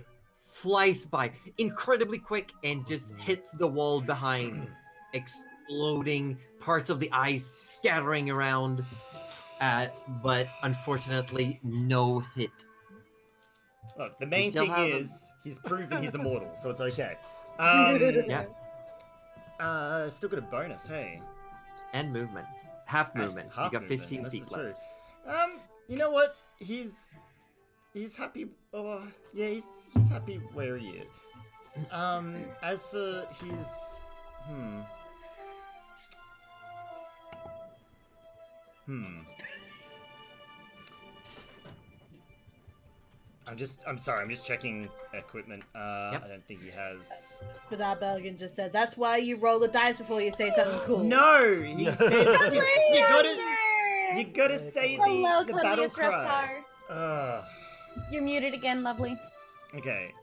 S3: flies by incredibly quick and just hits the wall behind, exploding, parts of the ice scattering around. But unfortunately, no hit.
S1: Look, the main
S3: still
S1: thing
S3: have
S1: is, he's proven he's immortal, so it's okay.
S3: Yeah,
S1: Still got a bonus, hey.
S3: and movement. Half movement.
S1: Half
S3: you got
S1: movement,
S3: 15
S1: this
S3: feet
S1: is
S3: left.
S1: true. You know what? He's happy. Oh, yeah, he's happy where he is. As for his, I'm sorry, I'm just checking equipment.
S3: Yep.
S1: I don't think he has.
S4: But Belgian just says, that's why you roll the dice before you say something cool.
S1: No, he
S5: Yeah.
S1: says you gotta say
S8: Hello,
S1: the battle
S8: Claudius
S1: cry.
S8: Reptar. You're muted again, lovely.
S1: Okay.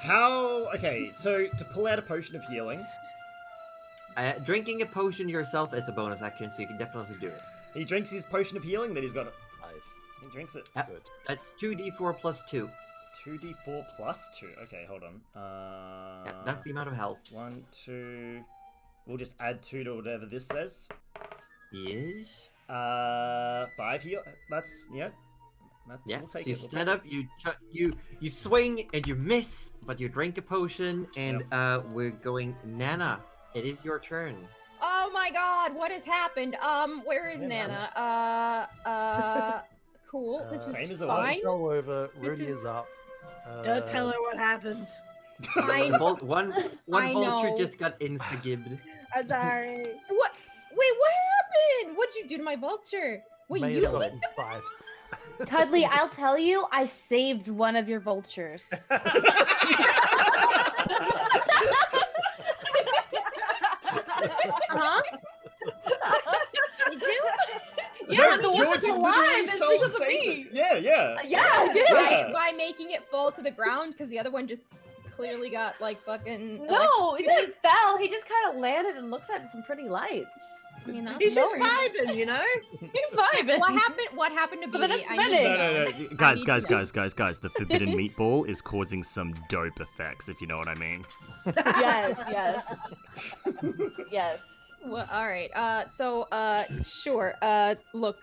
S1: How? Okay. So to pull out a potion of healing,
S3: Drinking a potion yourself is a bonus action, so you can definitely do it.
S1: he drinks his potion of healing. Then he's got it.
S5: Nice.
S1: He drinks it.
S3: Yep.
S5: Good.
S3: That's 2d4 plus 2.
S1: 2d4 plus 2. Okay, hold on.
S3: Yeah, that's the amount of health.
S1: 1, 2. We'll just add 2 to whatever this says.
S3: Yes.
S1: 5 heal. That's yeah.
S3: Yeah.
S1: We'll
S3: So
S1: take
S3: you
S1: it. We'll
S3: stand
S1: take
S3: up, you swing and you miss, but you drink a potion, and we're going Nana. It is your turn.
S6: Oh my god, what has happened? Where is
S5: Yeah,
S6: Nana? Cool. This
S1: Same
S6: is
S1: as it was.
S6: fine.
S5: Roll over.
S6: This
S5: Rudy
S6: is-
S5: is up.
S4: Don't tell her what happens.
S6: I
S3: One
S6: I
S3: vulture
S6: know.
S3: just got insta-gibbed.
S4: I'm sorry.
S6: What? Wait, what happened? What'd you do to my vulture? Wait,
S5: May
S6: you
S5: have gotten 5.
S8: Cuddly, I'll tell you, I saved one of your vultures.
S6: huh? Did you?
S8: Yeah,
S1: No,
S8: the one
S1: George
S8: that's
S1: literally
S8: alive is
S1: soul
S8: because of
S1: saved
S8: me.
S1: it. Yeah.
S8: Yeah, I did.
S1: Yeah.
S6: By making it fall to the ground because the other one just clearly got like fucking.
S7: No, he didn't fell. He just kind of landed and looks at some pretty lights.
S6: I mean, that's
S4: He's just
S6: no reason.
S4: vibing, you know?
S7: He's vibing.
S6: What happened to
S7: For
S6: Beauty?
S7: the next
S6: I need to
S7: minute.
S1: No,
S6: know.
S1: guys,
S6: I need
S1: guys,
S6: to know.
S1: guys. The forbidden meatball is causing some dope effects, if you know what I mean.
S7: Yes.
S6: Well, all right. Sure. Look,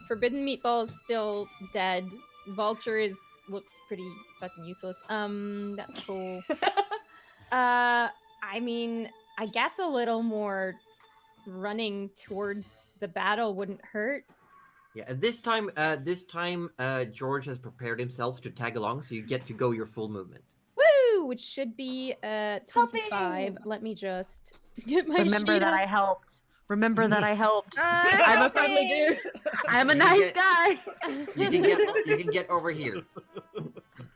S6: Forbidden Meatball is still dead. Vulture looks pretty fucking useless. That's cool. I mean, I guess a little more running towards the battle wouldn't hurt.
S3: Yeah, and this time, George has prepared himself to tag along, so you get to go your full movement.
S6: Woo! Which should be 25.
S7: Helping!
S6: Let me just get my
S7: Remember
S6: sheet
S7: that
S6: up.
S7: I helped. Remember that I helped. I'm a friendly dude. I'm a nice guy.
S3: You can get over here.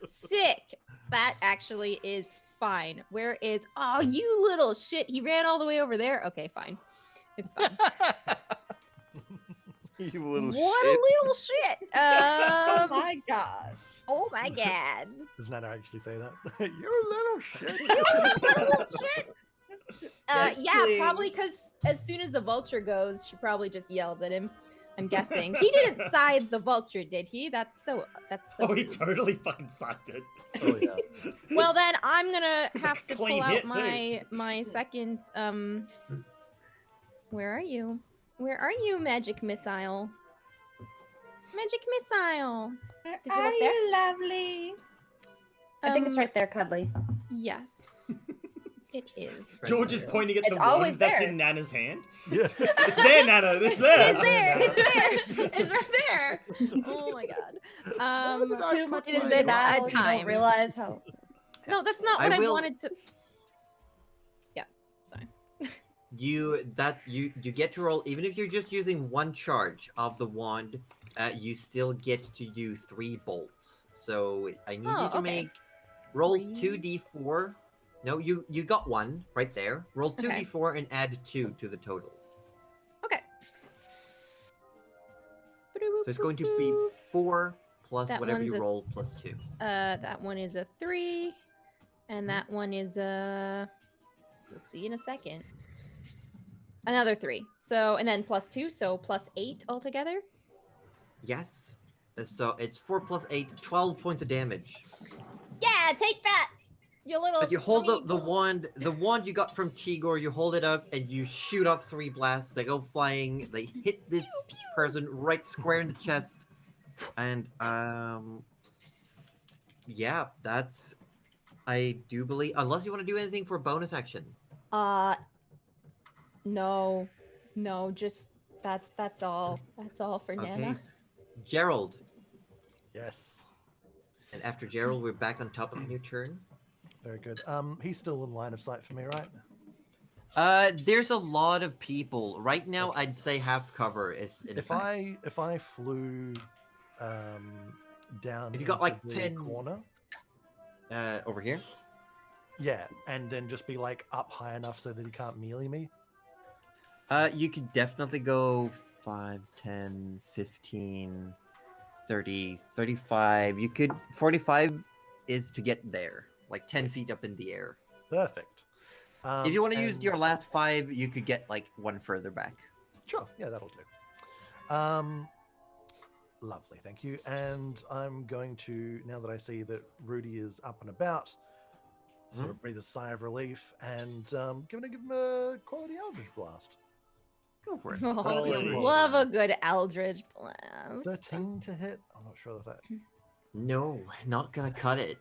S6: Sick. That actually is fine. Where is? Oh, you little shit! He ran all the way over there. Okay, fine. It's fine.
S2: You little
S6: What
S2: shit.
S6: a little shit.
S4: Oh my god.
S6: Oh my god.
S5: Does Nana actually say that? You little shit.
S6: Little shit.
S4: Yes,
S6: Yeah, probably
S4: please.
S6: because as soon as the vulture goes, she probably just yells at him. I'm guessing he didn't side the vulture, did he? That's so.
S1: Oh, he totally fucking sucked it.
S5: Oh, yeah.
S6: Well, then I'm gonna
S1: It's a
S6: have to
S1: clean
S6: pull out
S1: hit, too.
S6: my second. Where are you? Where are you, magic missile? Magic missile.
S4: Where
S7: it
S4: are
S7: up there?
S4: you, lovely?
S7: I think it's right there, Cuddly.
S6: Yes, it is.
S1: George is pointing at
S7: It's
S1: the
S7: always
S1: wand that's
S7: there.
S1: in Nana's hand.
S5: Yeah.
S1: It's there, Nana. It's there.
S6: It's there. It's there.
S7: It's right there.
S6: Oh my god.
S7: Too much
S6: It has
S7: has
S6: been
S7: been
S6: a
S7: now. You
S6: time.
S7: don't realize how.
S6: No, that's not
S3: I
S6: what I
S3: will-
S6: wanted to. Yeah, sorry.
S3: You get to roll, even if you're just using one charge of the wand, you still get to do 3 bolts. So I need
S6: Oh,
S3: you to
S6: okay.
S3: roll
S6: 3.
S3: 2d4. No, you got 1 right there. Roll
S6: Okay.
S3: 2d4 and add 2 to the total.
S6: Okay.
S3: So it's going to be 4 plus
S6: That
S3: whatever
S6: one's
S3: you
S6: a-
S3: roll plus 2.
S6: That one is a 3, and that one is a. We'll see in a second. Another 3. So and then plus 2, so plus 8 altogether.
S3: Yes. So it's 4 plus 8, 12 points of damage.
S6: Yeah, take that, you little.
S3: As you hold the
S6: sweet-
S3: wand you got from Chigor, you hold it up and you shoot off 3 blasts. They go flying. They hit this person right square in the chest, and yeah, that's. I do believe, unless you want to do anything for a bonus action.
S6: No, just that. That's all. That's all for
S3: Okay,
S6: Nana.
S3: Gerald,
S5: Yes.
S3: and after Gerald, we're back on top of your turn.
S5: Very good. He's still in line of sight for me, right?
S3: There's a lot of people right now. I'd say half cover is in
S5: If
S3: effect.
S5: I flew down
S3: If you got,
S5: into
S3: like,
S5: the
S3: 10
S5: corner,
S3: Over here.
S5: yeah, and then just be like up high enough so that he can't melee me.
S3: You could definitely go 5, 10, 15, 30, 35. You could 45 is to get there, like 10 feet up in the air.
S5: Perfect.
S3: If you want to use
S5: and-
S3: your last 5, you could get like 1 further back.
S5: Sure, yeah, that'll do. Lovely, thank you. And I'm going to, now that I see that Rudy is up and about, sort of breathe a sigh of relief and give him a quality Eldritch Blast.
S3: Go for it.
S6: Oh,
S1: Quality.
S6: love a good Eldritch Blast.
S5: 13 to hit. I'm not sure of that.
S3: No, not gonna cut it.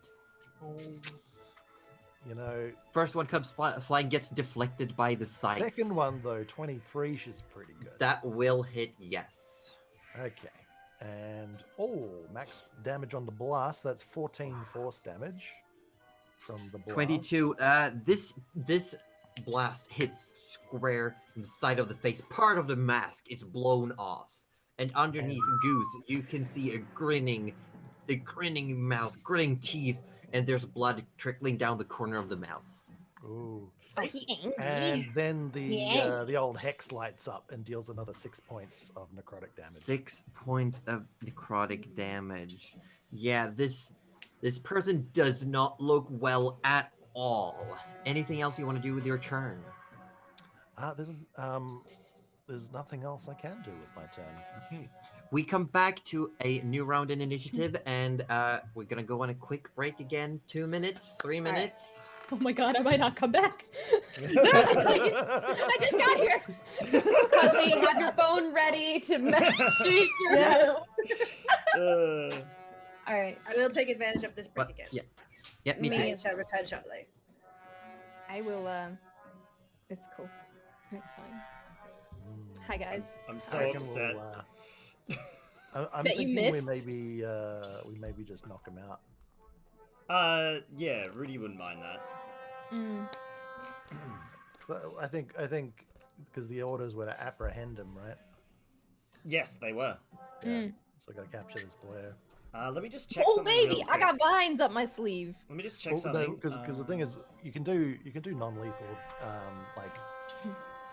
S5: You know,
S3: First one comes flying, gets deflected by the scythe.
S5: second one though, 23, she's pretty good.
S3: That will hit, yes.
S5: Okay. And max damage on the blast. That's 14 force damage from the blast.
S3: 22. This blast hits square in the side of the face. Part of the mask is blown off, and underneath Goose, you can see a grinning mouth, grinning teeth, and there's blood trickling down the corner of the mouth.
S5: Ooh.
S6: Oh, he angry.
S5: And then
S6: Yeah.
S5: the old hex lights up and deals another 6 points of necrotic damage.
S3: 6 points of necrotic damage. Yeah, this This person does not look well at all. Anything else you want to do with your turn?
S5: There's nothing else I can do with my turn.
S3: Okay. We come back to a new round in initiative, and we're gonna go on a quick break again. 2 minutes, 3 minutes.
S6: Oh my god, I might not come back. Josie, please. I just got here. Cuddly, have your phone ready to message your All right.
S4: I will take advantage of this break again.
S3: Yeah, me too.
S4: I shall return shortly.
S6: I will, it's cool. It's fine. Hi, guys.
S1: I'm so upset.
S5: I'm
S6: That you
S5: thinking
S6: missed?
S5: we maybe just knock him out.
S1: Yeah, Rudy wouldn't mind that.
S5: So I think because the orders were to apprehend him, right?
S1: Yes, they were.
S5: Yeah. So I gotta capture this player.
S1: Let me just check
S6: Oh,
S1: something
S6: baby,
S1: real
S6: I
S1: quick.
S6: got vines up my sleeve.
S1: Let me just check something.
S5: Because the thing is, you can do non-lethal. Like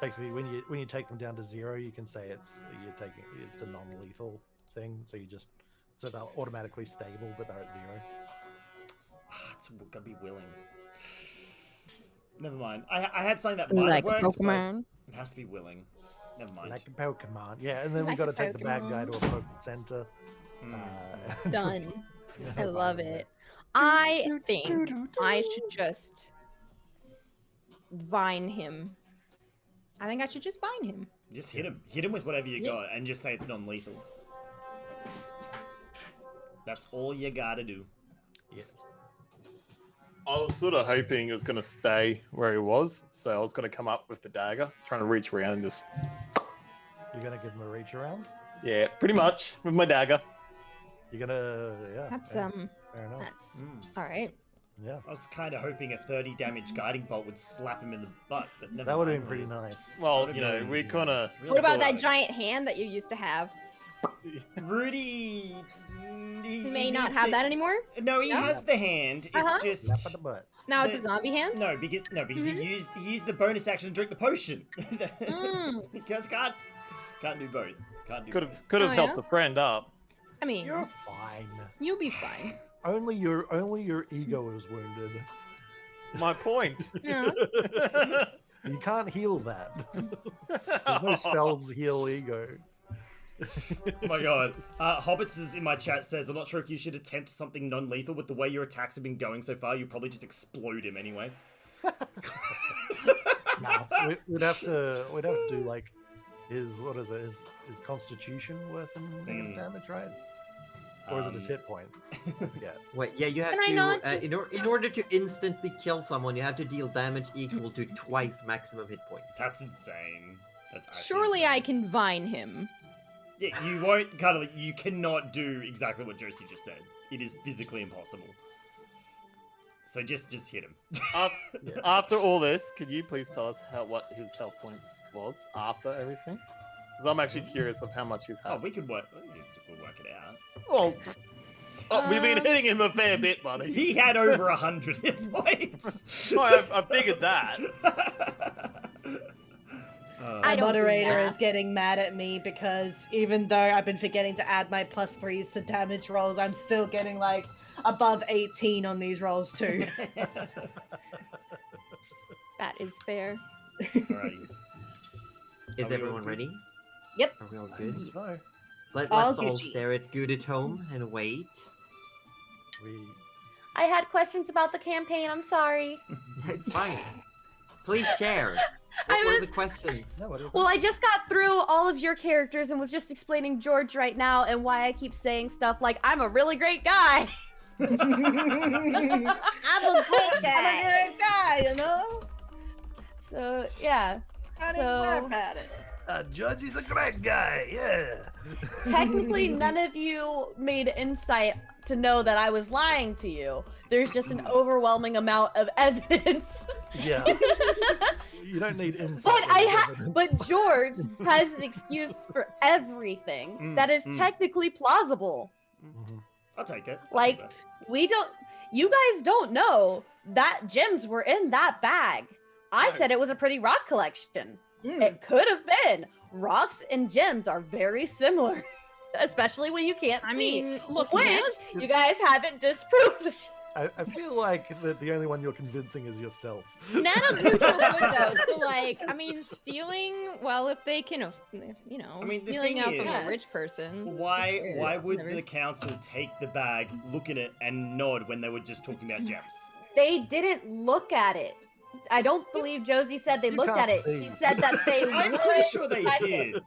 S5: basically, when you take them down to 0, you can say it's a non-lethal thing. So they're automatically stable, but they're at 0.
S1: It's gotta be willing. Never mind. I had something that might have worked, but it has to be willing. Never mind.
S5: Like a Pokemon, yeah. And then we got to take the bad guy to a Pokemon Center.
S6: Done. I love it. I think I should just vine him. I think I should just vine him.
S1: Just hit him. Hit him with whatever you got, and just say it's non-lethal. That's all you gotta do.
S5: Yeah.
S2: I was sort of hoping it was going to stay where he was, so I was going to come up with the dagger, trying to reach around and just...
S5: You're gonna give him a reach around?
S2: Yeah, pretty much, with my dagger.
S5: You're gonna, yeah.
S6: That's
S5: fair enough.
S6: that's all right.
S5: Yeah.
S1: I was kind of hoping a 30 damage guiding bolt would slap him in the butt, but never
S5: That would have
S1: mind.
S5: been pretty nice.
S2: Well, you know, we kind of...
S6: What about that giant hand that you used to have?
S1: Rudy...
S6: He may not have that anymore.
S1: No, he has the hand. It's just...
S5: Slap on the butt.
S6: Now it's a zombie hand.
S1: No, because he used the bonus action to drink the potion. Because can't do both. Can't do both.
S2: Could have
S6: Oh,
S2: helped
S6: yeah?
S2: a friend up.
S6: I mean,
S5: You're fine.
S6: you'll be fine.
S5: Only your ego is wounded.
S2: My point.
S6: Yeah.
S5: You can't heal that. There's no spells heal ego.
S1: Oh my god. Hobbits is in my chat says, I'm not sure if you should attempt something non-lethal. With the way your attacks have been going so far, you'll probably just explode him anyway.
S5: Nah, we'd have to do like his his constitution worth in damage, right? Or is it his hit points? Yeah.
S3: Wait, yeah, you have
S6: Can I not
S3: to
S6: just-
S3: in order to instantly kill someone, you have to deal damage equal to twice maximum hit points.
S1: That's insane. That's actually
S6: Surely I
S1: insane.
S6: can vine him.
S1: Yeah, you won't, Cuddly. You cannot do exactly what Josie just said. It is physically impossible. So just hit him.
S2: After all this, could you please tell us what his health points was after everything? Because I'm actually curious of how much he's had.
S1: Oh, we could work it out.
S2: Well, we've been hitting him a fair bit, buddy.
S1: He had over 100 hit points.
S2: I figured that.
S6: I
S4: The
S6: don't do
S4: moderator
S6: that.
S4: is getting mad at me because even though I've been forgetting to add my +3s to damage rolls, I'm still getting like above 18 on these rolls too.
S6: That is fair.
S1: Alrighty.
S3: Is
S1: Are we all
S3: everyone
S1: good?
S3: ready?
S4: Yep.
S3: Are we all good?
S5: So
S3: Let's
S4: All
S3: all
S4: Gucci.
S3: stare at good at home and wait.
S5: we
S8: I had questions about the campaign. I'm sorry.
S3: It's fine. Please share.
S8: I
S3: What were
S8: was-
S3: the questions?
S5: no, what
S8: Well, I just got through all of your characters and was just explaining George right now and why I keep saying stuff like, I'm a really great guy.
S4: I'm a good guy, you know?
S8: So, yeah.
S4: Don't
S8: So-
S4: even worry about it.
S5: Judge is a great guy. Yeah.
S8: Technically, none of you made insight to know that I was lying to you. There's just an overwhelming amount of evidence.
S5: Yeah. You don't need insight.
S8: But George has an excuse for everything that is technically plausible.
S1: I'll take it.
S8: Like, you guys don't know that gems were in that bag. I said it was a pretty rock collection. It could have been. Rocks and gems are very similar. especially when you can't
S6: I
S8: see.
S6: mean, look,
S8: which
S6: Nana's-
S8: you guys haven't disproved.
S5: I feel like the only one you're convincing is yourself.
S6: Nana's neutral good though. So like, I mean, stealing. Well, if they can, you know,
S1: I mean, the
S6: stealing
S1: thing
S6: out from a
S1: is-
S6: rich person.
S1: Why would
S6: Whatever.
S1: the council take the bag, look at it, and nod when they were just talking about gems?
S8: They didn't look at it. I don't believe Josie said they
S5: You
S8: looked at
S5: can't
S8: it.
S5: see.
S8: She said that they
S1: I'm
S8: would
S1: pretty sure they
S8: check
S1: did.
S8: it.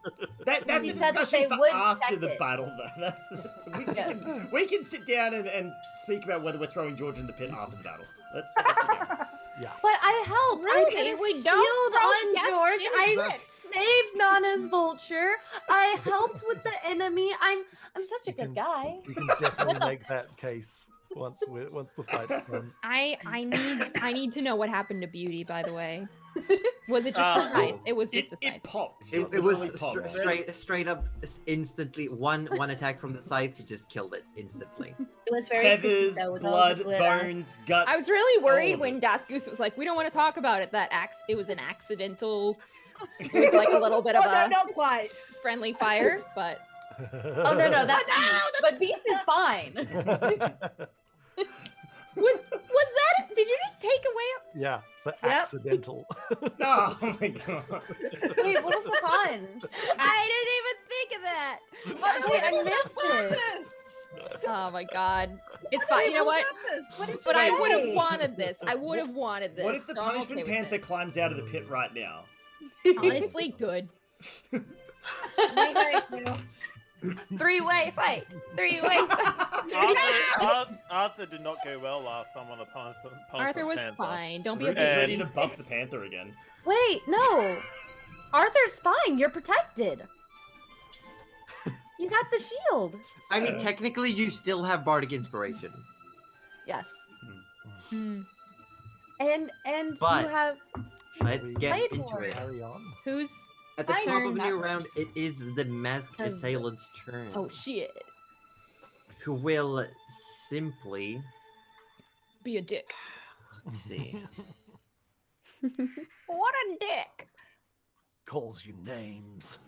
S1: That's
S8: He
S1: a
S8: said that
S1: discussion
S8: they
S1: for
S8: would
S1: after
S8: check
S1: the
S8: it.
S1: battle, though. That's
S8: Yes.
S1: we can sit down and speak about whether we're throwing George in the pit after the battle. Let's get down.
S5: Yeah.
S8: But I helped.
S6: Rudy,
S8: I
S6: we
S8: we
S6: don't
S8: shield
S6: throw
S8: on
S6: guests
S8: George.
S6: in
S8: I
S5: That's-
S8: saved Nana's vulture. I helped with the enemy. I'm such a
S5: You
S8: good
S5: can-
S8: guy.
S5: You can definitely
S6: What the-
S5: make that case once the fight's done.
S6: I need to know what happened to Beauty. By the way, was it just the
S2: Oh.
S6: side? It was just
S1: It,
S6: the side.
S1: it popped.
S3: It was
S1: literally popped.
S3: straight up instantly one attack from the scythe just killed it instantly.
S4: It was very
S1: Feathers,
S4: pretty, though, with all
S1: blood,
S4: the glitter.
S1: bones, guts.
S6: I was really
S1: all
S6: worried
S1: of
S6: when
S1: it.
S6: Das Goose was like, "We don't want to talk about it." It was an accidental. It was like a little bit of
S4: Oh, no,
S6: a
S4: not quite.
S6: friendly fire, but
S8: Oh no, that's
S4: no,
S8: but Beast is fine.
S6: was that? Did you just take away?
S5: Yeah, for
S4: Yep.
S5: accidental.
S1: Oh my god.
S8: Wait, what was the fun?
S6: I didn't even think of that.
S8: Wait, I missed it.
S6: Oh my god, it's fine. You know what? But I would have wanted this. I would have wanted this.
S1: What if the
S6: so I'm
S1: punishment
S6: okay with
S1: panther
S6: it.
S1: climbs out of the pit right now?
S6: Honestly, good.
S8: Three-way fight. Three-way fight.
S2: Arthur did not go well last time on the punishment
S6: Arthur was
S2: Panther.
S6: fine. Don't be a
S1: Rudy's
S2: And-
S1: ready to
S6: baby.
S1: buff the panther again.
S8: Wait, no. Arthur's fine. You're protected. You got the shield.
S3: I mean, technically, you still have bardic inspiration.
S8: Yes.
S6: Hmm.
S8: And
S3: But-
S8: you have
S3: Let's get
S8: Played
S3: into
S8: for
S3: it.
S5: Carry on.
S6: Who's?
S3: At the
S8: My
S3: top
S8: turn,
S3: of a
S8: not
S3: new
S8: mine.
S3: round, it is the masked
S6: Cause-
S3: assailant's turn.
S6: Oh shit!
S3: Who will simply
S6: Be a dick.
S3: let's see.
S6: What a dick!
S5: Calls you names.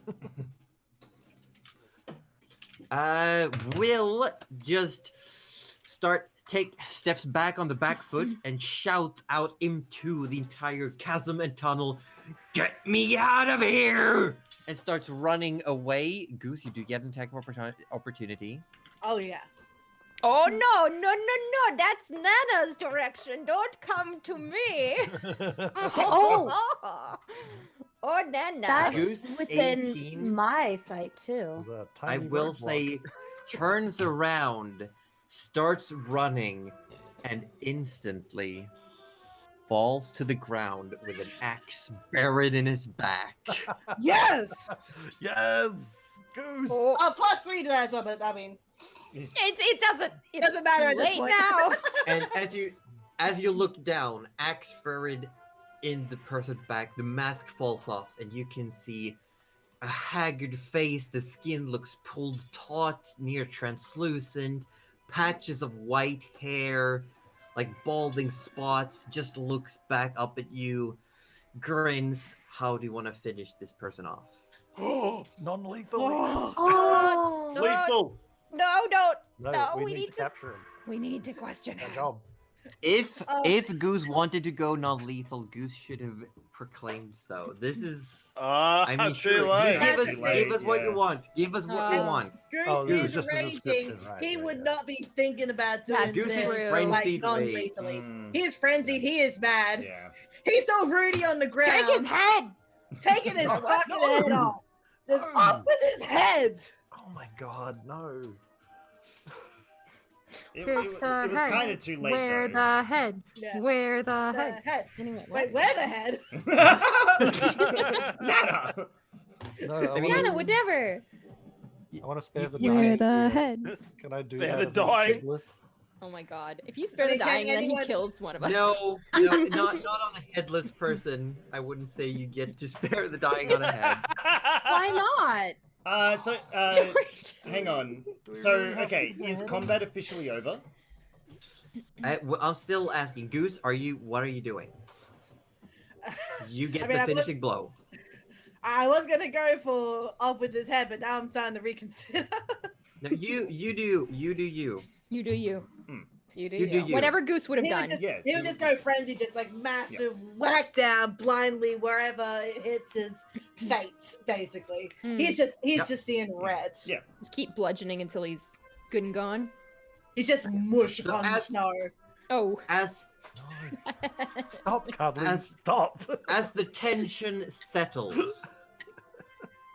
S3: Will just take steps back on the back foot and shout out into the entire chasm and tunnel, "Get me out of here!" And starts running away. Goose, you do get an attack of opportunity.
S4: Oh yeah.
S6: Oh no! That's Nana's direction. Don't come to me.
S8: Oh.
S6: Oh, Nana.
S8: That's
S3: Goose,
S8: within
S3: 18.
S8: my sight too.
S5: There's a
S3: I
S5: tiny
S3: will
S5: roadblock.
S3: say, turns around, starts running, and instantly falls to the ground with an axe buried in his back.
S4: Yes.
S5: Yes, Goose.
S6: Oh,
S4: +3 to that as well, but I mean,
S6: it doesn't. It
S4: doesn't matter at this
S6: late
S4: point.
S6: now.
S3: And as you look down, axe buried in the person's back, the mask falls off, and you can see a haggard face. The skin looks pulled taut, near translucent, patches of white hair, like balding spots. Just looks back up at you, grins. How do you want to finish this person off?
S5: Non-lethal.
S4: oh,
S8: Oh.
S2: Lethal.
S6: No, don't.
S5: No,
S6: No,
S5: we
S6: we
S5: need
S6: need
S5: to
S6: to-
S5: capture him.
S6: We need to question
S5: It's our
S6: him.
S5: job.
S3: If
S4: Oh.
S3: Goose wanted to go non-lethal, Goose should have proclaimed so. This is.
S2: Ah,
S3: I mean,
S2: too
S3: sure.
S2: late.
S3: Give us,
S1: Too late,
S3: give us what you
S1: yeah.
S3: want. Give us what you
S6: Oh.
S3: want.
S4: Goose
S5: Oh, this
S4: is
S5: is just a
S4: raging.
S5: description, right,
S4: He
S5: yeah,
S4: would
S5: yeah.
S4: not be thinking about doing
S6: That's
S3: Goose is
S4: this
S6: true.
S4: like
S3: frenzied rage.
S4: non-lethally.
S1: Mm,
S4: He is frenzied. He is mad.
S1: yeah.
S4: He saw Rudy on the ground,
S6: Take his head.
S4: taking his
S5: No,
S4: fucking
S5: no.
S4: head off. Just
S5: No.
S4: off with his head.
S5: Oh my god, no.
S1: It was kind of too late.
S6: Where
S1: though.
S6: the head?
S4: Yeah.
S6: Where the
S4: The
S6: head?
S4: head.
S6: Anyway,
S4: Wait, where the head?
S1: Nana!
S5: No,
S3: I mean-
S6: Nana would never.
S5: I want to spare the
S3: You
S5: dying.
S3: can-
S6: head?
S5: Can I do
S2: Spare
S5: that?
S2: the
S5: if he's
S2: dying.
S5: headless?
S6: Oh my god. If you spare the
S4: Can
S6: dying, then he
S4: anyone-
S6: kills one of us.
S3: No, not on a headless person. I wouldn't say you get to spare the dying on a head.
S8: Why not?
S6: George.
S1: Hang on.
S5: Do we
S1: So,
S5: really have
S1: okay,
S5: to
S1: is
S5: head?
S1: combat officially over?
S3: I'm still asking, Goose. What are you doing? You get
S4: I mean,
S3: the
S4: I would-
S3: finishing blow.
S4: I was gonna go for off with his head, but now I'm starting to reconsider.
S3: No, you do you.
S6: You do you.
S8: You do
S3: You do you.
S6: Whatever Goose would have
S4: He would
S6: done.
S4: just,
S1: Yeah,
S4: he would
S1: do
S4: just
S1: what you
S4: go frenzy, just like massive whack down blindly wherever it hits his fate. Basically,
S6: Mm.
S4: he's just
S3: Yep.
S4: seeing red.
S1: Yeah.
S6: Just keep bludgeoning until he's good and gone.
S4: He's just mush
S3: So
S4: upon the
S3: as-
S4: snow.
S6: Oh.
S3: As
S5: Stop cuddling.
S3: As-
S5: Stop.
S3: as the tension settles,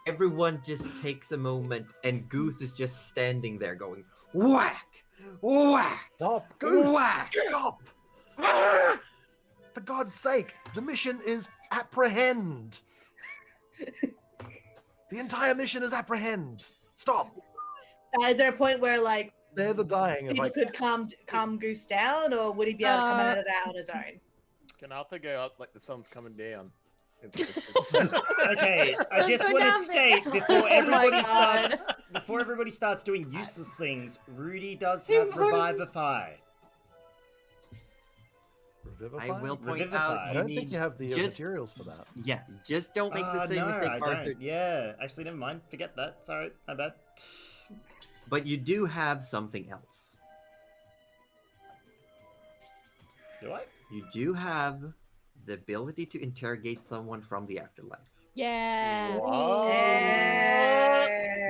S3: everyone just takes a moment, and Goose is just standing there going whack, whack,
S5: Stop. Goose.
S3: whack.
S5: Stop. For God's sake, the mission is apprehend. The entire mission is apprehend. Stop.
S4: Is there a point where like
S5: They're the dying. Of
S4: people
S5: like,
S4: could calm Goose down, or would he be able to come out of that on his own?
S2: Can Arthur go up like the sun's coming down?
S1: Okay, I just
S6: Go
S1: want to
S6: down
S1: state
S6: there.
S1: before
S6: Oh my
S1: everybody starts doing useless things, Rudy does
S6: Hey,
S1: have
S6: what are you-
S1: Revivify.
S5: Revivify?
S3: I will point
S1: Revivify.
S3: out
S5: I
S3: you
S5: don't
S3: need
S5: think you have the
S3: just
S5: materials for that.
S3: yeah, just don't make the same
S1: no,
S3: mistake
S1: I
S3: Arthur.
S1: don't. Yeah, actually, never mind. Forget that. It's alright. My bad.
S3: But you do have something else.
S1: Do I?
S3: You do have the ability to interrogate someone from the afterlife.
S6: Yeah.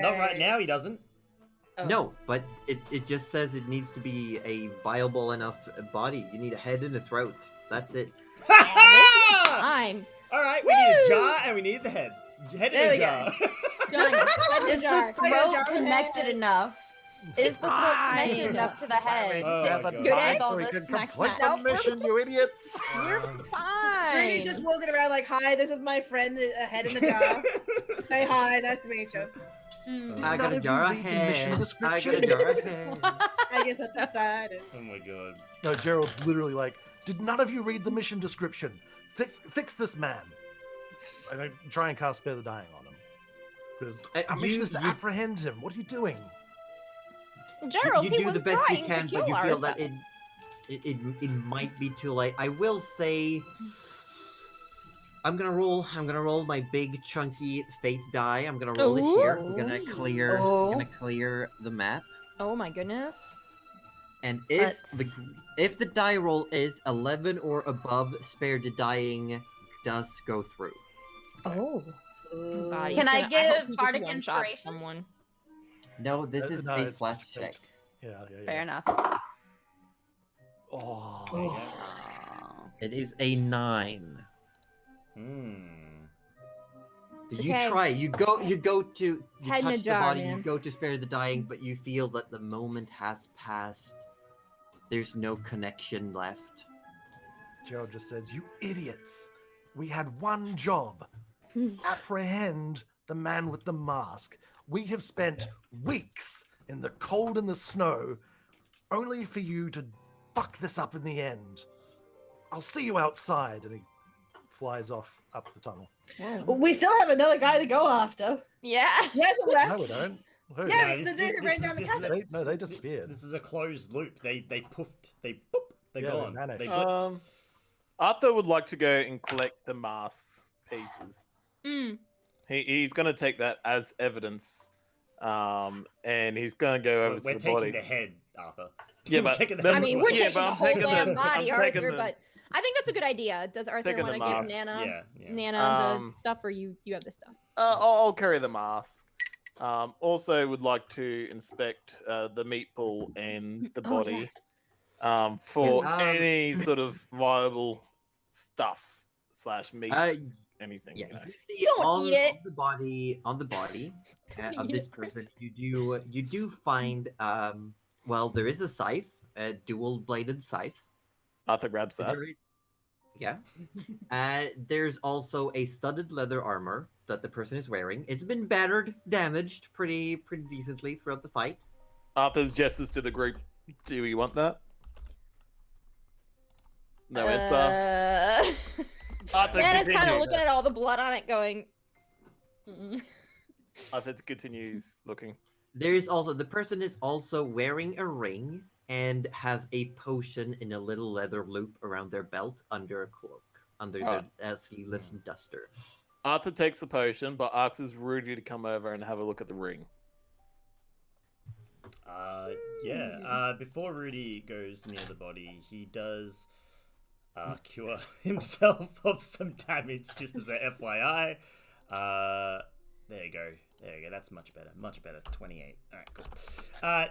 S1: Not right now. He doesn't.
S4: Oh.
S3: No, but it just says it needs to be a viable enough body. You need a head and a throat. That's it.
S6: Time.
S1: All right, we need a jar and we need the head. Head
S4: There
S1: in a
S4: we go.
S1: jar.
S6: Done.
S8: Is the
S4: Fire
S8: throat
S4: jar
S8: connected
S4: head.
S8: enough? Is the throat connected
S6: Fine.
S8: enough to the head?
S1: Oh
S5: Yeah,
S1: my
S5: but
S1: God.
S6: Good
S5: die
S6: egg?
S5: so we
S8: All
S5: can
S8: this smack,
S5: complete
S8: smack.
S5: the mission, you idiots.
S6: You're fine.
S4: Rudy's just walking around like, "Hi, this is my friend, a head in the jar. Say hi, nice to meet you."
S6: Mm.
S3: I got
S5: None
S3: a
S5: of you
S3: jar of
S5: read the mission
S3: head. I got
S5: description.
S3: a jar of head.
S4: I guess what's inside.
S1: Oh my god.
S5: No, Gerald's literally like, did none of you read the mission description? Fix this man. I don't try and cast Spare the Dying on him. Because our mission
S3: you-
S5: is to
S3: you-
S5: apprehend him. What are you doing?
S6: Gerald,
S3: you
S6: he
S3: do
S6: was
S3: the best you
S6: trying
S3: can,
S6: to
S3: but
S6: kill
S3: you feel that
S6: ourselves.
S3: it might be too late. I will say I'm gonna roll my big chunky fate die. I'm gonna roll it here. I'm gonna clear
S8: Ooh.
S3: the map.
S6: Oh my goodness.
S3: And if the die roll is 11 or above, Spare the Dying does go through.
S6: Oh.
S4: Ooh.
S6: God, he's
S8: Can I
S6: gonna-
S8: give
S6: hope he just
S8: bardic
S6: one-shots
S8: inspiration?
S6: someone.
S3: No, this is
S5: No,
S3: a
S5: it's
S3: flash
S5: just
S3: check.
S5: fate. Yeah.
S8: Fair enough.
S5: Oh.
S3: It is a 9.
S1: Hmm.
S6: It's
S3: You
S6: okay.
S3: try. You go to you
S6: Head in a
S3: touch the
S6: jar,
S3: body.
S6: man.
S3: You go to spare the dying, but you feel that the moment has passed. There's no connection left.
S5: Gerald just says, you idiots. We had one job. Apprehend the man with the mask. We have spent weeks in the cold and the snow only for you to fuck this up in the end. I'll see you outside. And he flies off up the tunnel.
S4: Well, we still have another guy to go after.
S6: Yeah.
S4: He hasn't left.
S5: No, we don't. Who?
S4: Yeah,
S1: No,
S4: it's the dude who ran down the
S1: this is-
S4: cabin.
S5: No, they disappeared.
S1: This is a closed loop. They poofed. They boop. They're
S5: Yeah, they
S1: gone.
S5: vanished.
S1: They blipped.
S2: Arthur would like to go and collect the masks pieces.
S6: Mm.
S2: He's going to take that as evidence, and he's going to go over
S1: We're
S2: to the
S1: taking
S2: body.
S1: the head, Arthur.
S2: Yeah,
S1: We're
S2: but
S1: taking the
S2: then-
S6: I
S1: head
S6: mean,
S1: as
S6: we're
S1: well.
S2: Yeah,
S6: taking
S2: but
S6: the
S2: I'm
S6: whole
S2: taking
S6: damn
S2: the-
S6: body,
S2: I'm
S6: Arthur,
S2: taking the-
S6: but I think that's a good idea. Does Arthur
S2: Taking
S6: want
S2: the
S6: to give
S2: mask.
S6: Nana
S1: Yeah.
S6: Nana the stuff, or you have the stuff?
S2: I'll carry the mask. Also, would like to inspect the meat pool and the
S6: Oh,
S2: body
S6: yes.
S2: for
S3: Yeah,
S2: any sort of viable stuff / meat,
S3: Uh,
S2: anything.
S3: Yeah,
S2: You know.
S3: you see
S6: Don't
S3: on,
S6: eat it.
S3: on the body
S6: Don't
S3: of
S6: eat
S3: this
S6: it.
S3: person, you do find well, there is a scythe, a dual-bladed scythe.
S2: Arthur grabs that.
S3: There is, yeah. There's also a studded leather armor that the person is wearing. It's been battered, damaged pretty decently throughout the fight.
S2: Arthur gestures to the group. Do we want that? No answer. Arthur
S6: Nana's kind of
S2: continues.
S6: looking at all the blood on it, going. Mm.
S2: Arthur continues looking.
S3: There's also the person is also wearing a ring and has a potion in a little leather loop around their belt under a cloak, under their sleeveless duster.
S2: Arthur takes the potion, but asks Rudy to come over and have a look at the ring.
S1: Before Rudy goes near the body, he does cure himself of some damage, just as a FYI. There you go. There you go. That's much better. Much better. 28. All right, cool.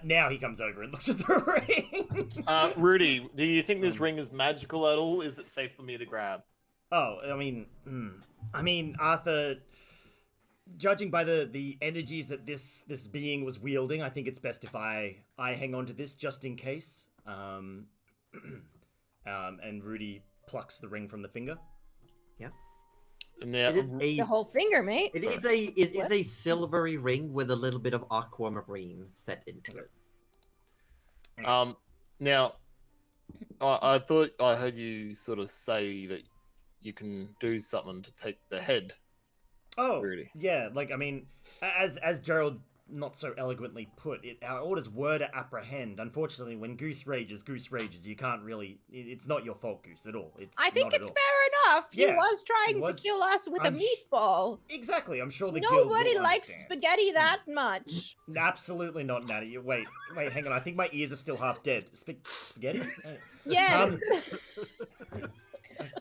S1: Now he comes over and looks at the ring.
S2: Rudy, do you think this ring is magical at all? Is it safe for me to grab?
S1: Oh, I mean, Arthur, judging by the energies that this being was wielding, I think it's best if I hang on to this just in case. And Rudy plucks the ring from the finger.
S3: Yeah.
S2: Now,
S3: It is
S6: The
S3: a
S6: whole finger, mate.
S3: it is a silvery ring with a little bit of aquamarine set into it.
S2: now, I thought I heard you sort of say that you can do something to take the head.
S1: Oh,
S2: Rudy.
S1: yeah. Like, I mean, as Gerald not so eloquently put it, our orders were to apprehend. Unfortunately, when Goose rages. You can't really. It's not your fault, Goose, at all.
S6: I think
S1: not at
S6: it's
S1: all.
S6: fair enough. He
S1: Yeah,
S6: was trying
S1: he was-
S6: to kill us with a
S1: I'm sh-
S6: meatball.
S1: Exactly. I'm sure the guild
S6: Nobody
S1: will
S6: likes
S1: understand.
S6: spaghetti that much.
S1: Absolutely not, Natty. Wait, hang on. I think my ears are still half dead. Spaghetti?
S6: Yes.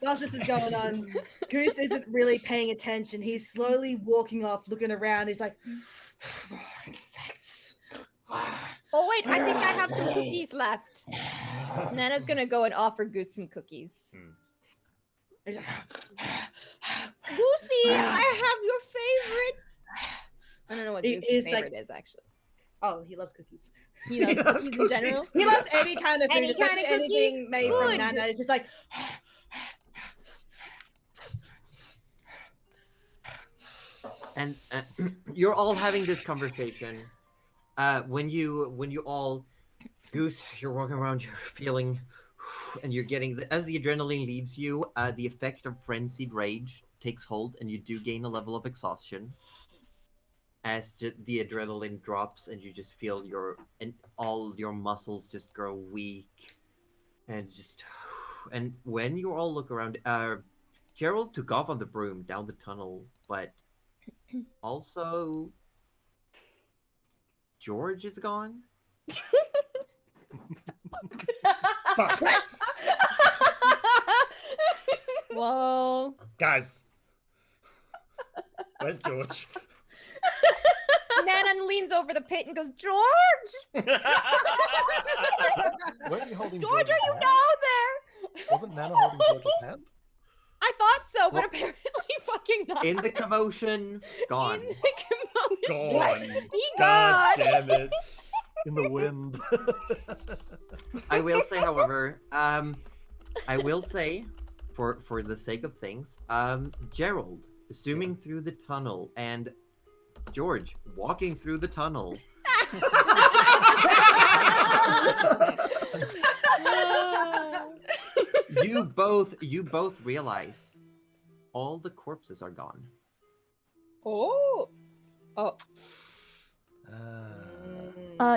S4: Whilst this is going on, Goose isn't really paying attention. He's slowly walking off, looking around. He's like, insects.
S6: Oh wait, I think I have some cookies left. Nana's gonna go and offer Goose some cookies.
S4: He's like,
S6: Goosey, I have your favorite. I don't know what
S4: He
S6: Goose's
S4: is like-
S6: favorite is actually.
S4: oh, he loves cookies.
S6: He loves
S1: loves
S6: cookies in general.
S1: cookies.
S4: He loves any kind of food,
S6: Any
S4: especially
S6: kind of cookie?
S4: anything made from
S6: Good.
S4: Nana. It's just like,
S3: And you're all having this conversation. When you all, Goose, you're walking around, you're feeling, and you're getting as the adrenaline leaves you, the effect of frenzied rage takes hold, and you do gain a level of exhaustion. As the adrenaline drops, and you just feel all your muscles just grow weak, and when you all look around, Gerald took off on the broom down the tunnel, but also George is gone.
S1: Fuck.
S6: Whoa.
S1: Guys. Where's George?
S6: Nana leans over the pit and goes, George!
S5: Weren't you holding
S6: George,
S5: George's
S6: are you
S5: hand?
S6: down there?
S5: Wasn't Nana holding George's hand?
S6: I thought so, but
S3: Well,
S6: apparently fucking not.
S3: In the commotion, gone.
S6: In the commotion.
S1: Gone.
S6: He
S1: God
S6: gone.
S1: damn it.
S5: In the wind.
S3: I will say, however, I will say, for the sake of things, Gerald zooming through the tunnel and George walking through the tunnel. You both realize all the corpses are gone.
S6: Oh. Oh.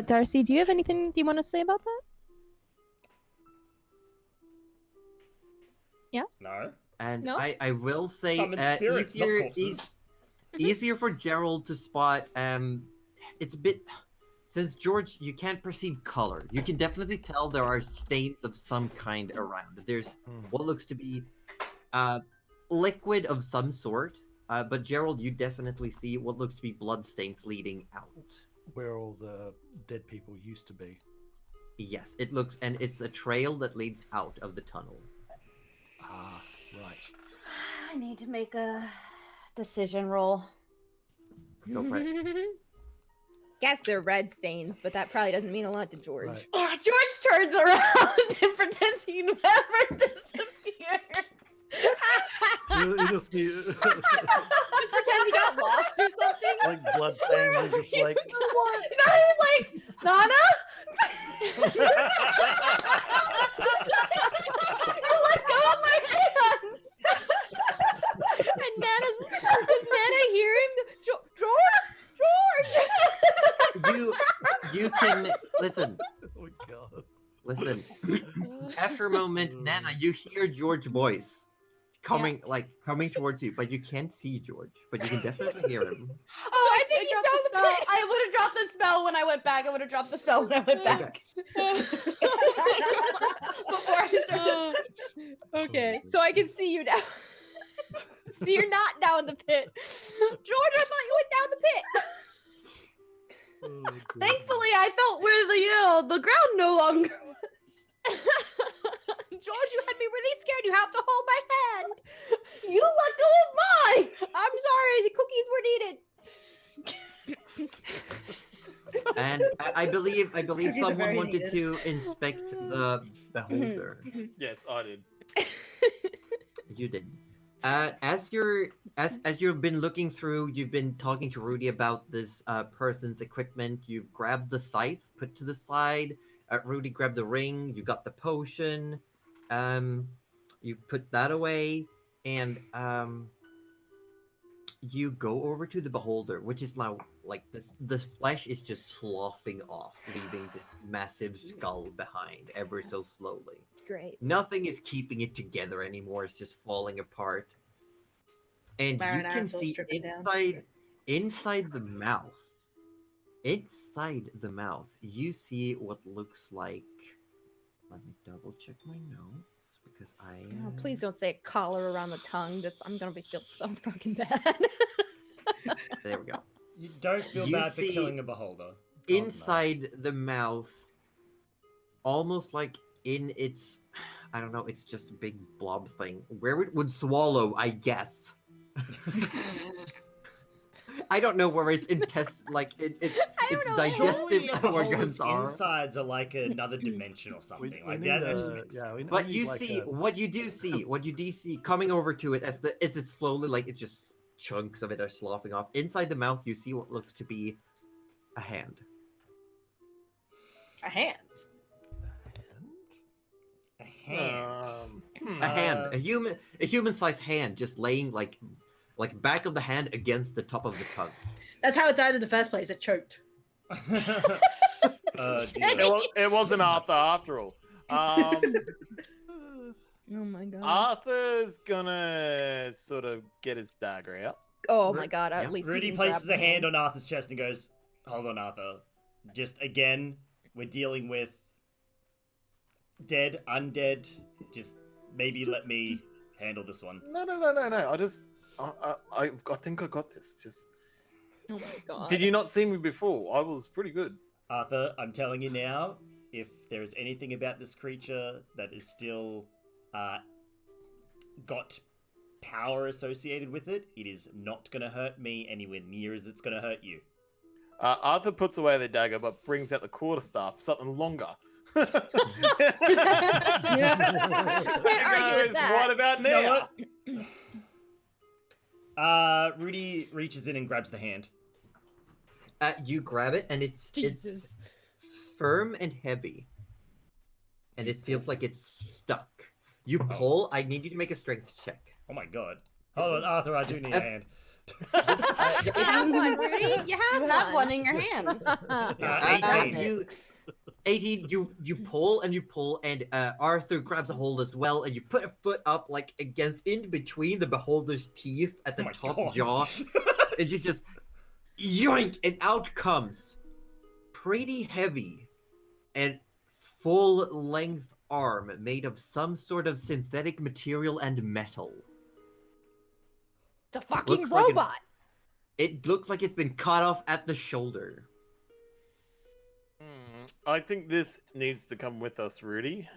S8: Darcy, do you have anything you want to say about that?
S1: No.
S3: And
S6: No?
S3: I will say
S1: Summon spirits, not corpses.
S3: easier for Gerald to spot. It's a bit, since George, you can't perceive color. You can definitely tell there are stains of some kind around. There's what looks to be liquid of some sort. But Gerald, you definitely see what looks to be blood stains leading out.
S5: Where all the dead people used to be.
S3: Yes, it looks, and it's a trail that leads out of the tunnel.
S5: Ah, right.
S8: I need to make a decision roll.
S3: Go for it.
S6: Guess they're red stains, but that probably doesn't mean a lot to George.
S5: Right.
S8: Oh, George turns around and pretends he never disappeared.
S5: You just see
S6: Just pretend he got lost or something.
S5: like blood stains and just like
S8: No, he's like, Nana? You let go of my hand!
S6: And does Nana hear him? George!
S3: You can listen.
S5: oh my god.
S3: Listen. After a moment, Nana, you hear George's voice. coming towards you, but you can't see George, but you can definitely hear him.
S8: Oh, I
S6: think
S8: think
S6: he's
S8: dropped
S6: down
S8: the
S6: the
S8: spell.
S6: pit.
S8: I would have dropped the spell when I went back. I would have dropped the spell when I went back. Before I started.
S6: Okay, so I can see you now. So you're not down the pit. George, I thought you went down the pit.
S8: Thankfully, I felt where the ground no longer was.
S6: George, you had me really scared. You have to hold my hand.
S8: You let go of mine.
S6: I'm sorry, the cookies were needed.
S3: And I believe
S4: Cookies are
S3: someone
S4: very
S3: wanted
S4: needed.
S3: to inspect the beholder.
S2: Yes, I did.
S3: You did. As you've been looking through, you've been talking to Rudy about this person's equipment. You've grabbed the scythe, put to the side. Rudy grabbed the ring. You got the potion. You put that away, and you go over to the beholder, which is now like this. The flesh is just sloughing off, leaving this massive skull behind, ever so slowly.
S6: Great.
S3: Nothing is keeping it together anymore. It's just falling apart. And
S4: Baron
S3: you can
S4: asshole
S3: see
S4: stripping down.
S3: inside the mouth. Inside the mouth, you see what looks like. Let me double check my notes because I.
S6: Oh, please don't say a collar around the tongue. I'm gonna feel so fucking bad.
S3: There we go.
S1: You don't feel
S3: You
S1: bad for
S3: see
S1: killing a beholder.
S3: Inside the mouth, almost like in its, I don't know, it's just a big blob thing where it would swallow, I guess. I don't know where its its
S6: know.
S1: Surely
S3: digestive
S1: a
S3: organs
S1: beholder's
S3: are.
S1: insides are like another dimension or something.
S5: We
S1: Like
S5: need
S1: that
S5: a-
S1: just makes
S5: yeah, we
S3: But
S5: need
S3: you
S5: like
S3: see,
S5: a-
S3: what you do see coming over to it as it slowly, like it's just chunks of it are sloughing off. Inside the mouth, you see what looks to be a hand.
S4: A hand.
S1: a hand.
S3: A hand, a human-sized hand, just laying like back of the hand against the top of the tongue.
S4: That's how it died in the first place. It choked.
S1: Dear.
S2: It wasn't Arthur after all.
S6: Oh my god.
S2: Arthur's gonna sort of get his dagger out.
S6: Oh my god.
S3: Yeah.
S6: At least he
S1: Rudy
S6: can
S1: places
S6: grab
S1: a
S6: the
S1: hand on Arthur's chest and goes, "Hold on, Arthur. Just again, we're dealing with dead, undead. Just maybe let me handle this one."
S2: No. I think I got this. Just.
S6: Oh my god.
S2: Did you not see me before? I was pretty good.
S1: Arthur, I'm telling you now, if there is anything about this creature that is still got power associated with it, it is not going to hurt me anywhere near as it's going to hurt you.
S2: Arthur puts away the dagger, but brings out the quarterstaff, something longer.
S6: Can't argue with that.
S2: What about
S1: You know
S2: now?
S1: what? Rudy reaches in and grabs the hand.
S3: You grab it, and it's
S6: Jesus.
S3: firm and heavy, and it feels like it's stuck. You pull. I need you to make a strength check.
S1: Oh my god. Hold on, Arthur, I do need a hand.
S6: You have one, Rudy. You have
S8: one in your hand.
S1: 18.
S3: 18. You pull and you pull, and Arthur grabs a hold as well, and you put a foot up, like against in between the beholder's teeth at the
S1: Oh my
S3: top
S1: God.
S3: jaw, and you just yoink, and out comes pretty heavy and full length arm made of some sort of synthetic material and metal.
S6: It's a fucking
S3: Looks like
S6: robot.
S3: It looks like it's been cut off at the shoulder.
S2: I think this needs to come with us, Rudy.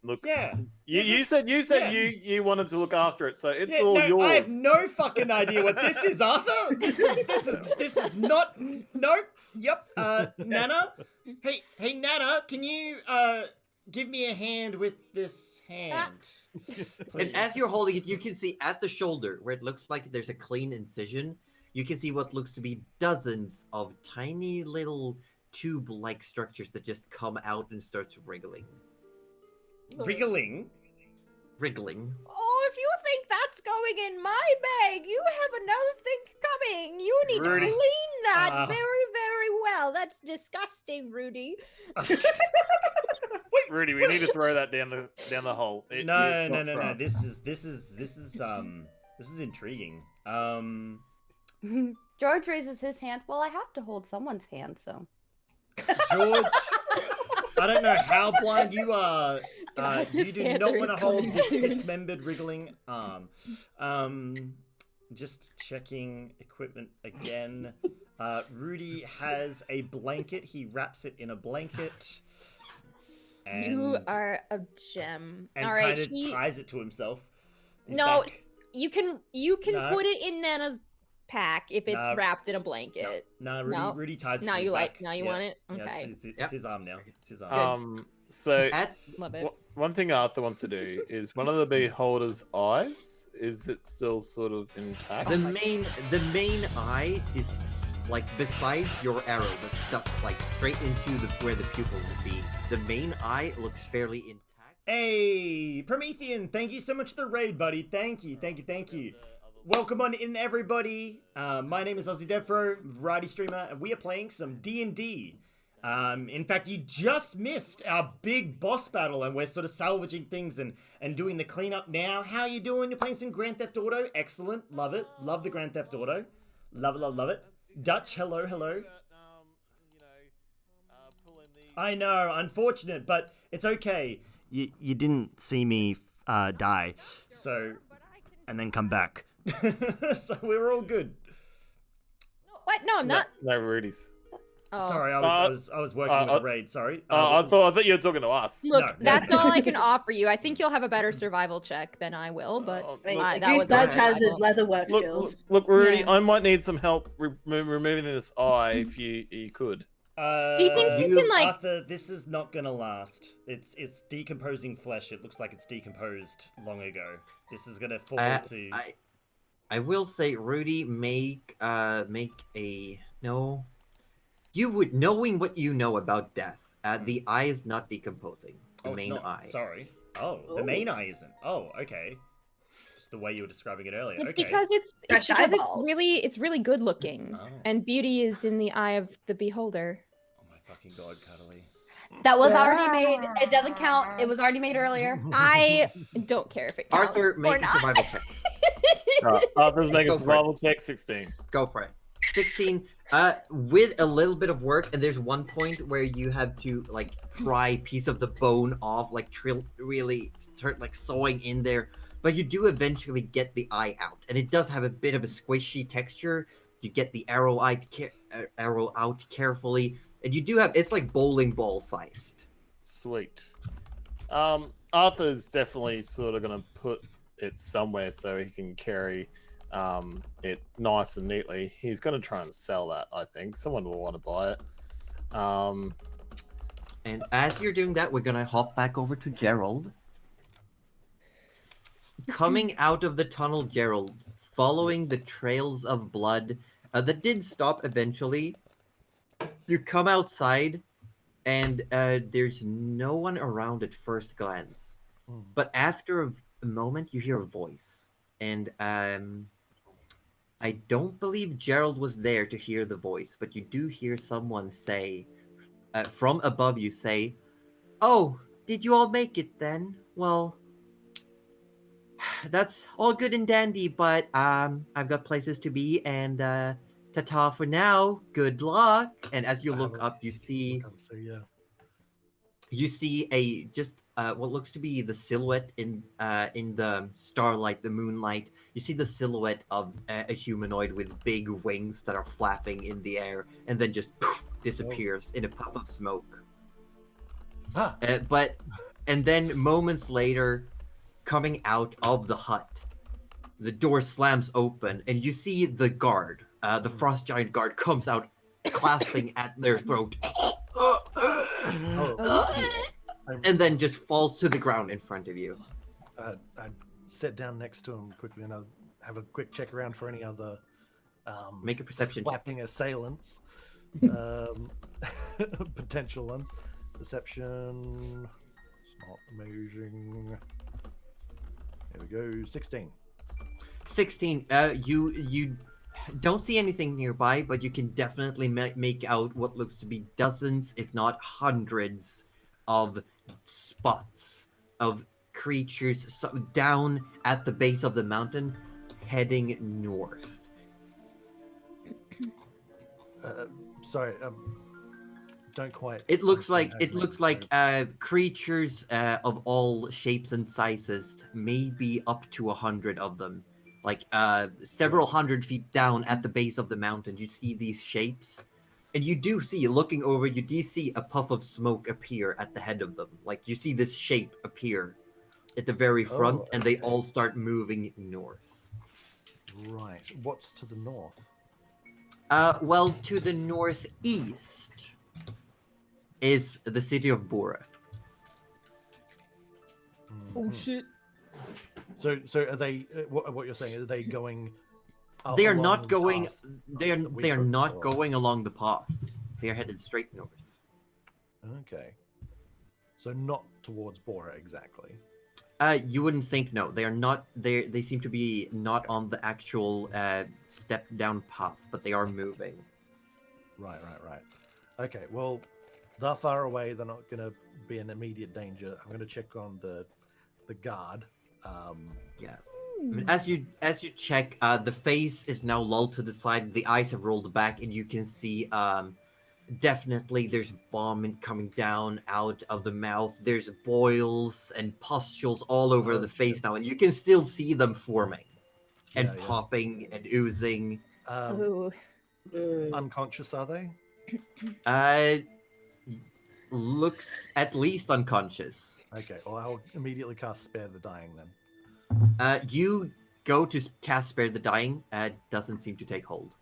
S2: Look,
S1: Yeah.
S2: you said
S1: yeah.
S2: you wanted to look after it, so it's
S1: Yeah,
S2: all
S1: no,
S2: yours.
S1: I have no fucking idea what this is, Arthur. This is not. Nope. Yep. Nana. Hey, Nana. Can you give me a hand with this hand?
S3: And as
S1: please?
S3: you're holding it, you can see at the shoulder where it looks like there's a clean incision. You can see what looks to be dozens of tiny little tube-like structures that just come out and starts wriggling.
S1: Wriggling.
S3: Wriggling.
S6: Oh, if you think that's going in my bag, you have another thing coming. You need
S2: Rudy.
S6: to clean that
S1: Uh.
S6: very, very well. That's disgusting, Rudy.
S2: Rudy, we need to throw that down the hole.
S1: No.
S2: It's not for us.
S1: This is intriguing.
S8: George raises his hand. Well, I have to hold someone's hand, so.
S1: George, I don't know how blind you are. You
S6: His
S1: do
S6: panther
S1: not want to
S6: is
S1: hold
S6: coming
S1: this
S6: soon.
S1: dismembered, wriggling arm. Just checking equipment again. Rudy has a blanket. He wraps it in a blanket. And,
S6: You are a gem.
S1: and
S6: All right,
S1: kind of ties it to himself. He's
S6: No,
S1: back.
S6: you can
S1: No.
S6: put it in Nana's pack if it's
S1: No.
S6: wrapped in a blanket.
S1: No,
S6: No.
S1: Rudy ties it
S6: Now
S1: to his
S6: you like.
S1: back.
S6: Now you
S1: Yeah.
S6: want it.
S1: Yeah,
S6: Okay,
S1: it's
S3: Yep.
S1: his arm now. It's his arm.
S2: So
S6: love it.
S2: one thing Arthur wants to do is one of the beholder's eyes. Is it still sort of intact?
S3: The main eye is like besides your arrow that's stuck like straight into where the pupil would be. The main eye looks fairly intact.
S1: Hey, Promethean, thank you so much for the raid, buddy. Thank you. Welcome on in, everybody. My name is AussieDevFro, variety streamer, and we are playing some D&D. In fact, you just missed our big boss battle, and we're sort of salvaging things and doing the cleanup now. How you doing? You're playing some Grand Theft Auto? Excellent. Love it. Love the Grand Theft Auto. Love it. Dutch, hello. I know, unfortunate, but it's okay. You didn't see me die, so, and then come back. So we were all good.
S6: What? No, I'm not.
S2: No, Rudy's.
S6: Oh.
S1: Sorry, I was working with the raid. Sorry.
S2: I thought you were talking to us.
S6: Look,
S1: No.
S6: that's all I can offer you. I think you'll have a better survival check than I will, but
S4: I mean,
S6: that
S4: Goose
S6: was
S4: does
S6: all
S4: has his
S6: survival.
S4: leatherwork skills.
S2: Look, Rudy,
S6: Yeah.
S2: I might need some help removing this eye if you could.
S6: Do you think you can like?
S1: Arthur, this is not gonna last. It's decomposing flesh. It looks like it's decomposed long ago. This is gonna fall to.
S3: I will say, Rudy, make a no. You would knowing what you know about death. The eye is not decomposing. The
S1: it's
S3: main
S1: not.
S3: eye.
S1: Sorry. Oh, the main eye isn't. Oh, okay. Just the way you were describing it earlier.
S6: It's
S1: okay.
S6: because it's
S4: Fresh
S6: because
S4: eyeballs.
S6: it's really good looking,
S1: Oh.
S6: and beauty is in the eye of the beholder.
S1: Oh my fucking god, Cuddly.
S8: That was already made. It doesn't count. It was already made earlier.
S6: I don't care if it counts
S3: Arthur,
S6: or
S3: make a
S6: not.
S3: survival check.
S2: Arthur's making
S3: Go
S2: a
S3: for
S2: survival check, 16.
S3: Go for it. 16. With a little bit of work, and there's one point where you have to like pry a piece of the bone off, like really start like sewing in there. But you do eventually get the eye out, and it does have a bit of a squishy texture. You get the arrow out carefully, and you do have it's like bowling ball sized.
S2: Sweet. Arthur's definitely sort of gonna put it somewhere so he can carry it nice and neatly. He's gonna try and sell that. I think someone will want to buy it.
S3: And as you're doing that, we're gonna hop back over to Gerald. Coming out of the tunnel, Gerald, following the trails of blood that did stop eventually. You come outside, and there's no one around at first glance. But after a moment, you hear a voice, and I don't believe Gerald was there to hear the voice, but you do hear someone say, from above you say, "Oh, did you all make it then? Well, that's all good and dandy, but I've got places to be, and ta-ta for now. Good luck." And as you look up, you see a just what looks to be the silhouette in the starlight, the moonlight. You see the silhouette of a humanoid with big wings that are flapping in the air, and then just poof, disappears in a puff of smoke. And then moments later, coming out of the hut, the door slams open, and you see the guard, the frost giant guard, comes out, clasping at their throat. And then just falls to the ground in front of you.
S5: I sit down next to him quickly, and I'll have a quick check around for any other
S3: Make a perception check.
S5: flapping assailants, potential ones. Perception. It's not amazing. There we go. 16.
S3: 16. You don't see anything nearby, but you can definitely make out what looks to be dozens, if not hundreds, of spots of creatures down at the base of the mountain, heading north.
S5: Sorry, don't quite.
S3: It looks
S5: understand
S3: like
S5: how you
S3: creatures of all shapes and sizes, maybe up to 100 of them. Like several 100 feet down at the base of the mountain, you see these shapes, and you do see, looking over, you do see a puff of smoke appear at the head of them. Like you see this shape appear at the very front, and they all start moving north.
S5: Right. What's to the north?
S3: Well, to the northeast is the city of Bora.
S6: Oh shit.
S5: So are they? What you're saying? Are they going?
S3: They are
S5: along
S3: not
S5: the
S3: going.
S5: path
S3: They are.
S5: that we
S3: They are
S5: took,
S3: not
S5: or-
S3: going along the path. They are headed straight north.
S5: Okay. So not towards Bora exactly.
S3: You wouldn't think. No, they are not. They seem to be not on the actual step down path, but they are moving.
S5: Right. Okay. Well, they're far away. They're not going to be in immediate danger. I'm going to check on the guard.
S3: Yeah. I mean, as you check, the face is now lulled to the side. The eyes have rolled back, and you can see definitely there's vomit coming down out of the mouth. There's boils and pustules all over the face now, and you can still see them forming and
S5: Yeah.
S3: popping and oozing.
S6: Ooh.
S5: Unconscious are they?
S3: Looks at least unconscious.
S5: Okay. Well, I'll immediately cast Spare the Dying then.
S3: You go to cast Spare the Dying, doesn't seem to take hold.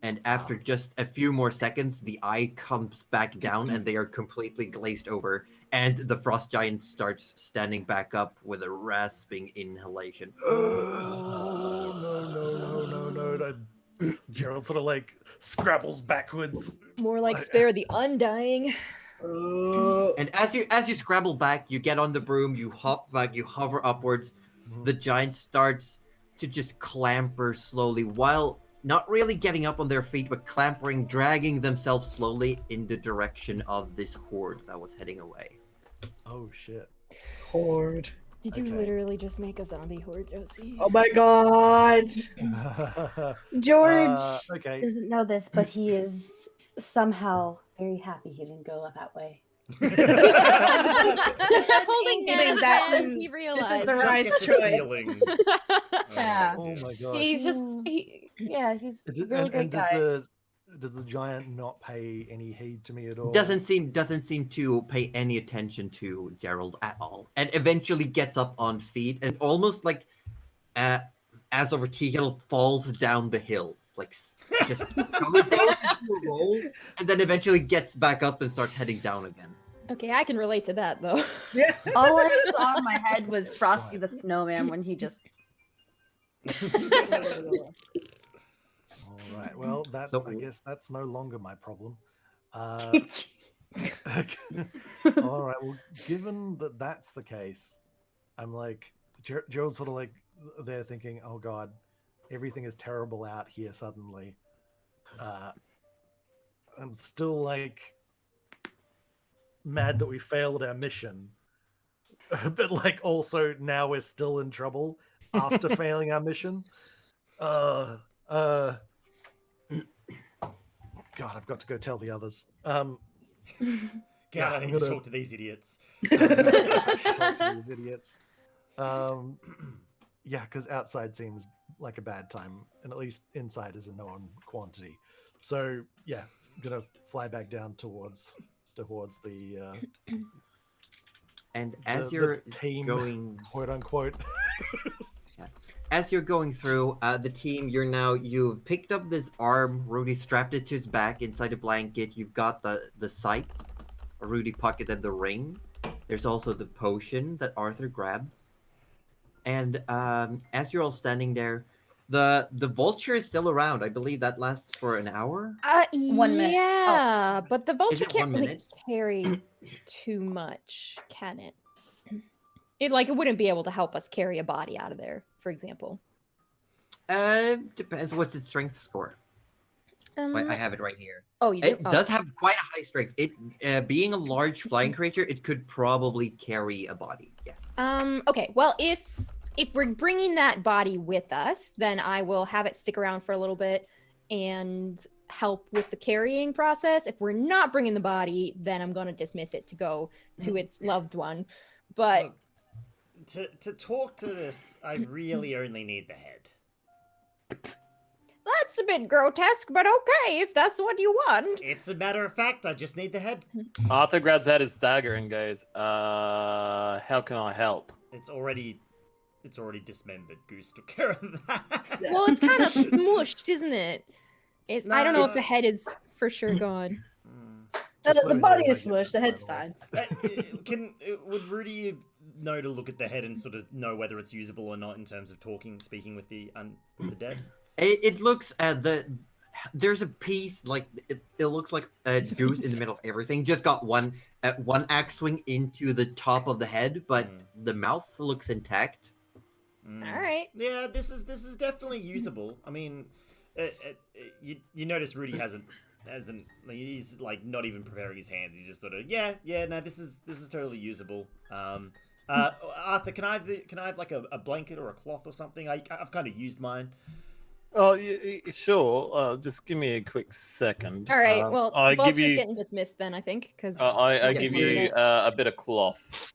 S3: And after just a few more seconds, the eye comes back down and they are completely glazed over. And the frost giant starts standing back up with a rasping inhalation.
S5: No. Gerald sort of like scrabbles backwards.
S6: More like spare the undying.
S3: And as you scrabble back, you get on the broom, you hop back, you hover upwards. The giant starts to just clamber slowly, while not really getting up on their feet, but clambering, dragging themselves slowly in the direction of this horde that was heading away.
S5: Oh shit.
S4: Horde.
S6: Did you
S5: Okay.
S6: literally just make a zombie horde, Josie?
S4: Oh my god.
S8: George
S5: Okay.
S8: doesn't know this, but he is somehow very happy he didn't go that way.
S6: Holding
S4: Thinking
S6: Nana's
S4: that
S6: hands,
S4: this
S6: he
S4: is
S6: realized.
S4: the right
S1: Just
S4: choice.
S1: feeling.
S8: Yeah.
S1: Oh,
S5: Oh
S1: dear.
S5: my god.
S8: He's just he's a really great guy.
S5: Does the giant not pay any heed to me at all?
S3: Doesn't seem to pay any attention to Gerald at all, and eventually gets up on feet and almost like as over T-Hill falls down the hill, like just goes into a roll, and then eventually gets back up and starts heading down again.
S6: Okay, I can relate to that though.
S8: All I saw in my head was Frosty the Snowman when he just
S5: All right. Well, that
S3: So-
S5: I guess that's no longer my problem. All right. Well, given that that's the case, I'm like Gerald's sort of like there thinking, "Oh God, everything is terrible out here." Suddenly, I'm still like mad that we failed our mission, but like also now we're still in trouble after failing our mission. God, I've got to go tell the others.
S1: God,
S5: Yeah,
S1: I
S5: I'm
S1: need to
S5: gonna-
S1: talk to these idiots.
S5: Talk to these idiots. Yeah, because outside seems like a bad time, and at least inside is a known quantity. So yeah, gonna fly back down towards the
S3: And as
S5: the
S3: you're
S5: team,
S3: going,
S5: quote unquote.
S3: as you're going through the team, you've picked up this arm. Rudy strapped it to his back inside a blanket. You've got the scythe. Rudy pocketed the ring. There's also the potion that Arthur grabbed. And as you're all standing there, the vulture is still around. I believe that lasts for an hour.
S8: 1 minute.
S6: Yeah, but the vulture
S3: it
S6: can't
S3: 1
S6: really
S3: minute?
S6: carry too much, can it? It wouldn't be able to help us carry a body out of there, for example.
S3: Depends. What's its strength score? I have it right here.
S6: Oh, you do?
S3: It does have quite a high strength. It being a large flying creature, it could probably carry a body. Yes.
S6: Okay. Well, if we're bringing that body with us, then I will have it stick around for a little bit and help with the carrying process. If we're not bringing the body, then I'm going to dismiss it to go to its loved one. But
S1: to talk to this, I really only need the head.
S6: that's a bit grotesque, but okay, if that's what you want.
S1: It's a matter of fact, I just need the head.
S2: Arthur grabs out his dagger and goes, how can I help?
S1: It's already dismembered. Goose took care of that.
S6: Well, it's kind of smushed, isn't it? I don't know if the
S1: it's-
S6: head is for sure gone.
S4: The body is smushed. The head's fine.
S1: Would Rudy know to look at the head and sort of know whether it's usable or not in terms of speaking with the dead?
S3: It looks there's a piece like it looks like a goose in the middle of everything. Just got one axe swing into the top of the head, but the mouth looks intact.
S6: All right.
S1: Yeah, this is definitely usable. I mean, you notice Rudy hasn't he's like not even preparing his hands. He's just sort of no, this is totally usable. Arthur, can I have like a blanket or a cloth or something? I've kind of used mine.
S2: Oh, sure. Just give me a quick second.
S6: All right. Well,
S2: I give
S6: Vulture's
S2: you.
S6: getting dismissed then, I think, because
S2: I give you a bit of cloth.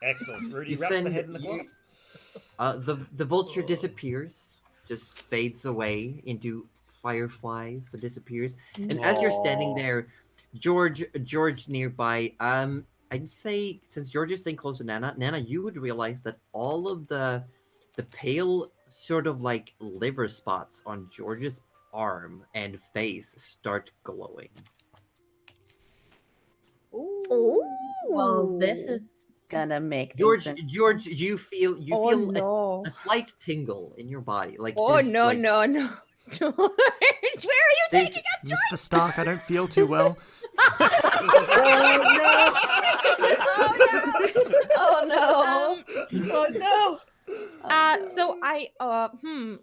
S1: Excellent. Rudy
S3: You
S1: wraps the
S3: send-
S1: head in the cloth.
S3: The vulture disappears, just fades away into fireflies. It disappears, and as you're standing there, George nearby, I'd say since George is staying close to Nana, you would realize that all of the pale sort of like liver spots on George's arm and face start glowing.
S6: Ooh.
S8: Well, this is gonna make
S3: George,
S8: things
S3: you feel
S8: no.
S3: a slight tingle in your body, like
S6: Oh
S3: just,
S6: no,
S3: like,
S6: no, no. George, where are you
S3: There's-
S6: taking us, George?
S1: Mr. Stark, I don't feel too well.
S8: Oh no!
S4: Oh no!
S6: So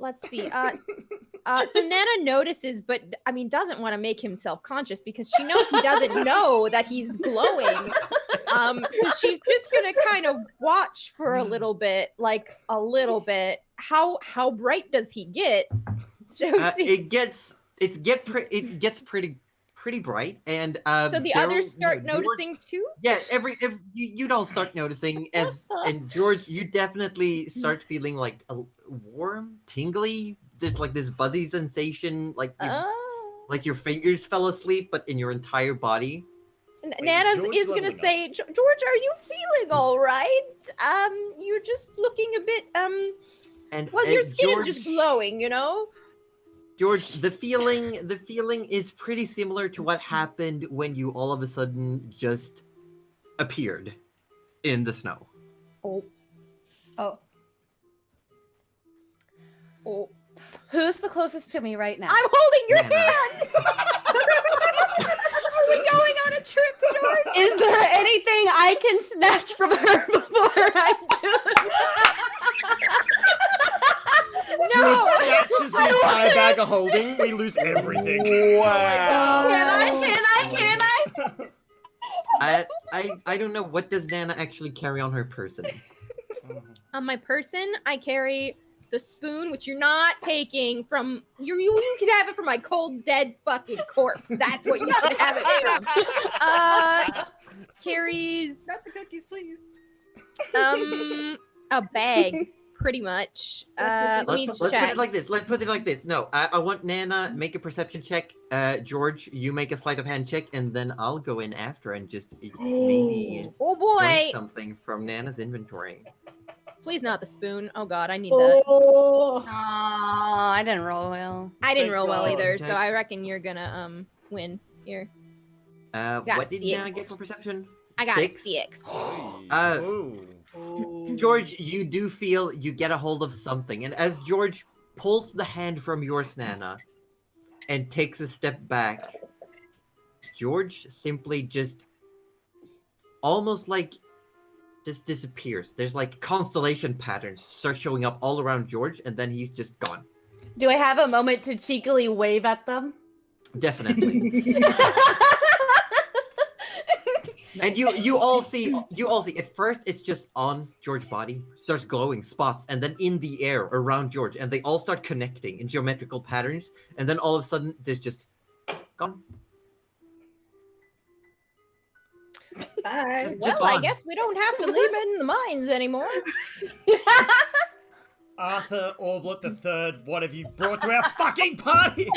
S6: let's see. So Nana notices, but I mean, doesn't want to make him self-conscious because she knows he doesn't know that he's glowing. So she's just gonna kind of watch for a little bit, like a little bit. How bright does he get, Josie?
S3: it gets pretty bright, and
S6: So the
S3: Daryl-
S6: others start
S3: George-
S6: noticing too?
S3: Yeah, if you don't start noticing and George, you definitely start feeling like a warm, tingly. There's like this buzzy sensation, like
S6: Oh.
S3: like your fingers fell asleep, but in your entire body.
S6: Nana's
S1: George
S6: is gonna
S1: leveling
S6: say, George, are you feeling all right? You're just looking a bit
S3: And
S6: well,
S3: and
S6: your skin
S3: George,
S6: is just glowing, you know.
S3: George, the feeling is pretty similar to what happened when you all of a sudden just appeared in the snow.
S8: Oh.
S6: Oh,
S8: Who's the closest to me right now?
S6: I'm holding your
S3: Nana.
S6: hand. Are we going on a trip, George?
S8: Is there anything I can snatch from her before I do?
S1: George snatches the entire bag of holding. We lose everything.
S2: Wow.
S8: Can I?
S3: I don't know, what does Nana actually carry on her person?
S6: On my person, I carry the spoon, which you're not taking from. You can have it from my cold, dead fucking corpse. That's what you can have it from. Carries
S4: Not the cookies, please.
S6: a bag, pretty much. Let me
S3: Let's put
S6: check.
S3: it like this. Let's put it like this. No, I want Nana make a perception check. George, you make a sleight of hand check, and then I'll go in after and just maybe
S6: Oh
S3: blank
S6: boy!
S3: something from Nana's inventory.
S6: Please not the spoon. Oh god, I need that.
S4: Oh,
S8: Oh, I didn't roll well.
S6: I didn't
S3: Thank
S6: roll well
S3: God.
S6: either, so
S3: Okay.
S6: I reckon you're gonna win here. Got
S3: What did Nana
S6: six.
S3: get for perception?
S6: I got
S3: Six?
S6: a 6.
S3: George, you do feel you get a hold of something, and as George pulls the hand from yours, Nana, and takes a step back, George simply just almost like just disappears. There's like constellation patterns start showing up all around George, and then he's just gone.
S8: Do I have a moment to cheekily wave at them?
S3: Definitely. And you all see at first it's just on George's body, starts glowing spots, and then in the air around George, and they all start connecting in geometrical patterns, and then all of a sudden there's just gone.
S4: Bye.
S3: Just
S6: Well, I
S3: gone.
S6: guess we don't have to leave it in the mines anymore.
S1: Arthur Orblet III, what have you brought to our fucking party?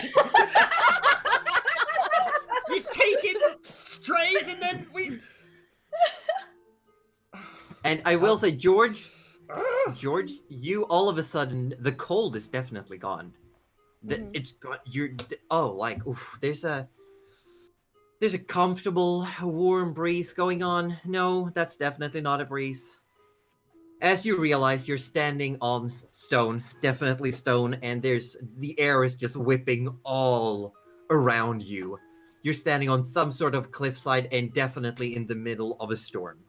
S1: You taking strays and then we...
S3: And I will say, George, you all of a sudden, the cold is definitely gone. It's got there's a comfortable, warm breeze going on. No, that's definitely not a breeze. As you realize, you're standing on stone, definitely stone, and the air is just whipping all around you. You're standing on some sort of cliffside and definitely in the middle of a storm.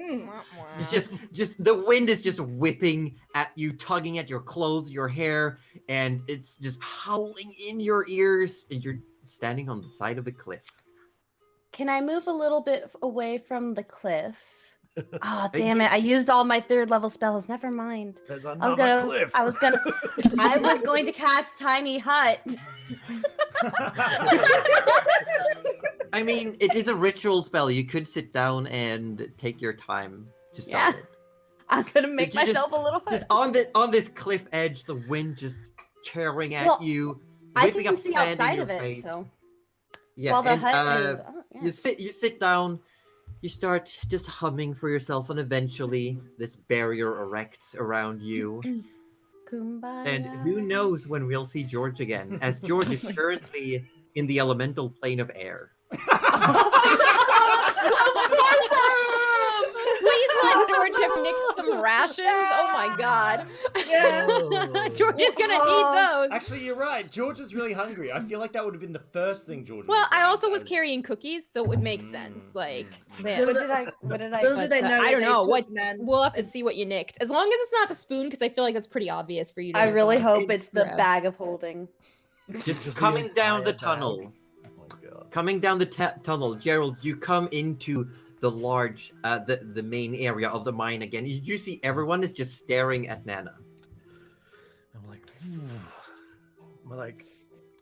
S3: It's just the wind is just whipping at you, tugging at your clothes, your hair, and it's just howling in your ears, and you're standing on the side of a cliff.
S8: Can I move a little bit away from the cliff? Oh, damn it. I used all my 3rd level spells. Never mind.
S5: There's another cliff.
S8: I was going to cast Tiny Hut.
S3: I mean, it is a ritual spell. You could sit down and take your time to start it.
S8: I'm going to make myself a little hut.
S3: Just on this cliff edge, the wind just tearing at you,
S8: I
S3: whipping
S8: can
S3: up
S8: see
S3: sand in
S8: outside
S3: your
S8: of it,
S3: face.
S8: so.
S3: Yeah,
S8: While the
S3: and,
S8: hut is...
S3: you sit down, you start just humming for yourself, and eventually this barrier erects around you.
S8: Kumbaya.
S3: And who knows when we'll see George again, as George is currently in the elemental plane of air.
S6: Please let George have nicked some rations. Oh my god. George is gonna need those.
S1: Actually, you're right. George was really hungry. I feel like that would have been the first thing George would
S6: Well,
S1: have
S6: I
S1: done
S6: also was
S1: as-
S6: carrying cookies, so it would make sense. Like, man.
S8: What did I
S4: Little did they know
S6: I don't
S4: that
S6: know
S4: they
S6: what.
S4: took Nan's
S6: We'll have to
S4: and-
S6: see what you nicked. As long as it's not the spoon, because I feel like that's pretty obvious for you to.
S8: I really
S6: know.
S8: hope it's the
S6: Yeah.
S8: bag of holding.
S3: Just
S5: the
S3: coming down the
S5: entire bag.
S3: tunnel.
S5: Oh my god.
S3: Coming down the tunnel, Gerald, you come into the large, the main area of the mine again. You see everyone is just staring at Nana.
S5: I'm like,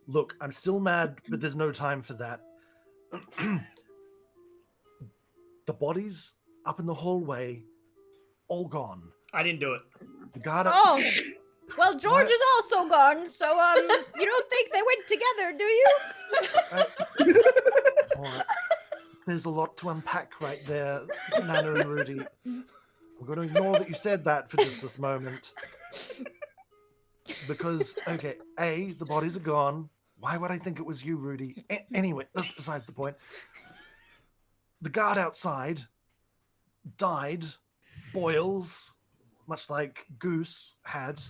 S5: look, I'm still mad, but there's no time for that. The bodies up in the hallway, all gone.
S1: I didn't do it.
S5: The guard up.
S6: Oh, well, George is also gone, so you don't think they went together, do you?
S5: All right. There's a lot to unpack right there, Nana and Rudy. We're going to ignore that you said that for just this moment. Because, okay, A, the bodies are gone. Why would I think it was you, Rudy? Anyway, that's besides the point. The guard outside died, boils, much like Goose had.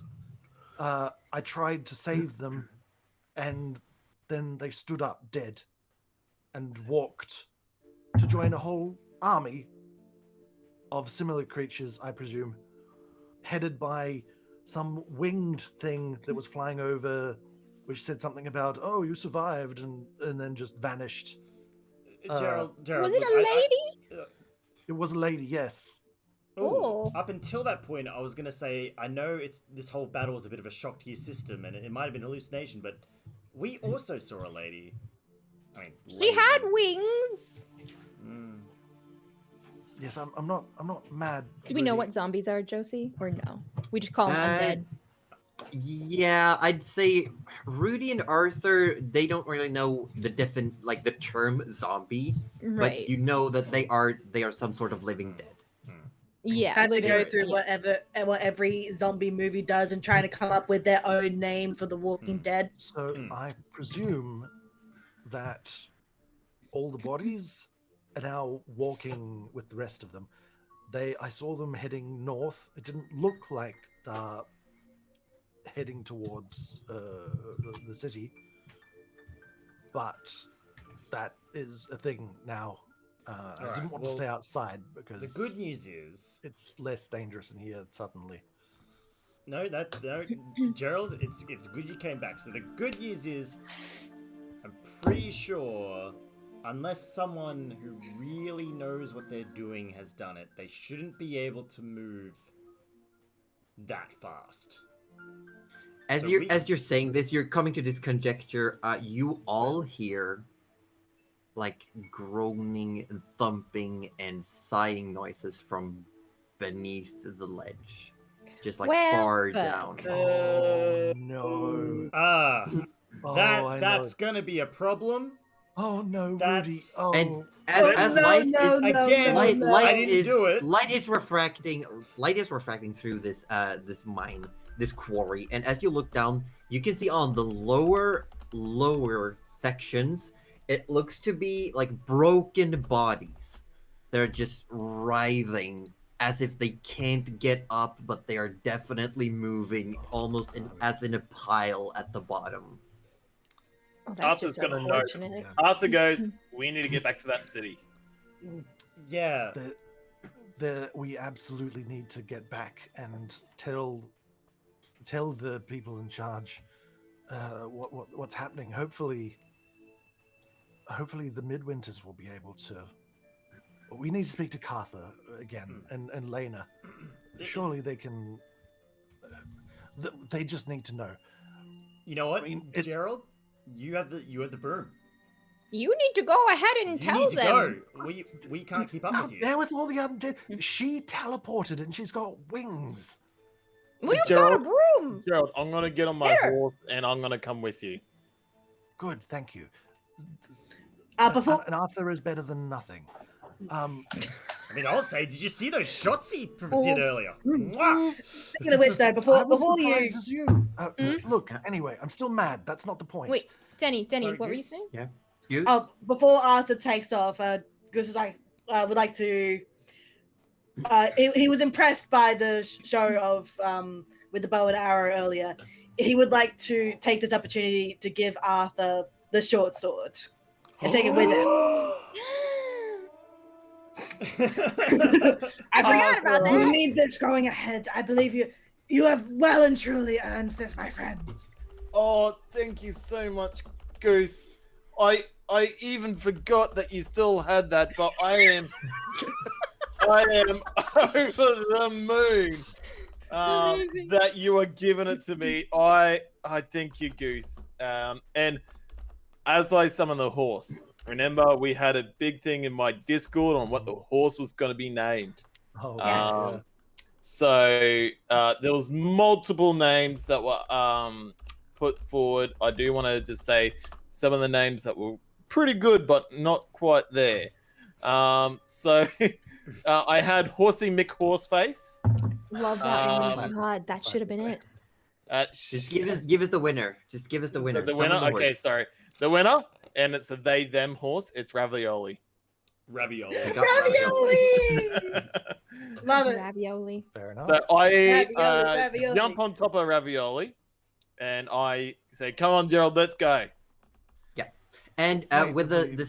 S5: I tried to save them, and then they stood up dead and walked to join a whole army of similar creatures, I presume, headed by some winged thing that was flying over, which said something about, oh, you survived, and then just vanished.
S1: Gerald,
S6: Was it
S1: look,
S6: a lady?
S5: It was a lady, yes.
S6: Oh.
S1: Up until that point, I was gonna say, I know this whole battle was a bit of a shock to your system, and it might have been an hallucination, but we also saw a lady. I mean,
S6: She had wings.
S5: Yes, I'm not mad.
S6: Do we know
S5: Rudy.
S6: what zombies are, Josie? Or no? We just call them undead.
S3: Yeah, I'd say Rudy and Arthur, they don't really know the the term zombie,
S6: Right.
S3: but you know that they are some sort of living dead.
S6: Yeah.
S4: Had to go
S6: literally,
S4: through
S6: yeah.
S4: what every zombie movie does and trying to come up with their own name for the Walking Dead.
S5: So I presume that all the bodies are now walking with the rest of them. I saw them heading north. It didn't look like they're heading towards the city, but that is a thing now. I didn't want to stay outside because
S1: The good news is,
S5: it's less dangerous in here suddenly.
S1: no, Gerald, it's good you came back. So the good news is, I'm pretty sure, unless someone who really knows what they're doing has done it, they shouldn't be able to move that fast.
S3: As
S1: So
S3: you're saying this, you're coming to this conjecture. You all hear like groaning, and thumping, and sighing noises from beneath the ledge, just like
S6: Well,
S3: far
S6: fuck.
S3: down.
S5: Oh no. I
S1: That's
S5: know.
S1: gonna be a problem.
S5: Oh no, Rudy.
S1: That's-
S5: Oh.
S3: And as
S4: no,
S3: light
S4: no,
S3: is
S4: no,
S1: again,
S4: no,
S3: light,
S4: no.
S3: light
S1: I didn't
S3: is
S1: do it.
S3: light is refracting through this this mine, this quarry, and as you look down, you can see on the lower sections, it looks to be like broken bodies. They're just writhing as if they can't get up, but they are definitely moving almost as in a pile at the bottom.
S6: Oh, that's
S2: Arthur's
S6: just
S2: gonna know.
S6: unfortunate.
S2: Arthur goes, we need to get back to that city.
S1: Yeah.
S5: We absolutely need to get back and tell the people in charge what's happening. Hopefully the Midwinters will be able to. We need to speak to Cartha again and Lena. Surely they can. They just need to know.
S1: You know what,
S5: I mean,
S1: Gerald? You have the broom.
S6: You need to go ahead and
S1: You
S6: tell
S1: need to
S6: them.
S1: go. We can't keep up
S5: Out
S1: with you.
S5: there with all the undead. She teleported and she's got wings.
S6: We've got a
S2: Gerald,
S6: broom.
S2: Gerald, I'm gonna get on my
S6: There.
S2: horse and I'm gonna come with you.
S5: Good, thank you.
S4: Before
S5: And Arthur is better than nothing.
S1: I mean, I'll say, did you see those shots he
S6: Oh.
S1: did earlier? Mwah!
S4: speaking of which, though,
S5: I
S4: before
S5: was
S4: you
S5: surprised as you. Look, anyway, I'm still mad. That's not the point.
S6: Wait, Denny,
S1: Sorry,
S6: what were you
S1: Goose?
S6: saying?
S3: Goose?
S4: before Arthur takes off, Gus was like, would like to. He was impressed by the show of with the bow and arrow earlier. He would like to take this opportunity to give Arthur the short sword and take it with him.
S6: I forgot about
S4: You
S6: that.
S4: need this going ahead. I believe you. You have well and truly earned this, my friends.
S2: Oh, thank you so much, Goose. I even forgot that you still had that, but I am over the moon
S6: Amazing.
S2: that you are giving it to me. I thank you, Goose. And as I summon the horse, remember we had a big thing in my Discord on what the horse was going to be named.
S5: Oh,
S4: Yes.
S2: So there was multiple names that were put forward. I do want to just say some of the names that were pretty good, but not quite there. So I had Horsey Mick Horseface.
S6: Love that one.
S2: Um,
S6: God, that should have been it.
S3: Just give us the winner. Just give us the winner.
S2: The
S3: Summon
S2: winner.
S3: the
S2: Okay,
S3: horse.
S2: sorry. The winner, and it's a they them horse. It's Ravioli.
S1: Ravioli.
S3: We got
S4: Ravioli! Love it.
S6: Ravioli.
S5: fair enough.
S2: So I
S4: Ravioli.
S2: jump on top of Ravioli, and I say, "Come on, Gerald, let's go."
S3: And
S5: Wait,
S3: with
S5: but
S3: the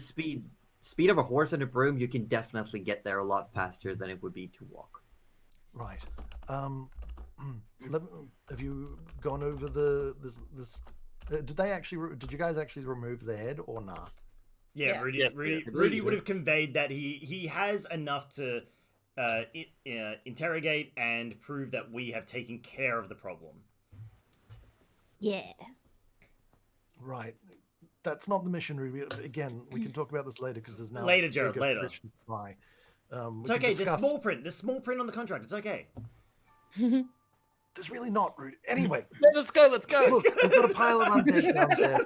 S3: speed of a horse and a broom, you can definitely get there a lot faster than it would be to walk.
S5: Right. Have you gone over this? Did you guys actually remove the head or not?
S1: Yeah,
S4: Yeah.
S1: Rudy.
S2: Yes,
S1: Rudy,
S3: I believe
S1: Rudy
S3: you
S1: would
S3: did.
S1: have conveyed that he has enough to interrogate and prove that we have taken care of the problem.
S6: Yeah.
S5: Right. That's not the mission, Ruby. Again, we can talk about this later because there's now
S1: Later, Jared,
S5: bigger
S1: later.
S5: fish to fry.
S1: It's okay. There's small print. There's small print on the contract. It's okay.
S5: There's really not, Rudy. Anyway,
S2: Let's go. Let's go.
S5: look, we've got a pile of undead down there.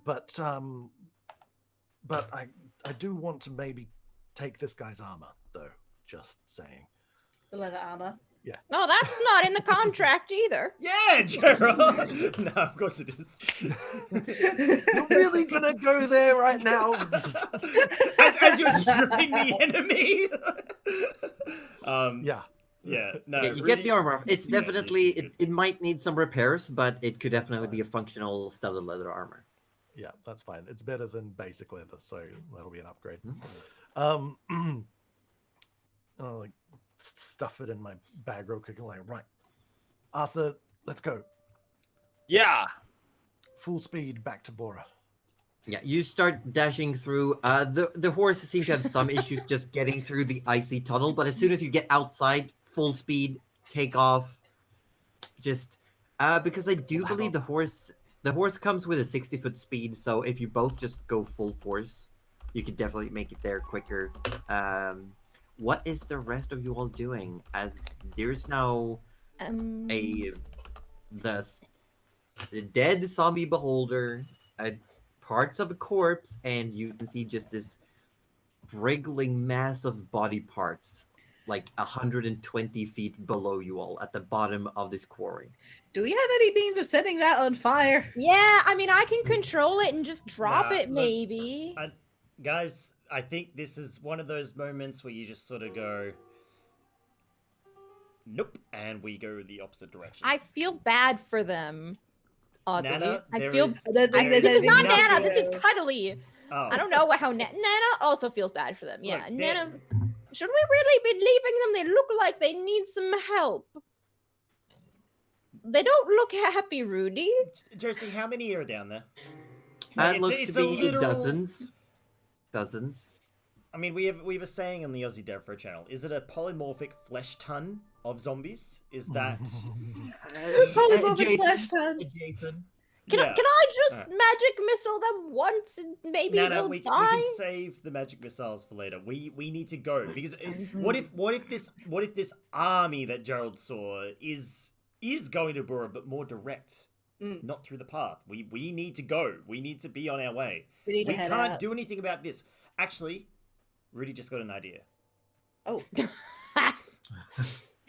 S5: But I do want to maybe take this guy's armor, though. Just saying.
S4: The leather armor.
S6: No, that's not in the contract either.
S1: Yeah, Gerald. No, of course it is.
S5: You're really gonna go there right now?
S1: as you're stripping the enemy.
S5: Yeah.
S1: Yeah. No.
S3: Yeah, you
S1: Rudy-
S3: get the armor. It's
S1: Yeah,
S3: definitely
S1: dude.
S3: it might need some repairs, but it could definitely be a functional studded leather armor.
S5: Yeah, that's fine. It's better than basic leather, so that'll be an upgrade.
S3: Mhm.
S5: I'll like stuff it in my bag real quick and like, right, Arthur, let's go.
S2: Yeah.
S5: Full speed back to Bora.
S3: Yeah, you start dashing through. The horse seems to have some issues just getting through the icy tunnel, but as soon as you get outside, full speed, take off. Just because I do believe the horse comes with a 60-foot speed, so if you both just go full force, you could definitely make it there quicker. What is the rest of you all doing? As there's now the dead zombie beholder, parts of a corpse, and you can see just this wriggling mass of body parts, like 120 feet below you all at the bottom of this quarry.
S4: Do we have any means of setting that on fire?
S6: Yeah, I mean, I can control it and just drop
S1: Nah,
S6: it,
S1: look,
S6: maybe.
S1: Guys, I think this is one of those moments where you just sort of go, nope, and we go the opposite direction.
S6: I feel bad for them. Oddly.
S1: Nana,
S6: I
S1: there
S6: feel.
S1: is-
S4: This
S6: This is not
S1: nothing-
S6: Nana. This is Cuddly.
S1: Oh.
S6: I don't know how Nana also feels bad for them. Yeah,
S1: Look,
S6: Nana. Should we really be leaving them? They look like they need some help. They don't look happy, Rudy.
S1: Josie, how many are down there?
S3: It looks
S1: it's
S3: to
S1: a
S3: be
S1: literal-
S3: dozens.
S1: I mean, we have a saying on the AussieDevFro channel. Is it a polymorphic flesh ton of zombies? Is that?
S4: Polymorphic flesh ton.
S3: Jason.
S6: Can
S1: Yeah.
S6: I just
S1: Alright.
S6: magic missile them once and maybe
S1: Nana,
S6: they'll
S1: we
S6: die?
S1: can save the magic missiles for later. We need to go because what if this army that Gerald saw is going to Bora but more direct, not through the path. We need to go. We need to be on our way.
S4: We need to
S1: We
S4: head
S1: can't
S4: out.
S1: do anything about this. Actually, Rudy just got an idea.
S4: Oh.
S1: Uh,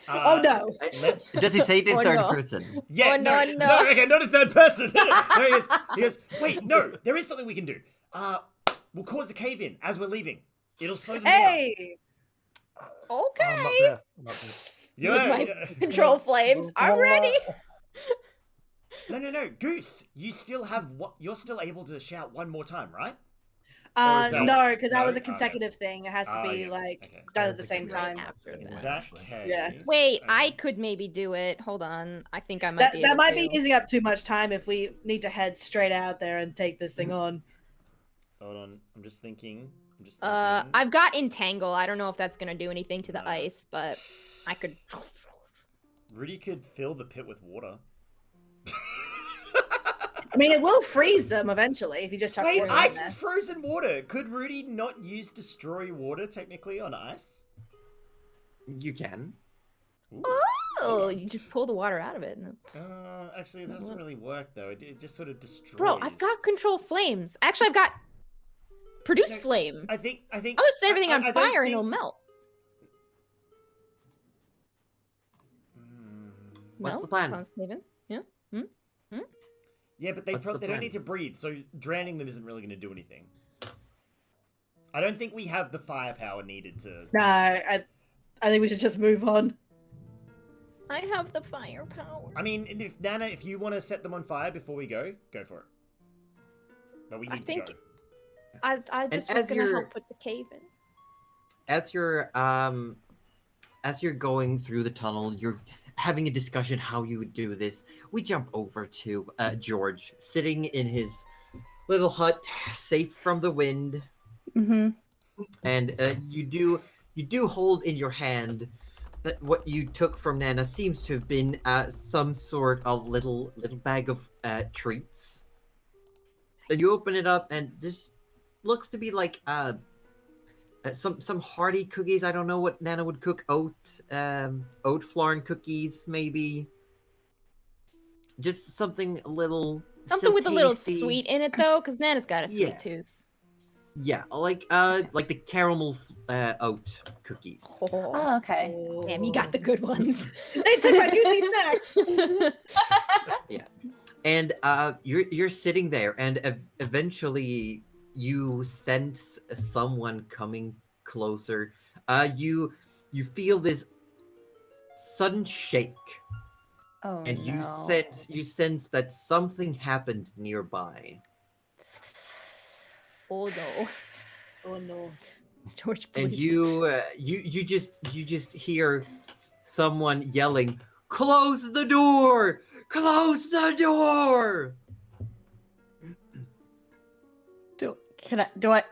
S4: Oh no.
S1: Let's.
S3: Does he say it in
S6: Oh,
S3: third
S6: no.
S3: person?
S1: Yeah,
S6: Oh,
S1: no,
S6: no.
S1: okay, not in third person. No, he goes, wait, no, there is something we can do. We'll cause a cave in as we're leaving. It'll slow them down.
S4: Hey.
S6: Okay.
S5: I'm up there. I'm up there.
S1: Yeah,
S6: With my
S1: yeah.
S6: control flames. I'm ready.
S1: No, Goose, you still have you're still able to shout one more time, right? Or is that-
S4: No, because that
S1: No?
S4: was a
S1: Okay.
S4: consecutive thing. It has to be
S1: yeah,
S4: like
S1: okay.
S4: done at the same
S6: Right
S4: time.
S6: after
S1: In
S6: that.
S1: that case,
S4: Yeah.
S6: Wait,
S1: okay.
S6: I could maybe do it. Hold on. I think I might
S4: That,
S6: be
S4: that
S6: able
S4: might
S6: to.
S4: be using up too much time if we need to head straight out there and take this thing on.
S1: Hold on, I'm just thinking.
S6: I've got entangle. I don't know if that's gonna do anything to the
S1: No.
S6: ice, but I could.
S1: Rudy could fill the pit with water.
S4: I mean, it will freeze them eventually if you just chuck
S1: Wait,
S4: water in
S1: ice
S4: there.
S1: is frozen water. Could Rudy not use destroy water technically on ice?
S3: You can.
S1: Ooh.
S6: Oh, you just pull the water out of it.
S1: Actually, it doesn't really work though. It just sort of destroys.
S6: Bro, I've got control flames. Actually, I've got produce
S1: No,
S6: flame.
S1: I think.
S6: I'll just set everything on
S1: I don't
S6: fire and
S1: think-
S6: it'll melt.
S3: What's
S6: Well,
S3: the plan?
S6: sounds Steven. Yeah.
S1: Yeah, but they
S3: What's the
S1: don't
S3: plan?
S1: need to breathe, so drowning them isn't really going to do anything. I don't think we have the firepower needed to.
S4: No, I think we should just move on.
S6: I have the firepower.
S1: I mean, if Nana, if you want to set them on fire before we go for it. But we
S6: I
S1: need
S6: think-
S1: to go.
S6: I just was
S3: as
S6: gonna
S3: you're-
S6: help with the cave in.
S3: As you're going through the tunnel, you're having a discussion how you would do this. We jump over to George sitting in his little hut, safe from the wind,
S6: Mm-hmm.
S3: and you do hold in your hand that what you took from Nana seems to have been some sort of little bag of treats. Then you open it up, and this looks to be like some hearty cookies. I don't know what Nana would cook. Oat flarn cookies, maybe. Just something a little.
S6: Something
S3: so
S6: with a little
S3: tasty.
S6: sweet in it though, because Nana's got a sweet
S3: Yeah.
S6: tooth.
S3: Yeah, like the caramel oat cookies.
S7: Oh, okay.
S6: Damn, you got the good ones.
S4: They took my juicy snacks.
S3: And you're sitting there, and eventually you sense someone coming closer. You feel this sudden shake,
S7: Oh,
S3: and
S7: no.
S3: you sense that something happened nearby.
S6: Oh no.
S4: Oh no.
S6: George,
S3: And
S6: please.
S3: you just hear someone yelling, Close the door! Close the door!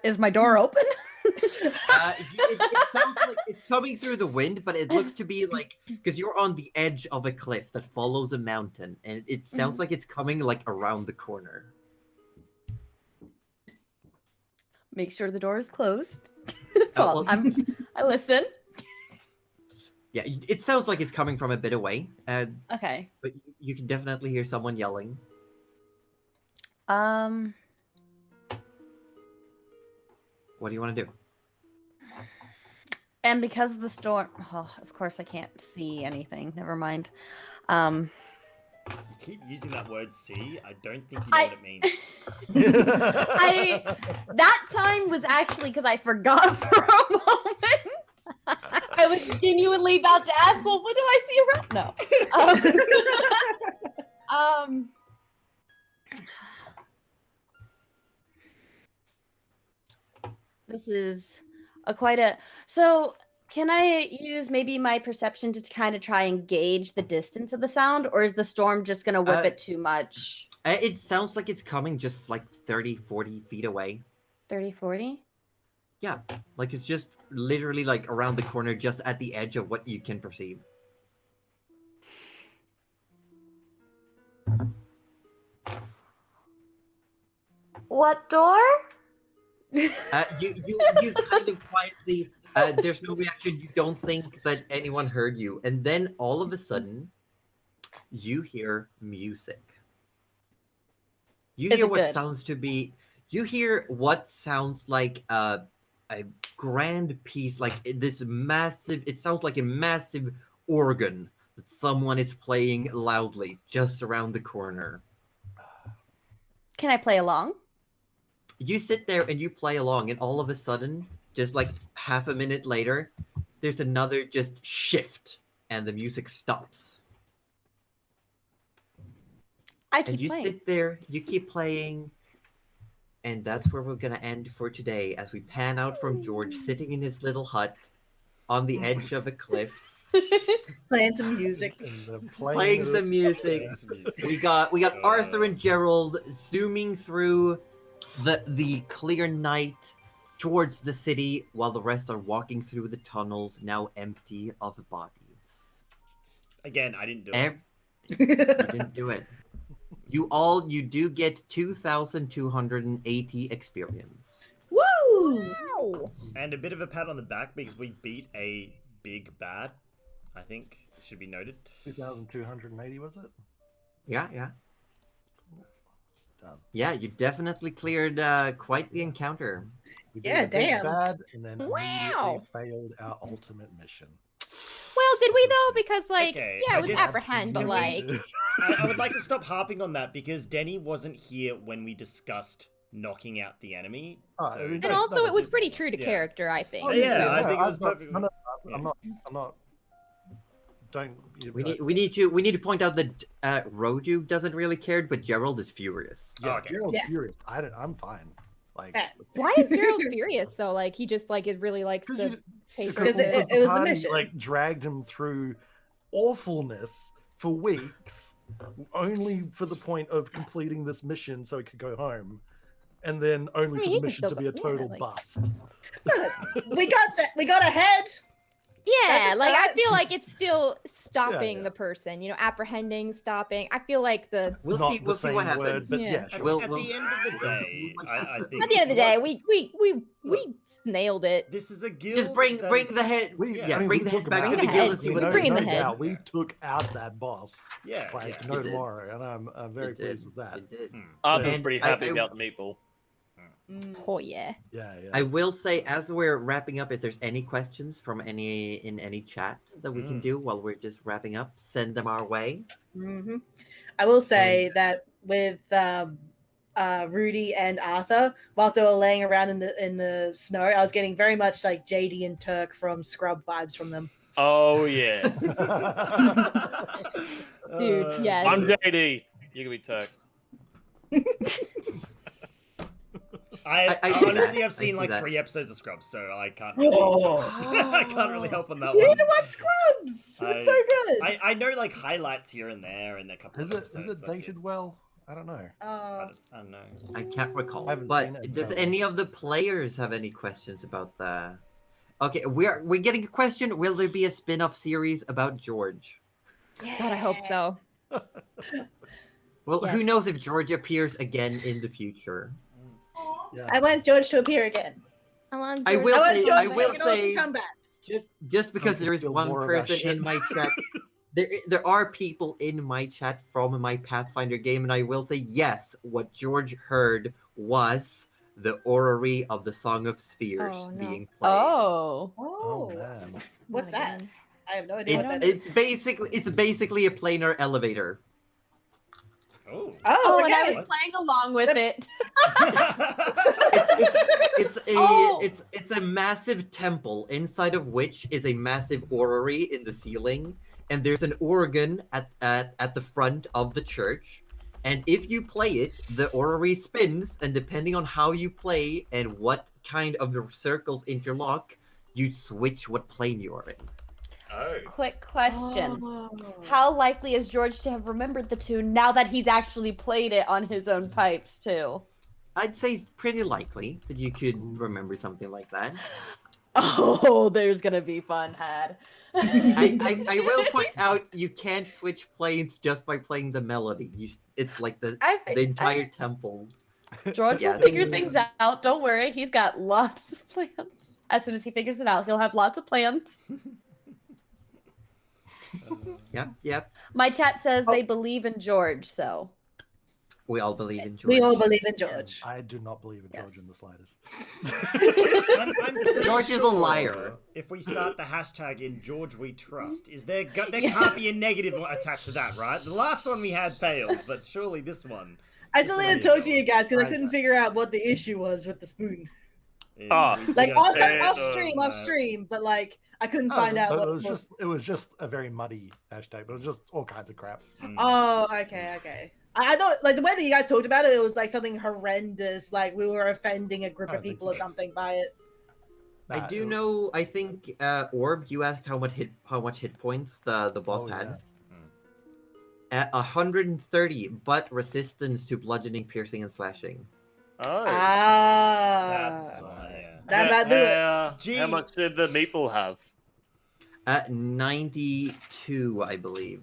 S8: Is my door open?
S3: It sounds like it's coming through the wind, but it looks to be like, because you're on the edge of a cliff that follows a mountain, and it sounds like it's coming like around the corner.
S8: Make sure the door is closed.
S3: well-
S8: I listen.
S3: Yeah, it sounds like it's coming from a bit away,
S8: Okay.
S3: but you can definitely hear someone yelling. What do you want to do?
S8: And because of the storm, oh, of course I can't see anything. Never mind.
S1: You keep using that word "see." I don't think you know what it means.
S8: That time was actually because I forgot for a moment. I was genuinely about to ask, well, what do I see around? No. This is so can I use maybe my perception to kind of try and gauge the distance of the sound, or is the storm just gonna whip it too much?
S3: It sounds like it's coming just like 30, 40 feet away.
S8: 30, 40?
S3: Yeah, like it's just literally like around the corner, just at the edge of what you can perceive.
S8: What door?
S3: You kind of quietly. There's no reaction. You don't think that anyone heard you, and then all of a sudden, you hear music. You
S8: Is
S3: hear
S8: it
S3: what
S8: good?
S3: sounds to be. You hear what sounds like a grand piece, like this massive. It sounds like a massive organ that someone is playing loudly just around the corner.
S8: Can I play along?
S3: You sit there and you play along, and all of a sudden, just like half a minute later, there's another just shift, and the music stops.
S8: I keep
S3: And you
S8: playing.
S3: sit there, you keep playing, and that's where we're gonna end for today, as we pan out from George sitting in his little hut on the edge of a cliff,
S4: Playing some music.
S3: playing some music. We got Arthur and Gerald zooming through the clear night towards the city, while the rest are walking through the tunnels, now empty of bodies.
S1: Again, I didn't do it.
S3: You didn't do it. You do get 2,280 experience.
S4: Woo!
S1: And a bit of a pat on the back because we beat a big bad, I think, should be noted.
S5: 2,280, was it?
S3: Yeah.
S5: Done.
S3: Yeah, you definitely cleared quite the encounter.
S5: We did
S4: Yeah,
S5: a big
S4: damn.
S5: bad and then
S6: Wow.
S5: immediately failed our ultimate mission.
S6: Well, did we though? Because
S1: Okay,
S6: yeah,
S1: I
S6: it was
S1: guess-
S6: apprehend, but
S1: Can we-
S6: like,
S1: I would like to stop harping on that because Denny wasn't here when we discussed knocking out the enemy.
S5: Oh,
S1: so-
S5: I mean,
S6: and
S5: that's-
S6: also
S5: that
S6: it was
S1: just-
S6: pretty true to
S1: yeah.
S6: character, I think.
S5: Oh,
S1: Yeah,
S6: so-
S1: I think it was
S5: I've got-
S1: perfect.
S5: No,
S1: Yeah.
S5: I'm not. Don't.
S3: We need to point out that Roju doesn't really care, but Gerald is furious.
S5: Yeah,
S1: Okay.
S5: Gerald's
S4: Yeah.
S5: furious. I'm fine. Like,
S4: Yeah.
S6: Why is Gerald furious though? Like he just like it really likes
S5: Because
S6: the paper.
S4: Because it
S5: the
S4: was the
S5: party,
S4: mission.
S5: like dragged him through awfulness for weeks, only for the point of completing this mission so he could go home, and then only
S6: I mean,
S5: for
S6: he
S5: the
S6: can
S5: mission
S6: still
S5: to
S6: go-
S5: be a
S6: yeah,
S5: total
S6: like-
S5: bust.
S4: We got that. We got ahead.
S6: Yeah,
S4: That's
S6: like I
S4: not-
S6: feel like it's still stopping
S5: yeah.
S6: the person, you know, apprehending, stopping. I feel like the
S3: We'll
S5: Not
S3: see.
S5: the
S3: We'll see
S5: same
S3: what
S5: word,
S3: happens.
S5: but
S6: Yeah.
S5: yeah,
S1: At,
S5: sure.
S1: at
S3: We'll-
S1: the end of the day, I think.
S6: at the end of the day,
S1: what-
S6: we nailed it.
S1: This is a guild.
S3: Just bring
S1: that
S3: bring
S1: is-
S3: the head.
S5: We,
S1: Yeah,
S5: I mean,
S3: bring
S5: we
S3: the
S5: took
S3: head back
S5: him
S3: to
S5: out.
S3: the
S6: Bring the
S3: guild
S6: head.
S3: and see
S5: We
S3: what
S5: know-
S6: Bring the
S5: no
S6: head.
S5: doubt, we took out that boss
S1: Yeah,
S5: like
S1: yeah.
S5: no
S3: You did.
S5: tomorrow, and I'm very
S3: You did.
S5: pleased with that.
S3: You did.
S1: Hmm.
S2: Arthur's
S3: And
S2: pretty
S3: I-
S2: happy
S3: I-
S2: about the meatball.
S6: Oh yeah.
S5: Yeah.
S3: I will say, as we're wrapping up, if there's any questions from any chat that we can do while we're just wrapping up, send them our way.
S4: Mm-hmm. I will say that with Rudy and Arthur, whilst they were laying around in the snow, I was getting very much like JD and Turk from Scrub vibes from them.
S2: Oh yes.
S6: Dude, yes.
S2: I'm JD. You can be Turk.
S1: Honestly, I've seen
S3: see
S1: like
S3: that.
S1: 3 episodes of Scrubs, so I can't.
S4: Oh.
S1: I can't really help on that
S4: You
S1: one.
S4: need to watch Scrubs. It's so good.
S1: I know like highlights here and there and a couple
S5: Is
S1: of
S5: it
S1: episodes. that's
S5: dated well? I don't know.
S1: I don't know.
S3: I can't recall.
S5: I haven't
S3: But
S5: seen it in
S3: does
S5: so long.
S3: any of the players have any questions about the? Okay, we're getting a question. Will there be a spin-off series about George?
S6: God, I hope so.
S3: Well, who
S6: Yes.
S3: knows if George appears again in the future?
S5: Yeah.
S4: I want George to appear again.
S3: I will
S4: I want
S3: say-
S4: George
S3: I
S4: to
S3: will
S4: make an awesome
S3: say-
S4: comeback.
S3: Just because
S5: can
S3: there is
S5: feel
S3: one
S5: more of that
S3: person in
S5: shit.
S3: my chat. There are people in my chat from my Pathfinder game, and I will say yes. What George heard was the orrery of the Song of Spheres
S6: Oh, no.
S3: being played.
S6: Oh.
S5: Oh
S4: Oh,
S5: man.
S4: what's
S6: Not
S4: that?
S6: again.
S4: I have no idea what that is.
S3: It's basically a planar elevator.
S1: Oh.
S4: Oh,
S6: And I
S4: okay.
S6: was playing along with it.
S3: It's a massive temple inside of which is a massive orrery in the ceiling, and there's an organ at the front of the church. And if you play it, the orrery spins, and depending on how you play and what kind of circles interlock, you switch what plane you're in.
S1: Oh.
S6: Quick question.
S4: Oh.
S6: How likely is George to have remembered the tune now that he's actually played it on his own pipes too?
S3: I'd say pretty likely that you could remember something like that.
S6: Oh, there's gonna be fun had.
S3: I will point out you can't switch planes just by playing the melody. It's like the entire temple.
S6: George
S3: Yeah,
S6: will figure things out. Don't worry, he's got lots of plans. As soon as he figures it out, he'll have lots of plans.
S3: Yep.
S6: My chat says they believe in George, so
S3: We all believe in George.
S4: We all believe in George.
S5: I do not believe in George in the slightest.
S1: I'm pretty
S3: George is a
S1: sure
S3: liar.
S1: If we start the hashtag in George we trust, there can't be a negative attached to that, right? The last one we had failed, but surely this one.
S4: I
S1: this
S4: still
S1: one
S4: need to
S1: is
S4: talk to
S1: going.
S4: you guys because I
S3: Right.
S4: couldn't figure out what the issue was with the spoon.
S2: Ah.
S4: Like
S1: off
S4: off stream, but like I couldn't find out what
S5: It was just a very muddy hashtag. It was just all kinds of crap.
S4: Oh, okay. I thought like the way that you guys talked about it, it was like something horrendous, like we were offending a group
S5: I
S4: of
S5: don't think
S4: people or
S5: so.
S4: something by it.
S3: I do know. I think Orb, you asked how much hit points the boss
S5: Oh,
S3: had. At 130, but resistance to bludgeoning, piercing, and slashing.
S2: Oh.
S1: That's
S4: Ah,
S1: why,
S4: that do it.
S1: Gee.
S2: How much did the meatball have?
S3: At 92, I believe.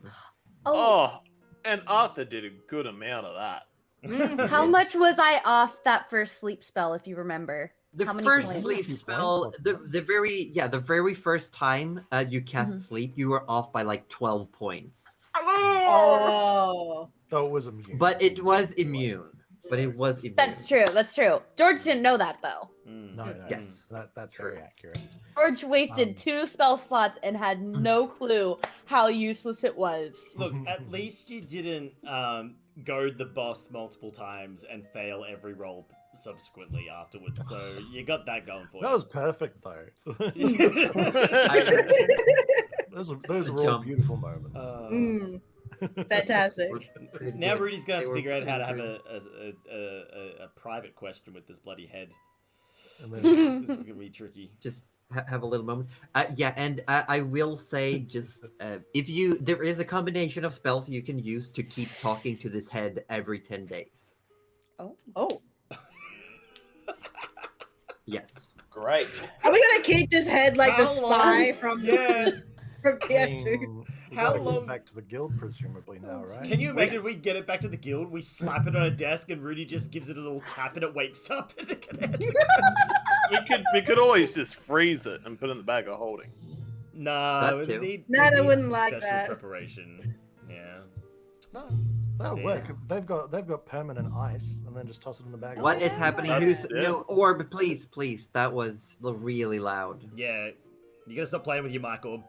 S2: Oh, and Arthur did a good amount of that.
S6: how much was I off that first sleep spell, if you remember?
S3: The
S6: How many
S3: first
S6: points?
S3: sleep
S5: A few
S3: spell,
S5: points,
S3: the very first time you cast sleep, you were off by like 12 points.
S4: Oh,
S5: Though it was immune.
S3: But it was immune. But it was immune.
S6: That's true. George didn't know that though.
S5: No,
S3: Yes.
S5: that's very accurate.
S6: George wasted 2 spell slots and had no clue how useless it was.
S1: Look, at least you didn't goad the boss multiple times and fail every roll subsequently afterwards. So you got that going for
S5: That
S1: you.
S5: was perfect though. Those were all
S3: Jump.
S5: beautiful moments.
S4: fantastic.
S1: Now Rudy's gonna have
S3: They
S1: to
S3: were
S1: figure out how to
S3: pretty
S1: have a private question with this bloody head.
S5: And then,
S1: This is gonna be tricky.
S3: Just have a little moment. Yeah, and I will say, just if there is a combination of spells you can use to keep talking to this head every 10 days.
S4: Oh,
S3: Yes.
S2: Great.
S4: are we gonna keep this head like the
S1: How
S4: spy
S1: long?
S4: from
S1: Yeah.
S4: from
S5: I
S4: TF2?
S5: mean, we
S1: How
S5: gotta get
S1: long-
S5: back to the guild presumably now, right?
S1: Can you imagine if we get it back to the guild, we slap it on a desk, and Rudy just gives it a little tap, and it wakes up, and it can answer questions?
S2: We could always just freeze it and put it in the bag of holding.
S1: Nah,
S3: That
S1: we
S3: too.
S1: need,
S4: No,
S1: we
S4: they
S1: need
S4: wouldn't
S1: some
S4: like
S1: special
S4: that.
S1: preparation. Yeah.
S5: That'll
S1: Damn.
S5: work. They've got permanent ice, and then just toss it in the bag.
S3: What is happening?
S2: That's
S3: Who's
S2: it.
S3: no Orb? Please. That was really loud.
S1: Yeah. You gotta stop playing with your mic, Orb.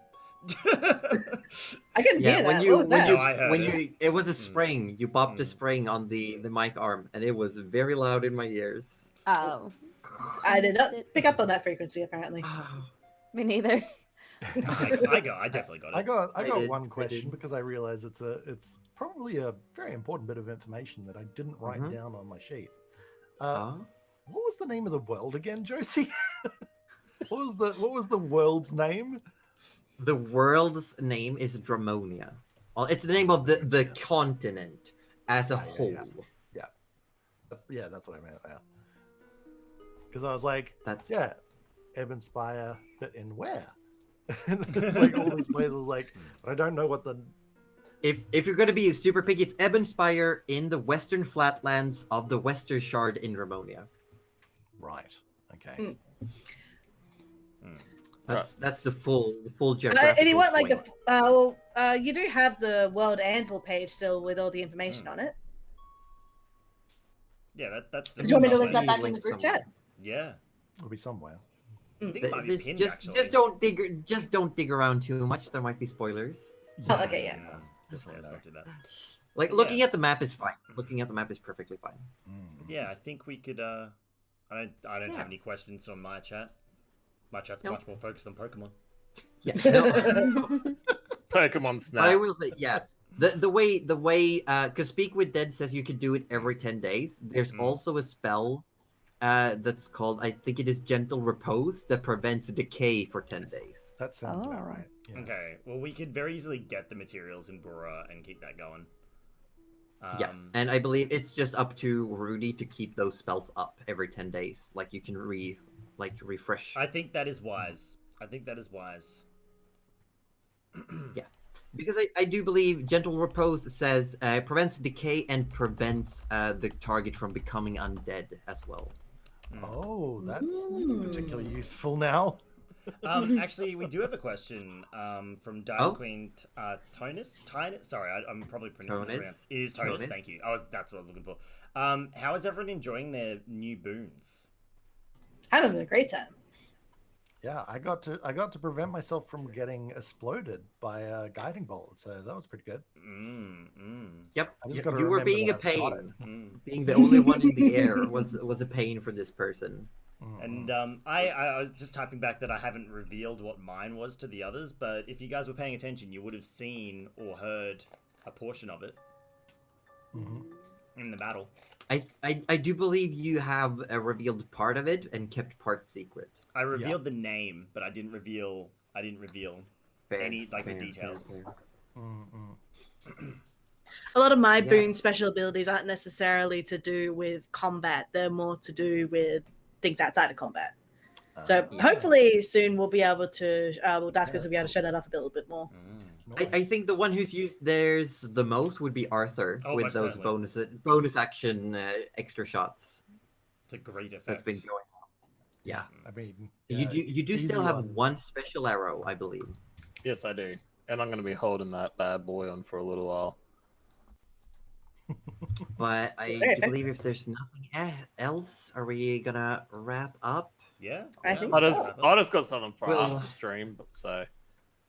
S4: I couldn't hear that. What was that?
S1: No, I heard it.
S3: it was a spring. You popped a spring on the mic arm, and it was very loud in my ears.
S6: Oh,
S4: I did not pick up on that frequency apparently.
S6: me neither.
S1: I definitely got it.
S5: I got
S3: did,
S5: one
S3: I
S5: question
S3: did.
S5: because I realize it's probably a very important bit of information that I didn't write
S3: Mhm.
S5: down on my sheet.
S3: Huh?
S5: what was the name of the world again, Josie? what was the world's name?
S3: The world's name is Dramonia. Well, it's the name of the continent as a whole.
S5: Yeah, that's what I meant. Yeah. Because I was like,
S3: That's
S5: Ebon Spire, but in where? It's like all these places, like, but I don't know what the.
S3: If you're gonna be super picky, it's Ebon Spire in the western flatlands of the Western Shard in Ramonia.
S5: Right. Okay.
S3: That's the full
S4: And
S3: geographical
S4: if you want like
S3: point.
S4: you do have the World Anvil page still with all the information on it.
S1: Yeah, that's.
S4: Do you want me to link
S3: Somewhere.
S4: that back in the
S3: Link
S4: group
S3: somewhere.
S4: chat?
S1: Yeah.
S5: It'll be somewhere.
S1: I think it might be pinned, actually.
S3: Just don't dig around too much. There might be spoilers.
S4: Oh, okay, yeah.
S5: Definitely
S1: Let's
S5: no.
S1: not do that.
S3: Like looking at the map is fine. Looking at the map is perfectly fine.
S1: Yeah, I think we could. I don't have any questions on my chat. My chat's
S3: Nope.
S1: much more focused on Pokemon.
S3: Yeah. No.
S2: Pokemon Snap.
S3: But I will say, yeah, the way because Speak with Dead says you could do it every 10 days. There's also a spell that's called, I think it is Gentle Repose, that prevents decay for 10 days.
S5: That sounds
S8: Oh.
S5: about right. Yeah.
S1: Okay, well, we could very easily get the materials in Bora and keep that going.
S3: Yeah, and I believe it's just up to Rudy to keep those spells up every 10 days. Like you can refresh.
S1: I think that is wise.
S3: Yeah, because I do believe Gentle Repose says prevents decay and prevents the target from becoming undead as well.
S5: Oh, that's particularly useful now.
S1: Actually, we do have a question from Dice Queen Tonus. Sorry, I'm probably mispronouncing. It is Tonus.
S3: Tonus.
S1: Thank you. That's what I was looking for. How is everyone enjoying their new boons?
S4: I'm having a great time.
S5: Yeah, I got to prevent myself from getting exploded by a guiding bolt, so that was pretty good.
S3: Yep,
S5: I just gotta
S3: you were
S5: remember
S3: being a
S5: that I got
S3: pain. Being the only one in the air was a pain for this person.
S1: And I was just typing back that I haven't revealed what mine was to the others, but if you guys were paying attention, you would have seen or heard a portion of it in the battle.
S3: I do believe you have revealed part of it and kept part secret.
S1: I revealed the name, but I didn't reveal any the details.
S4: A lot of my boon special abilities aren't necessarily to do with combat. They're more to do with things outside of combat. So hopefully soon we'll be able to, Daskus will be able to show that off a little bit more.
S3: I think the one who's used theirs the most would be Arthur with those bonus action extra shots.
S1: It's a great effect.
S3: That's been going on. Yeah,
S5: I mean,
S3: you do still have one special arrow, I believe.
S2: Yes, I do, and I'm going to be holding that bad boy on for a little while.
S3: But I do believe if there's nothing else, are we gonna wrap up?
S1: Yeah,
S4: I think
S2: I
S4: so.
S2: just got something for after stream, so.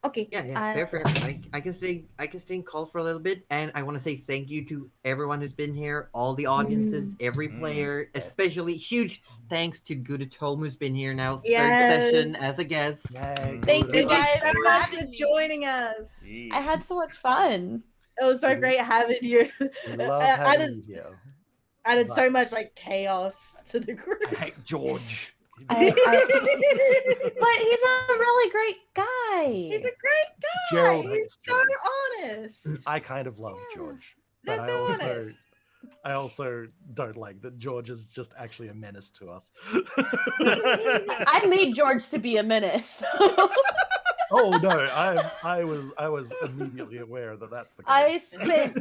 S4: Okay.
S3: Yeah, fair. I can stay in call for a little bit, and I want to say thank you to everyone who's been here, all the audiences, every player, especially huge thanks to Gudatom who's been here now, third session as a guest.
S8: Thank you guys
S4: so
S8: for
S4: much for
S8: having me.
S4: joining us.
S8: I had so much fun.
S4: It was so great having you.
S5: We love having you here.
S4: Added so much like chaos to the group.
S5: I hate George.
S8: But he's a really great guy.
S4: He's a great guy.
S5: Gerald
S4: He's
S5: hates
S4: so
S5: George.
S4: honest.
S5: I kind of love George, but
S4: That's so honest.
S5: I also don't like that George is just actually a menace to us.
S8: I made George to be a menace.
S5: Oh no, I was immediately aware that that's the case.
S8: I spent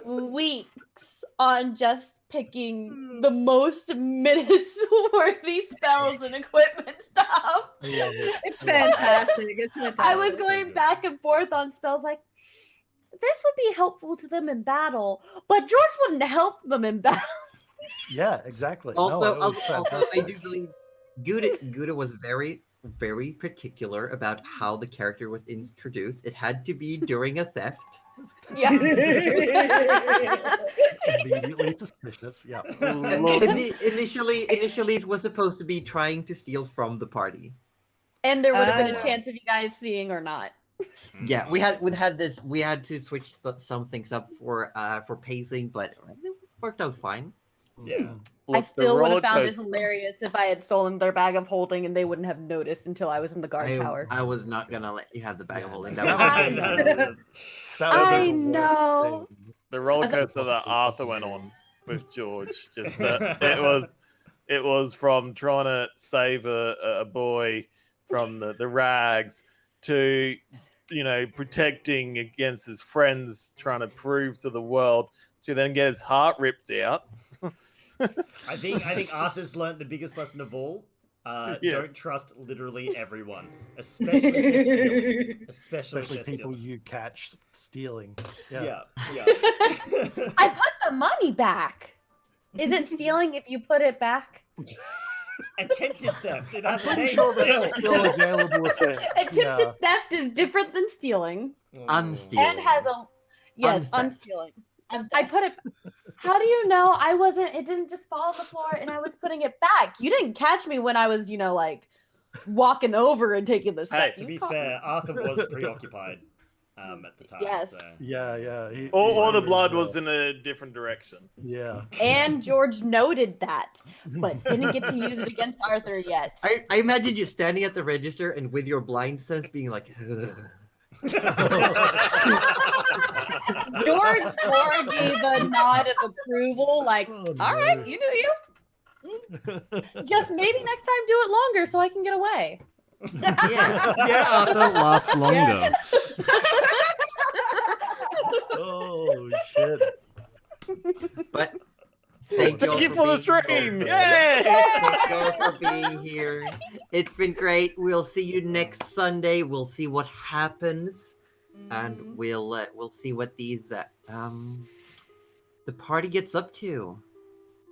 S8: weeks on just picking the most menace-worthy spells and equipment stuff.
S5: I love it.
S4: It's fantastic. It's fantastic.
S8: I was going back and forth on spells like, this would be helpful to them in battle, but George wouldn't help them in battle.
S5: Yeah, exactly.
S3: Also,
S5: No, it was
S3: I
S5: fantastic.
S3: do believe Gouda was very, very particular about how the character was introduced. It had to be during a theft.
S8: Yeah.
S5: Immediately suspicious. Yeah.
S3: Initially, it was supposed to be trying to steal from the party.
S8: And there would have been a chance of you guys seeing or not.
S3: Yeah, we had this. We had to switch some things up for pacing, but it worked out fine.
S1: Yeah.
S7: I
S2: Look, the
S7: still would
S2: roller
S7: have found it
S2: coaster-
S7: hilarious if I had stolen their bag of holding and they wouldn't have noticed until I was in the guard tower.
S3: I was not gonna let you have the bag of holding.
S5: Yeah,
S3: That
S5: that
S3: was
S5: was-
S1: That's-
S5: That was
S7: I
S5: the worst
S7: know.
S5: thing.
S2: The roller
S7: I thought-
S2: coaster that Arthur went on with George, just that it was from trying to save a boy from the rags to, you know, protecting against his friends, trying to prove to the world, to then get his heart ripped out.
S1: I think Arthur's learnt the biggest lesson of all.
S2: Yes.
S1: Don't trust literally everyone, especially Estill. Especially
S5: People
S1: Estill.
S5: you catch stealing.
S1: Yeah.
S7: I put the money back. Is it stealing if you put it back?
S1: Attempted theft. It has a
S5: Pretty
S1: name
S5: sure
S1: still.
S5: that's still a jailable offense.
S7: Attempted theft is different than stealing.
S3: Unstealing.
S7: And has a yes,
S3: Untheft.
S7: unstealing. I put it. How do you know I wasn't? It didn't just fall on the floor, and I was putting it back. You didn't catch me when I was, like walking over and taking the step.
S1: To
S7: You
S1: be
S7: caught
S1: fair,
S7: me.
S1: Arthur was preoccupied at the time.
S7: Yes.
S1: So.
S5: Yeah.
S2: Or the blood was in a different direction.
S5: Yeah.
S7: And George noted that, but didn't get to use it against Arthur yet.
S3: I imagine you standing at the register and with your blind sense being like,
S7: George Moore gave a nod of approval, like,
S5: Oh,
S7: all right,
S5: no.
S7: you do you. Just maybe next time do it longer so I can get away.
S3: yeah.
S1: Yeah, Arthur lasts longer.
S5: Oh shit.
S3: But thank you all
S2: Thank you for the
S3: being-
S2: stream!
S3: Thank
S2: Yay!
S3: you all for being here. It's been great. We'll see you next Sunday. We'll see what happens, and we'll see what these the party gets up to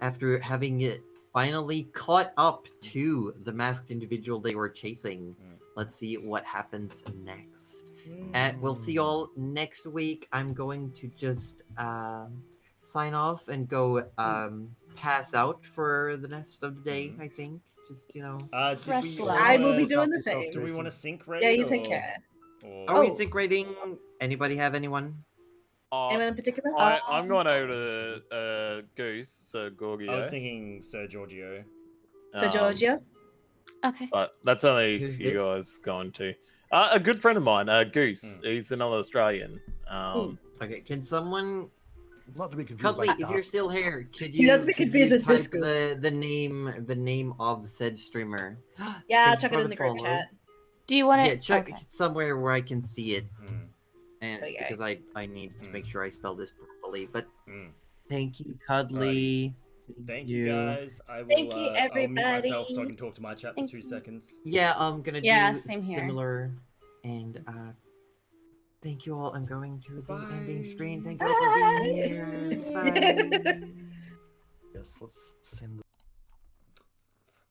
S3: after having it finally caught up to the masked individual they were chasing. Let's see what happens next. And we'll see you all next week. I'm going to just sign off and go pass out for the rest of the day, I think. Just,
S1: Did
S7: Rest
S1: we
S7: well.
S4: I will be
S1: wanna-
S4: doing the same.
S1: Do we want to sync raid?
S4: Yeah, you take
S1: or-
S4: care.
S1: or-
S3: Are we
S4: Oh.
S3: sync rating? Anybody have anyone?
S4: Anyone in particular?
S2: I'm going over to Goose, so Gorgio.
S1: I was thinking Sir Giorgio.
S4: So Giorgio?
S7: Okay.
S2: But that's only
S3: Who's
S2: if you
S3: this?
S2: guys going to. A good friend of mine, Goose. He's another Australian.
S3: Okay, can someone,
S5: Not to be confused.
S3: Cuddly,
S5: by
S3: if you're still here, could
S4: You
S3: you,
S4: not to be
S3: could
S4: confused
S3: you
S4: with
S3: type
S4: Biscuits.
S3: the name of said streamer?
S4: Yeah,
S3: Thanks
S4: chuck
S3: for
S4: it in the group
S3: follow.
S4: chat.
S7: Do you want to?
S3: Yeah, check somewhere where I can see it,
S1: Hmm.
S3: and
S4: Okay.
S3: because I need to make sure I spell this properly. But
S1: Mm.
S3: thank you, Cuddly.
S1: Thank you guys. I will.
S4: Thank you,
S1: I'll mute myself so I
S4: everybody.
S1: can talk to my chat for
S7: Thank
S1: 2
S7: you.
S1: seconds.
S3: Yeah, I'm gonna
S7: Yeah,
S3: do
S7: same here.
S3: similar, and thank you all. I'm going to the ending
S1: Bye.
S3: screen. Thank you all for being here. Bye.
S5: Yes, let's send.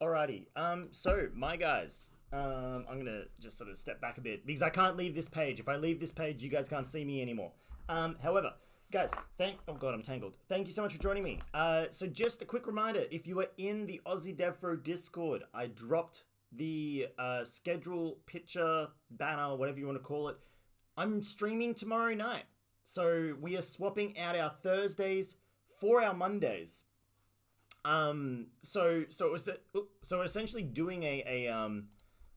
S1: Alrighty. So my guys, I'm gonna just sort of step back a bit because I can't leave this page. If I leave this page, you guys can't see me anymore. However, guys, oh god, I'm tangled. Thank you so much for joining me. So just a quick reminder: if you are in the AussieDevFro Discord, I dropped the schedule, picture, banner, whatever you want to call it. I'm streaming tomorrow night, so we are swapping out our Thursdays for our Mondays. So we're essentially doing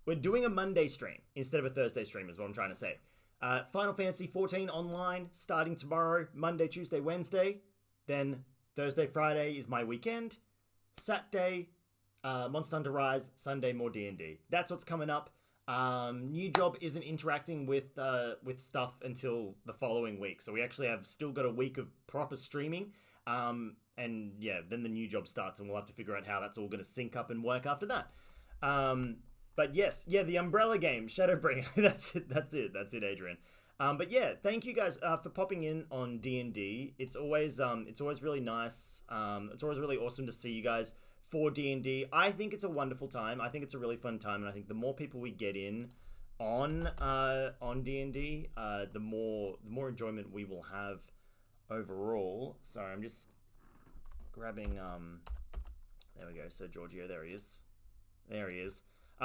S1: we're doing a Monday stream instead of a Thursday stream is what I'm trying to say. Final Fantasy 14 online starting tomorrow, Monday, Tuesday, Wednesday. Then Thursday, Friday is my weekend. Saturday, Monster Hunter Rise. Sunday, more D&D. That's what's coming up. New job isn't interacting with stuff until the following week, so we actually have still got a week of proper streaming. And yeah, then the new job starts, and we'll have to figure out how that's all going to sync up and work after that. But yes, yeah, the Umbrella game, Shadowbringer. That's it, Adrian. But yeah, thank you guys for popping in on D&D. It's always really nice. It's always really awesome to see you guys for D&D. I think it's a wonderful time. I think it's a really fun time, and I think the more people we get in on D&D, the more enjoyment we will have overall. Sorry, I'm just grabbing there we go, Sir Giorgio. There he is.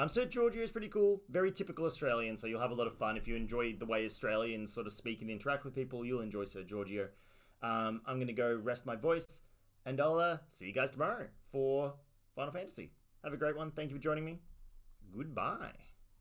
S1: Sir Giorgio is pretty cool, very typical Australian, so you'll have a lot of fun. If you enjoy the way Australians sort of speak and interact with people, you'll enjoy Sir Giorgio. I'm gonna go rest my voice, And I'll see you guys tomorrow for Final Fantasy. Have a great one. Thank you for joining me. Goodbye.